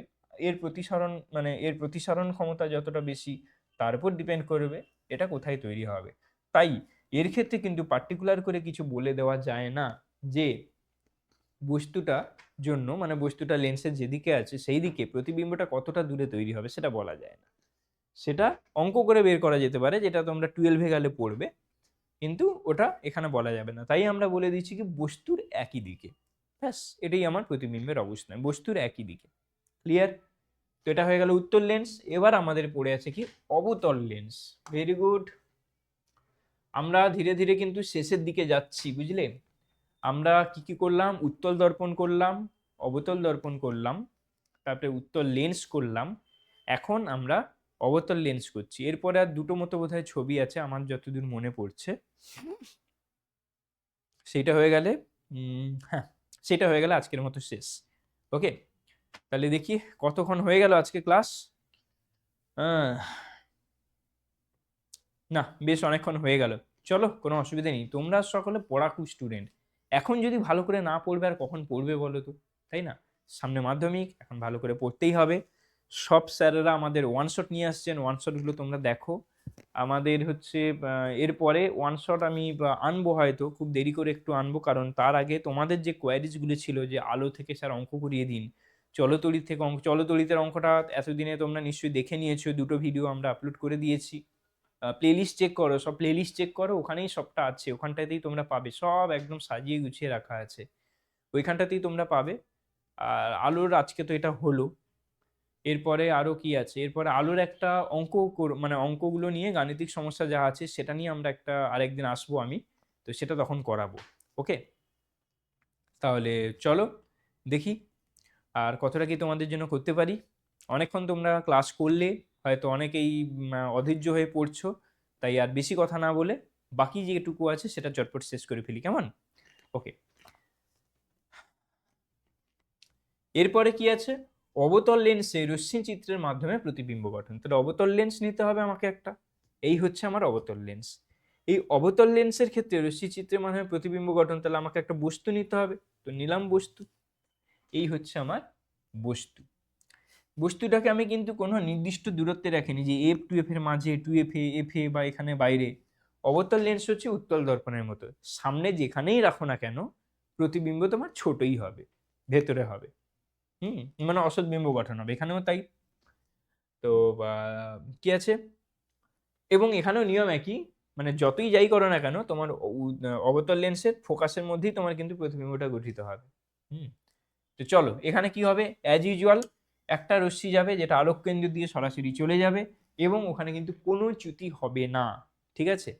এর প্রতিসরণ মানে এর প্রতিসরণ ক্ষমতা যতটা বেশি তার উপর ডিপেন্ড করবে এটা কোথায় তৈরি হবে। তাই এর ক্ষেত্রে কিন্তু পার্টিকুলার করে কিছু বলে দেওয়া যায় না যে বস্তুটা জন্য মানে বস্তুটা লেন্সের যেদিকে আছে সেই দিকে প্রতিবিম্বটা কতটা দূরে তৈরি হবে সেটা বলা যায় না। সেটা অঙ্ক করে বের করা যেতে পারে, যেটা তোমরা 12 গেলে পড়বে, কিন্তু ওটা এখানে বলা যাবে না। তাই আমরা বলে দিচ্ছি কি বস্তুর একই দিকে, ব্যাস এটাই আমার প্রতিবিম্বের অবস্থান, বস্তুর একই দিকে। ক্লিয়ার? তো এটা হয়ে গেল উত্তল লেন্স। এবার আমাদের পড়ে আছে কি অবতল লেন্স। ভেরি গুড, আমরা ধীরে ধীরে কিন্তু শেষের দিকে যাচ্ছি, বুঝলে? আমরা কি কি করলাম, উত্তল দর্পণ করলাম, অবতল দর্পণ করলাম, তারপরে উত্তল লেন্স করলাম, এখন আমরা অবতল লেন্স করছি। এরপরে আর দুটো মতো বোধহয় ছবি আছে আমার যতদূর মনে পড়ছে, সেটা হয়ে গেলে হ্যাঁ সেটা হয়ে গেলে আজকের মতো শেষ। ওকে, তাহলে দেখি কতক্ষণ হয়ে গেল আজকে ক্লাস। না বেশ অনেকক্ষণ হয়ে গেল, চলো কোনো অসুবিধা নেই, তোমরা সকলে পড়াকু স্টুডেন্ট, এখন যদি ভালো করে না পড়বে আর কখন পড়বে বলো তো, তাই না? সামনে মাধ্যমিক, এখন ভালো করে পড়তেই হবে। সব স্যারেরা আমাদের ওয়ান শট নিয়ে আসছেন, ওয়ান শটগুলো তোমরা দেখো, আমাদের হচ্ছে এরপরে ওয়ান শট আমি আনবো, হয়তো খুব দেরি করে একটু আনবো, কারণ তার আগে তোমাদের যে কোয়ারিজগুলো ছিল যে আলো থেকে স্যার অঙ্ক করিয়ে দিন, চলতড়ি থেকে অঙ্ক, চলতড়িতের অঙ্কটা এতদিনে তোমরা নিশ্চয়ই দেখে নিয়েছো, দুটো ভিডিও আমরা আপলোড করে দিয়েছি। প্লেলিস্ট চেক করো, সব প্লেলিস্ট চেক করো, ওখানেই সবটা আছে, ওখানটাতেই তোমরা পাবে, সব একদম সাজিয়ে গুছিয়ে রাখা আছে, ওইখানটাতেই তোমরা পাবে। আর আলোর আজকে তো এটা হলো, এরপরে আরো কি আছে, এরপরে আলোর একটা অঙ্ক মানে অঙ্কগুলো নিয়ে গাণিতিক সমস্যা যা আছে সেটা নিয়ে আমরা একটা আরেকদিন আসবো আমি, তো সেটা তখন করাবো। ওকে, তাহলে চলো দেখি আর কতটা কি তোমাদের জন্য করতে পারি। অনেকক্ষণ তোমরা ক্লাস করলে, হয়তো অনেকেই অধৈর্য হয়ে পড়ছো, তাই আর বেশি কথা না বলে বাকি যেটুকু আছে সেটা চটপট শেষ করে ফেলি, কেমন? ওকে, এরপরে কি আছে, অবতল লেন্সে রশ্মি চিত্রের মাধ্যমে প্রতিবিম্ব গঠন। তাহলে অবতল লেন্স নিতে হবে আমাকে একটা, এই হচ্ছে আমার অবতল লেন্স। এই অবতল লেন্সের ক্ষেত্রে রশ্মি চিত্রের মাধ্যমে প্রতিবিম্ব গঠন, তাহলে আমাকে একটা বস্তু নিতে হবে, তো নিলাম বস্তু, এই হচ্ছে আমার বস্তু। বস্তুটাকে আমি কিন্তু কোনো নির্দিষ্ট দূরত্বে রাখিনি যে এফ টু এফ এর মাঝে, টু এফ এ, এফ এ বা এখানে বাইরে। অবতল লেন্স হচ্ছে উত্তল দর্পণের মতো, সামনে যেখানেই রাখো না কেন প্রতিবিম্ব তোমার ছোটই হবে, ভেতরে হবে। মানে অসৎ বিম্ব গঠন হবে, এখানেও তাই। তো কি আছে, এবং এখানেও নিয়ম একই, মানে যতই যাই করো না কেন তোমার অবতল লেন্সের ফোকাসের মধ্যেই তোমার কিন্তু প্রতিবিম্বটা গঠিত হবে। তো চলো এখানে কি হবে, অ্যাজ ইউজুয়াল একটা রশ্মি যাবে যেটা আলোক কেন্দ্র দিয়ে সরাসরি চলে যাবে, এবং ওখানে কিন্তু কোনো চ্যুতি হবে না, ঠিক আছে।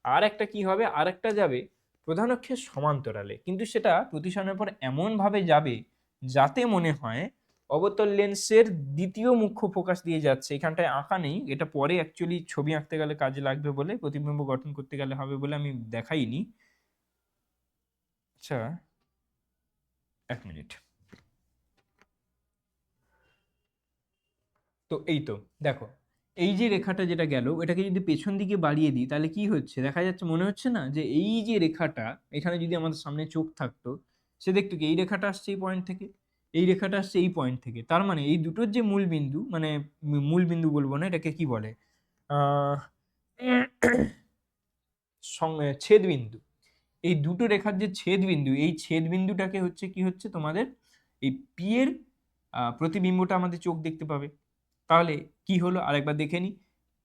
আর একটা কি হবে, আর একটা যাবে প্রধান অক্ষের সমান্তরালে, কিন্তু সেটা প্রতিসরণের পর এমন ভাবে যাবে যাতে মনে হয় অবতল লেন্সের দ্বিতীয় মুখ্য ফোকাস দিয়ে যাচ্ছে। এখানটায় আঁকা নেই, এটা পরে অ্যাকচুয়ালি ছবি আঁকতে গেলে কাজে লাগবে বলে, প্রতিবিম্ব গঠন করতে গেলে হবে বলে আমি দেখাইনি। আচ্ছা, এক মিনিট। তো এই তো দেখো, এই যে রেখাটা যেটা গেল, এটাকে যদি পেছন দিকে বাড়িয়ে দিই তাহলে কি হচ্ছে দেখা যাচ্ছে, মনে হচ্ছে না যে এই যে রেখাটা, এখানে যদি আমাদের সামনে চোখ থাকতো, সে দেখতো কি এই রেখাটা আসছে এই পয়েন্ট থেকে, এই রেখাটা আসছে এই পয়েন্ট থেকে, তার মানে এই দুটোর যে মূল বিন্দু, মানে মূল বিন্দু বলবো না, এটাকে কি বলে, আহ ছেদ বিন্দু। এই দুটো রেখার যে ছেদ বিন্দু, এই ছেদ বিন্দুটাকে হচ্ছে কি হচ্ছে তোমাদের এই পি এর প্রতিবিম্বটা আমাদের চোখ দেখতে পাবে। তাহলে কি হলো আরেকবার দেখে নি,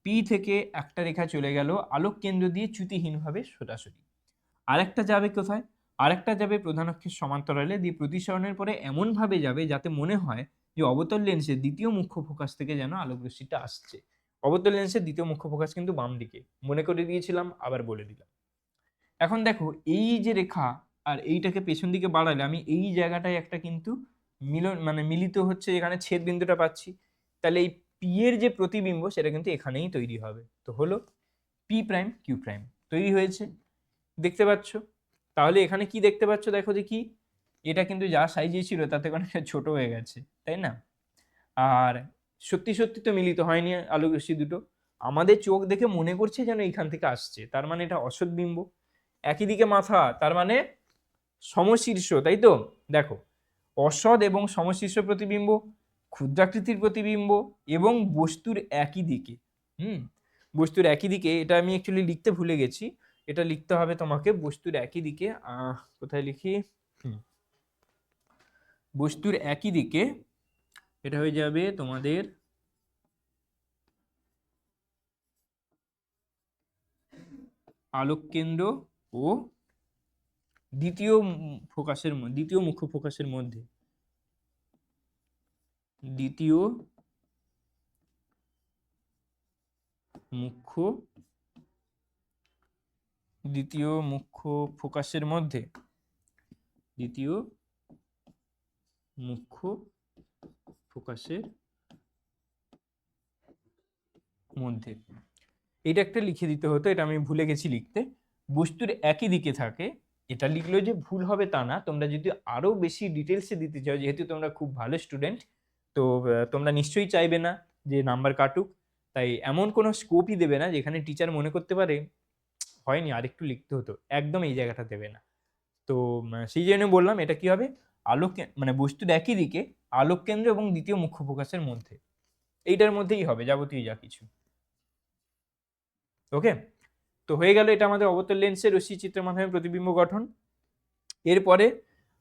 পি থেকে একটা রেখা চলে গেল আলোক কেন্দ্র দিয়ে চ্যুতিহীনভাবে সোজাসুজি, আরেকটা যাবে কোথায়, আরেকটা যাবে প্রধান অক্ষের সমান্তরালে দিয়ে প্রতিসরণের পরে এমন ভাবে যাবে যাতে মনে হয় যে অবতল লেন্সের দ্বিতীয় মুখ্য ফোকাস থেকে যেন আলোক রশ্মিটা আসছে। অবতল লেন্সের দ্বিতীয় মুখ্য ফোকাস কিন্তু বাম দিকে, মনে করে দিয়েছিলাম, আবার বলে দিলাম। এখন দেখো এই যে রেখা আর এইটাকে পেছন দিকে বাড়ালে আমি এই জায়গাটায় একটা কিন্তু মিলন মানে মিলিত হচ্ছে, এখানে ছেদ বিন্দুটা পাচ্ছি, তাহলে এই পি এর যে প্রতিবিম্ব সেটা কিন্তু এখানেই তৈরি হবে, তো হলো পি প্রাইম কিউ প্রাইম তৈরি হয়েছে, দেখতে পাচ্ছ। তাহলে এখানে কি দেখতে পাচ্ছ, দেখো দেখি, এটা কিন্তু যা সাইজে ছিল তাতে অনেকটা ছোট হয়ে গেছে, তাই না? আর সত্যি সত্যি তো মিলিত হয়নি আলোক রশ্মি দুটো, আমাদের চোখ দেখে মনে করছে যেন এইখান থেকে আসছে, তার মানে এটা অসৎ বিম্ব। একই দিকে মাথা, তার মানে সমশীর্ষ, তাই তো। দেখো, অসৎ এবং সমশীর্ষ প্রতিবিম্ব, ক্ষুদ্রাকৃতির প্রতিবিম্ব এবং বস্তুর একই দিকে। বস্তুর একই দিকে, এটা আমি অ্যাকচুয়ালি লিখতে ভুলে গেছি, এটা লিখতে হবে তোমাকে, বস্তুর একই দিকে, কোথায় লিখি, বস্তুর একই দিকে, এটা হয়ে যাবে তোমাদের আলোক কেন্দ্র ও দ্বিতীয় ফোকাসের, দ্বিতীয় মুখ্য ফোকাসের মধ্যে, দ্বিতীয় মুখ্য, দ্বিতীয় মুখ্য ফোকাসের মধ্যে, দ্বিতীয় মুখ্য ফোকাসের মধ্যে, এটা একটা লিখে দিতে হতো, এটা আমি ভুলে গেছি লিখতে। বস্তুর একই দিকে থাকে, এটা লিখলেও যে ভুল হবে তা না, তোমরা যদি আরো বেশি ডিটেলসে দিতে চাও, যেহেতু তোমরা খুব ভালো স্টুডেন্ট, তো তোমরা নিশ্চয়ই চাইবে না যে নাম্বার কাটুক, তাই এমন কোনো স্কোপই দেবে না যেখানে টিচার মনে করতে পারে হয়নি আর একটু লিখতে হতো, একদম এই জায়গাটা দেবে না। তো সেই জন্য বললাম এটা কি হবে, আলোক মানে বস্তুর একই দিকে, আলোক কেন্দ্র এবং দ্বিতীয় মুখ্য ফোকাসের মধ্যে, এইটার মধ্যেই হবে যাবতীয় যা কিছু। ওকে, তো হয়ে গেল এটা আমাদের অবতল লেন্সের রশ্মি চিত্রের মাধ্যমে প্রতিবিম্ব গঠন। এরপরে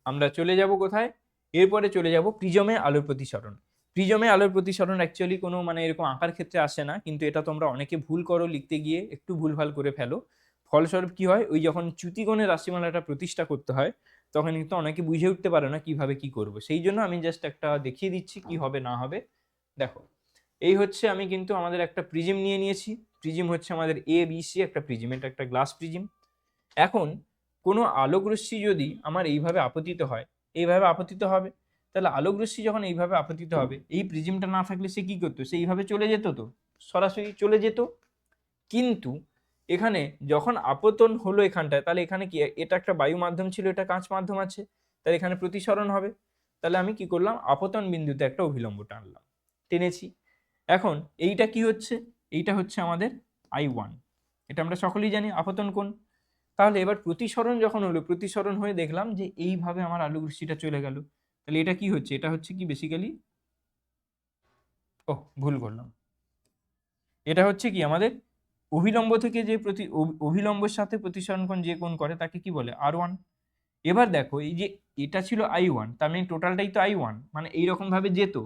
আমরা চলে যাব কোথায়, এরপরে চলে যাব প্রিজমে আলোর প্রতিসরণ। প্রিজমে আলোর প্রতিসরণ অ্যাকচুয়ালি কোনো মানে এরকম আঁকার ক্ষেত্রে আসে না, কিন্তু এটা তোমরা অনেকে ভুল করো, লিখতে গিয়ে একটু ভুলভাল করে ফেলো। ফলস্বরূপ কি হয়, ওই যখন চ্যুতিকোণের রাশিমালাটা প্রতিষ্ঠা করতে হয় তখন কিন্তু অনেকে বুঝে উঠতে পারে না কিভাবে কি করব। সেই জন্য আমি জাস্ট একটা দেখিয়ে দিচ্ছি কি হবে না হবে। দেখো, এই হচ্ছে আমি কিন্তু আমাদের একটা প্রিজম নিয়ে নিয়েছি। প্রিজম হচ্ছে আমাদের এ বি সি একটা প্রিজম, এটা একটা গ্লাস প্রিজম। এখন কোনো আলোক রশ্মি যদি আমার এইভাবে আপতিত হয়, এইভাবে আপতিত হবে, তাহলে আলোক রশ্মি যখন এইভাবে আপতিত হবে, এই প্রিজমটা না থাকলে সে কি করতো, সে এইভাবে চলে যেত, তো সরাসরি চলে যেত। কিন্তু এখানে যখন আপতন হলো এখানটায়, তাহলে এখানে কি, এটা একটা বায়ু মাধ্যম ছিল, এটা কাঁচ মাধ্যম আছে, তাহলে এখানে প্রতিসরণ হবে। তাহলে আমি কি করলাম, আপতন বিন্দুতে একটা অভিলম্ব টানলাম, টেনেছি। এখন এইটা কি হচ্ছে, এইটা হচ্ছে আমাদের I1, এটা আমরা সকলেই জানি আপতন কোণ। তাহলে এবার প্রতিসরণ যখন হলো, প্রতিসরণ হয়ে দেখলাম যে এইভাবে আমার আলোক রশ্মিটা চলে গেল, তাহলে এটা কি হচ্ছে, এটা হচ্ছে কি বেসিক্যালি, ভুল করলাম, এটা হচ্ছে কি আমাদের অভিলম্ব থেকে যে অভিলম্বের সাথে প্রতিসরণ কোণ যে কোণ করে তাকে কি বলে, R1। এবার দেখো, এই যে এটা ছিল I1, তার মানে টোটালটাই তো I1, মানে এইরকম ভাবে যেত,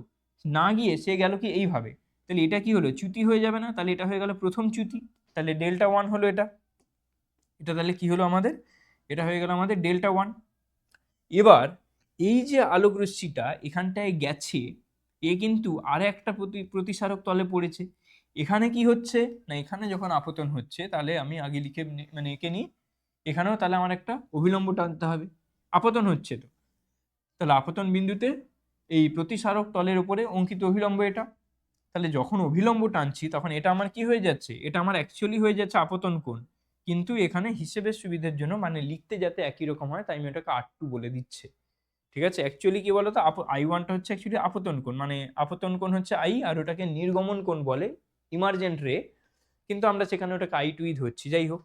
না গিয়ে সে গেল কি এইভাবে, তাহলে এটা কি হলো, চ্যুতি হয়ে যাবে না, তাহলে এটা হয়ে গেল প্রথম চ্যুতি, তাহলে Δ1 হলো এটা। এটা তাহলে কি হলো আমাদের, এটা হয়ে গেল আমাদের Δ1। এবার এই যে আলোক রশ্মিটা এখানটায় গেছে, এ কিন্তু আর একটা প্রতিসারক তলে পড়েছে। এখানে কি হচ্ছে না, এখানে যখন আপতন হচ্ছে, তাহলে আমি আগে লিখে মানে এঁকে নিই, এখানেও তাহলে আমার একটা অভিলম্ব টানতে হবে, আপতন হচ্ছে তো, তাহলে আপতন বিন্দুতে এই প্রতিসারক তলের উপরে অঙ্কিত অভিলম্ব এটা। তাহলে যখন অভিলম্ব টানছি তখন এটা আমার কি হয়ে যাচ্ছে, এটা আমার অ্যাকচুয়ালি হয়ে যাচ্ছে আপতন কোণ, কিন্তু এখানে হিসেবের সুবিধার জন্য মানে লিখতে যাতে একই রকম হয় তাই আমি এটাকে R2 বলে দিচ্ছে। ঠিক আছে, অ্যাকচুয়ালি কি বলতো, I1টা হচ্ছে অ্যাকচুয়ালি আপতন কোণ, মানে আপতন কোণ হচ্ছে I, আর ওটাকে নির্গমন কোণ বলে, ইমার্জেন্ট রে, কিন্তু আমরা সেখানে ওটাকে I2ই ধরছি। যাই হোক,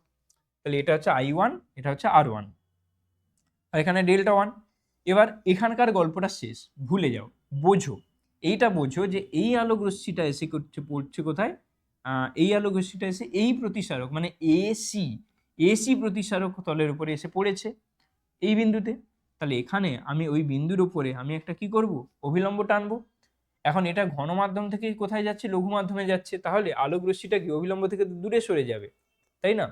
তাহলে এটা হচ্ছে I1, এটা হচ্ছে R1, আর এখানে Δ1। এবার এখানকার গল্পটা শেষ, ভুলে যাও, বোঝো, এইটা বোঝো যে এই আলোক রশ্মিটা এসে পড়ছে কোথায়, এই আলোক রশ্মিটা এসে এই প্রতিসারক মানে এসি প্রতিসারক তলের উপরে এসে পড়েছে এই বিন্দুতে। তাহলে এখানে আমি ওই বিন্দুর উপরে আমি একটা কি করব, অভিলম্ব টানবো। এখন এটা ঘন মাধ্যম থেকে কোথায় যাচ্ছে, লঘু মাধ্যমে যাচ্ছে, তাহলে আলোক রশ্মিটা কি অভিলম্ব থেকে দূরে সরে যাবে, তাই না?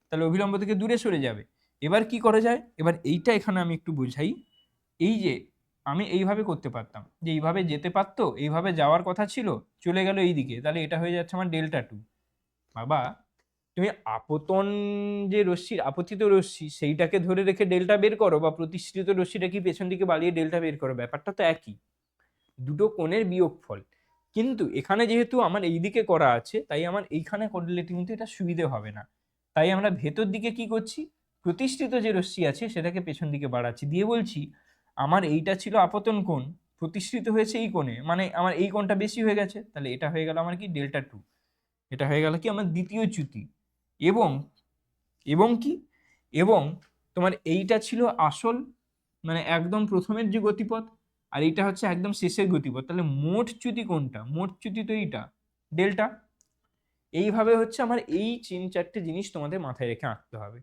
তাহলে অভিলম্ব থেকে দূরে সরে যাবে। এবার কি করা যায়, এবার এইটা এখানে আমি একটু বুঝাই। এই যে আমি এইভাবে করতে পারতাম, যে এইভাবে যেতে পারতো, এইভাবে যাওয়ার কথা ছিল, চলে গেল এই দিকে, তাহলে এটা হয়ে যাচ্ছে আমার Δ2। বাবা, তুমি আপতন যে রশ্মির আপতিত রশ্মি সেইটাকে ধরে রেখে ডেল্টা বের করো, বা প্রতিষ্ঠিত রশ্মিটা কি পেছন দিকে বাড়িয়ে ডেল্টা বের করো, ব্যাপারটা তো একই, দুটো কোণের বিয়োগফল। কিন্তু এখানে যেহেতু আমার এই দিকে করা আছে, তাই আমার এইখানে করলে কিন্তু এটা সুবিধে হবে না, তাই আমরা ভেতর দিকে কি করছি, প্রতিষ্ঠিত যে রশ্মি আছে সেটাকে পেছন দিকে বাড়াচ্ছি, দিয়ে বলছি আমার এইটা ছিল আপতন কোণ, প্রতিষ্ঠিত হয়েছে এই কোণে, মানে আমার এই কোণটা বেশি হয়ে গেছে, তাহলে এটা হয়ে গেল আমার কি Δ2, এটা হয়ে গেল কি আমার দ্বিতীয় চ্যুতি। এবং এবং কি, এবং তোমার এইটা ছিল আসল, মানে একদম প্রথমের যে গতিপথ, আর এইটা হচ্ছে একদম শেষের গতিপথ, তাহলে মোট চ্যুতি কোনটা, মোট চ্যুতি তো এইটা, ডেল্টা। এইভাবে হচ্ছে আমার এই 3-4টে জিনিস তোমাদের মাথায় রেখে আঁকতে হবে।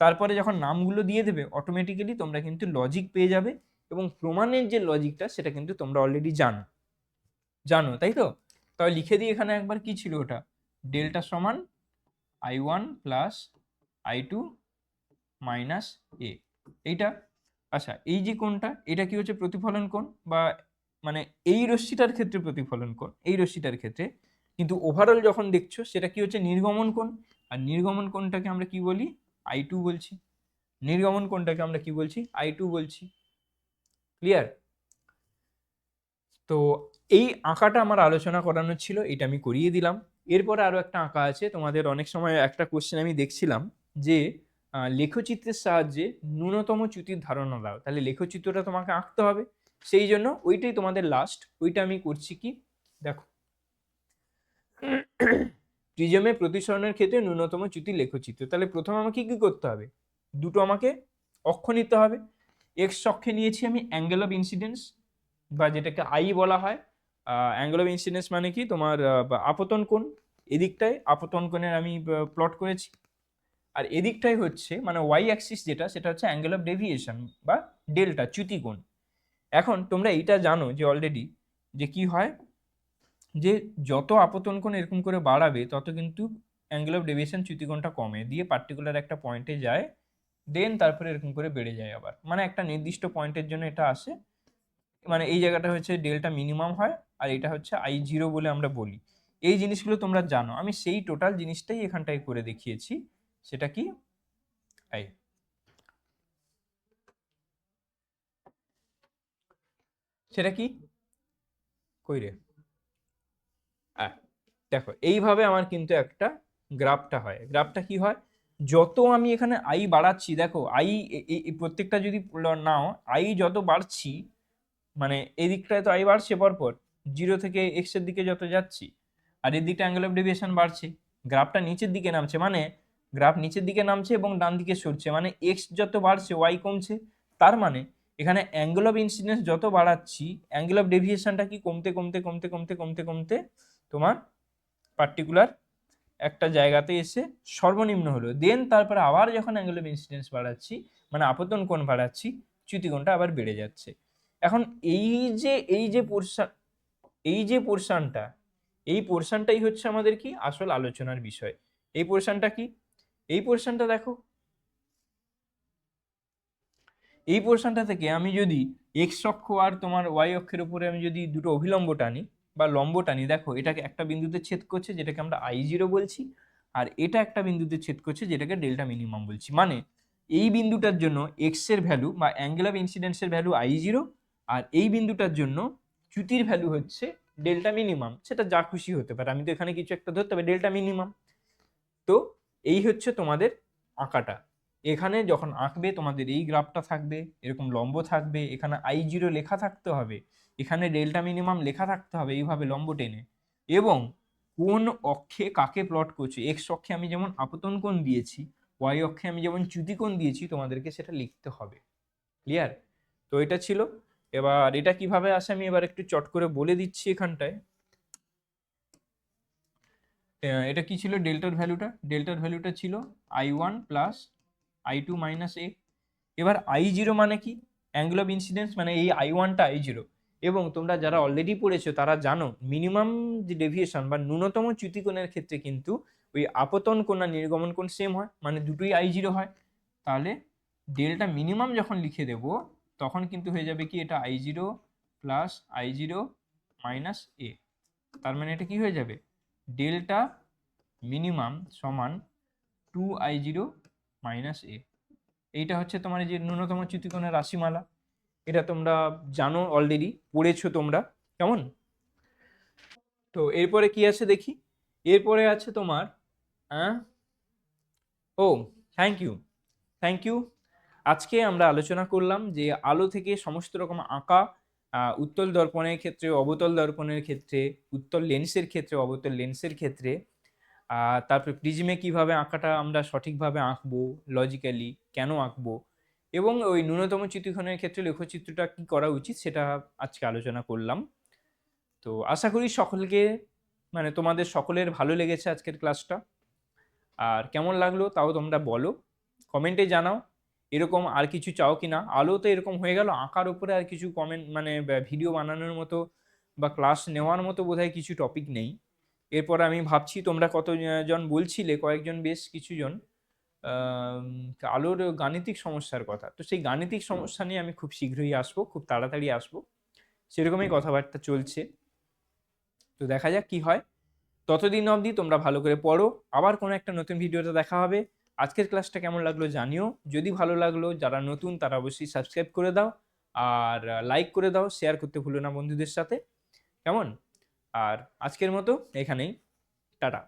তারপরে যখন নামগুলো দিয়ে দেবে অটোমেটিক্যালি তোমরা কিন্তু লজিক পেয়ে যাবে, এবং প্রমাণের যে লজিকটা সেটা কিন্তু তোমরা অলরেডি জানো, তাই তো? তবে লিখে দিই এখানে একবার, কি ছিল ওটা, ডেল্টা সমান I1 প্লাস I2 মাইনাস এ, এইটা। আচ্ছা, এই যে কোণটা, এটা কি হচ্ছে প্রতিফলন কোণ, বা মানে এই রশ্মিটার ক্ষেত্রে প্রতিফলন কোণ, এই রশ্মিটার ক্ষেত্রে, কিন্তু ওভারঅল যখন দেখছো সেটা কি হচ্ছে নির্গমন কোণ, আর নির্গমন কোণটাকে আমরা কি বলি, I2 বলছি, নির্গমন কোণটাকে আমরা কি বলছি, I2 বলছি। ক্লিয়ার? তো এই আঁকাটা আমার আলোচনা করানোর ছিল, এটা আমি করিয়ে দিলাম। এরপরে আরো একটা আঁকা আছে, তোমাদের অনেক সময় একটা কোশ্চেন আমি দেখছিলাম যে লেখচিত্রের সাহায্যে ন্যূনতম চ্যুতির ধারণা দাও, তাহলে লেখচিত্রটা তোমাকে আঁকতে হবে, সেই জন্য ওইটাই তোমাদের লাস্ট, ওইটা আমি করছি কি, দেখো, প্রিজমে প্রতিসরণের ক্ষেত্রে ন্যূনতম চ্যুতি লেখচিত্র। তাহলে প্রথমে আমাকে কি করতে হবে, দুটো আমাকে অক্ষ নিতে হবে। এক্স অক্ষে নিয়েছি আমি অ্যাঙ্গেল অফ ইনসিডেন্স, বা যেটাকে আই বলা হয়। অ্যাঙ্গেল অফ ইনসিডেন্স মানে কি তোমার আপতন কোণ, এদিকটায় আপতন কোণের আমি প্লট করেছি, আর এদিকটাই হচ্ছে মানে ওয়াই অ্যাক্সিস যেটা, সেটা হচ্ছে অ্যাঙ্গেল অফ ডেভিয়েশন বা ডেল্টা, চ্যুতিকোণ। এখন তোমরা এইটা জানো যে অলরেডি যে কি হয়, যে যত আপতন কোণ এরকম করে বাড়াবে তত কিন্তু অ্যাঙ্গেল অফ ডেভিয়েশন চ্যুতিকোণটা কমে দিয়ে পার্টিকুলার একটা পয়েন্টে যায়, দেন তারপরে এরকম করে বেড়ে যায় আবার, মানে একটা নির্দিষ্ট পয়েন্টের জন্য এটা আসে। মানে এই জায়গাটা হচ্ছে ডেল্টা মিনিমাম হয়, আর এটা হচ্ছে I0 বলে আমরা বলি। এই জিনিসগুলো তোমরা জানো, আমি সেই টোটাল জিনিসটাই এখানটায় করে দেখিয়েছি। সেটা কি, এই সেটা কি, কই রে, আহ, দেখো এইভাবে আমার কিন্তু একটা গ্রাফটা হয়। গ্রাফটা কি হয়, যত আমি এখানে আই বাড়াচ্ছি, দেখো আই প্রত্যেকটা যদি নাও, আই যত বাড়ছি, মানে এই দিকটায় তো আই বাড়ছে পরপর, 0 থেকে এক্স এর দিকে যত যাচ্ছি, আর এর দিকটা অ্যাঙ্গেল অফ ডেভিয়েশন বাড়ছে, গ্রাফটা নিচের দিকে নামছে, মানে গ্রাফ নিচের দিকে নামছে এবং ডান দিকে সরছে, মানে এক্স যত বাড়ছে ওয়াই কমছে। তার মানে এখানে অ্যাঙ্গেল অফ ইনসিডেন্স যত বাড়াচ্ছি, অ্যাঙ্গেল অফ ডেভিয়েশনটা কি কমতে কমতে কমতে কমতে কমতে কমতে তোমার পার্টিকুলার একটা জায়গাতে এসে সর্বনিম্ন হলো, দেন তারপরে আবার যখন অ্যাঙ্গেল অফ ইনসিডেন্স বাড়াচ্ছি, মানে আপতন কোণ বাড়াচ্ছি, চ্যুতিকোণটা আবার বেড়ে যাচ্ছে। এখন এই যে পোর্শন, এই যে পোর্শনটা, এই পোর্শনটাই হচ্ছে আমাদের কি আসল আলোচনার বিষয়। এই পোর্শনটা কি, এই পোর্শনটা দেখো, এই পোর্শনটা থেকে আমি যদি এক্স অক্ষ আর তোমার ওয়াই অক্ষের উপরে আমি যদি দুটো অভিলম্ব টানি বা লম্ব টানি, দেখো এটাকে একটা বিন্দুতে ছেদ করছে যেটাকে আমরা I0 বলছি, আর এটা একটা বিন্দুতে ছেদ করছে যেটাকে ডেল্টা মিনিমাম বলছি। মানে এই বিন্দুটার জন্য এক্স এর ভ্যালু বা অ্যাঙ্গেল অফ ইনসিডেন্সের ভ্যালু I0, আর এই বিন্দুটার জন্য চ্যুতির ভ্যালু হচ্ছে ডেল্টা মিনিমাম। সেটা যা খুশি হতে পারে, আমি তো এখানে কিছু একটা ধরতে হবে, ডেল্টা মিনিমাম। তো এই হচ্ছে তোমাদের আঁকাটা। এখানে যখন আঁকবে তোমাদের এই গ্রাফটা থাকবে, এরকম লম্ব থাকবে, এখানে I0 লেখা থাকতে হবে, এখানে ডেল্টা মিনিমাম লেখা থাকতে হবে, এইভাবে লম্ব টেনে। এবং কোন অক্ষে কাকে প্লট করছে, এক্স অক্ষে আমি যেমন আপতন কোণ দিয়েছি, ওয়াই অক্ষে আমি যেমন চ্যুতিকোণ দিয়েছি, তোমাদেরকে সেটা লিখতে হবে। ক্লিয়ার? তো এটা ছিল। এবার এটা কিভাবে আসে আমি এবার একটু চট করে বলে দিচ্ছি এখানটায়। এটা কি ছিল ডেল্টার ভ্যালুটা, ডেল্টার ভ্যালুটা ছিল I1 প্লাস I2 মাইনাস এ। এবার I0 মানে কি, অ্যাঙ্গেল অফ ইনসিডেন্স, মানে এই I1টা I0। এবং তোমরা যারা অলরেডি পড়েছো তারা জানো মিনিমাম যে ডেভিয়েশন বা ন্যূনতম চ্যুতিকোণের ক্ষেত্রে কিন্তু ওই আপতন কোণ আর নির্গমন কোণ সেম হয়, মানে দুটোই I0 হয়। তাহলে ডেল্টা মিনিমাম যখন লিখে দেব, তখন কিন্তু হয়ে যাবে কি, এটা I0 প্লাস I0 মাইনাস এ। তার মানে এটা কি হয়ে যাবে, ডেল্টা মিনিমাম সমান 2I0 মাইনাস এ। এইটা হচ্ছে তোমার এই যে ন্যূনতম চ্যুতিকোণের রাশিমালা। এটা তোমরা জানো, অলরেডি পড়েছো তোমরা, কেমন? তো এরপরে কি আছে দেখি, এরপরে আছে তোমার ও, থ্যাংক ইউ, থ্যাংক ইউ। আজকে আমরা আলোচনা করলাম যে আলো থেকে সমস্ত রকম আঁকা, উত্তল দর্পণের ক্ষেত্রে, অবতল দর্পণের ক্ষেত্রে, উত্তল লেন্সের ক্ষেত্রে, অবতল লেন্সের ক্ষেত্রে, তারপরে প্রিজমে কিভাবে আঁকাটা আমরা সঠিকভাবে আঁকবো, লজিক্যালি কেন আঁকবো, এবং ওই ন্যূনতম চ্যুতিকোণের ক্ষেত্রে লেখচিত্রটা কি করা উচিত সেটা আজকে আলোচনা করলাম। তো আশা করি সকলকে, মানে তোমাদের সকলের ভালো লেগেছে আজকের ক্লাসটা। আর কেমন লাগলো তাও তোমরা বলো, কমেন্টে জানাও। এরকম আর কিছু চাও কি না, আলো তো এরকম হয়ে গেল, আঁকার উপরে আর কিছু কমেন্ট মানে ভিডিও বানানোর মতো বা ক্লাস নেওয়ার মতো বোধহয় কিছু টপিক নেই। এরপর আমি ভাবছি তোমরা কতজন বলছিলে, কয়েকজন বেশ কিছুজন আলোর গাণিতিক সমস্যার কথা, তো সেই গাণিতিক সমস্যা নিয়ে আমি খুব শীঘ্রই আসবো, খুব তাড়াতাড়ি আসবো, সেরকমই কথাবার্তা চলছে। তো দেখা যাক কি হয়। ততদিন অবধি তোমরা ভালো করে পড়ো, আবার কোনো একটা নতুন ভিডিওতে দেখা হবে। আজকের ক্লাসটা কেমন লাগলো জানিও, যদি ভালো লাগলো, যারা নতুন তারা অবশ্যই সাবস্ক্রাইব করে দাও, আর লাইক করে দাও, শেয়ার করতে ভুলো না বন্ধুদের সাথে, কেমন? আর আজকের মতো এখানেই, টাটা।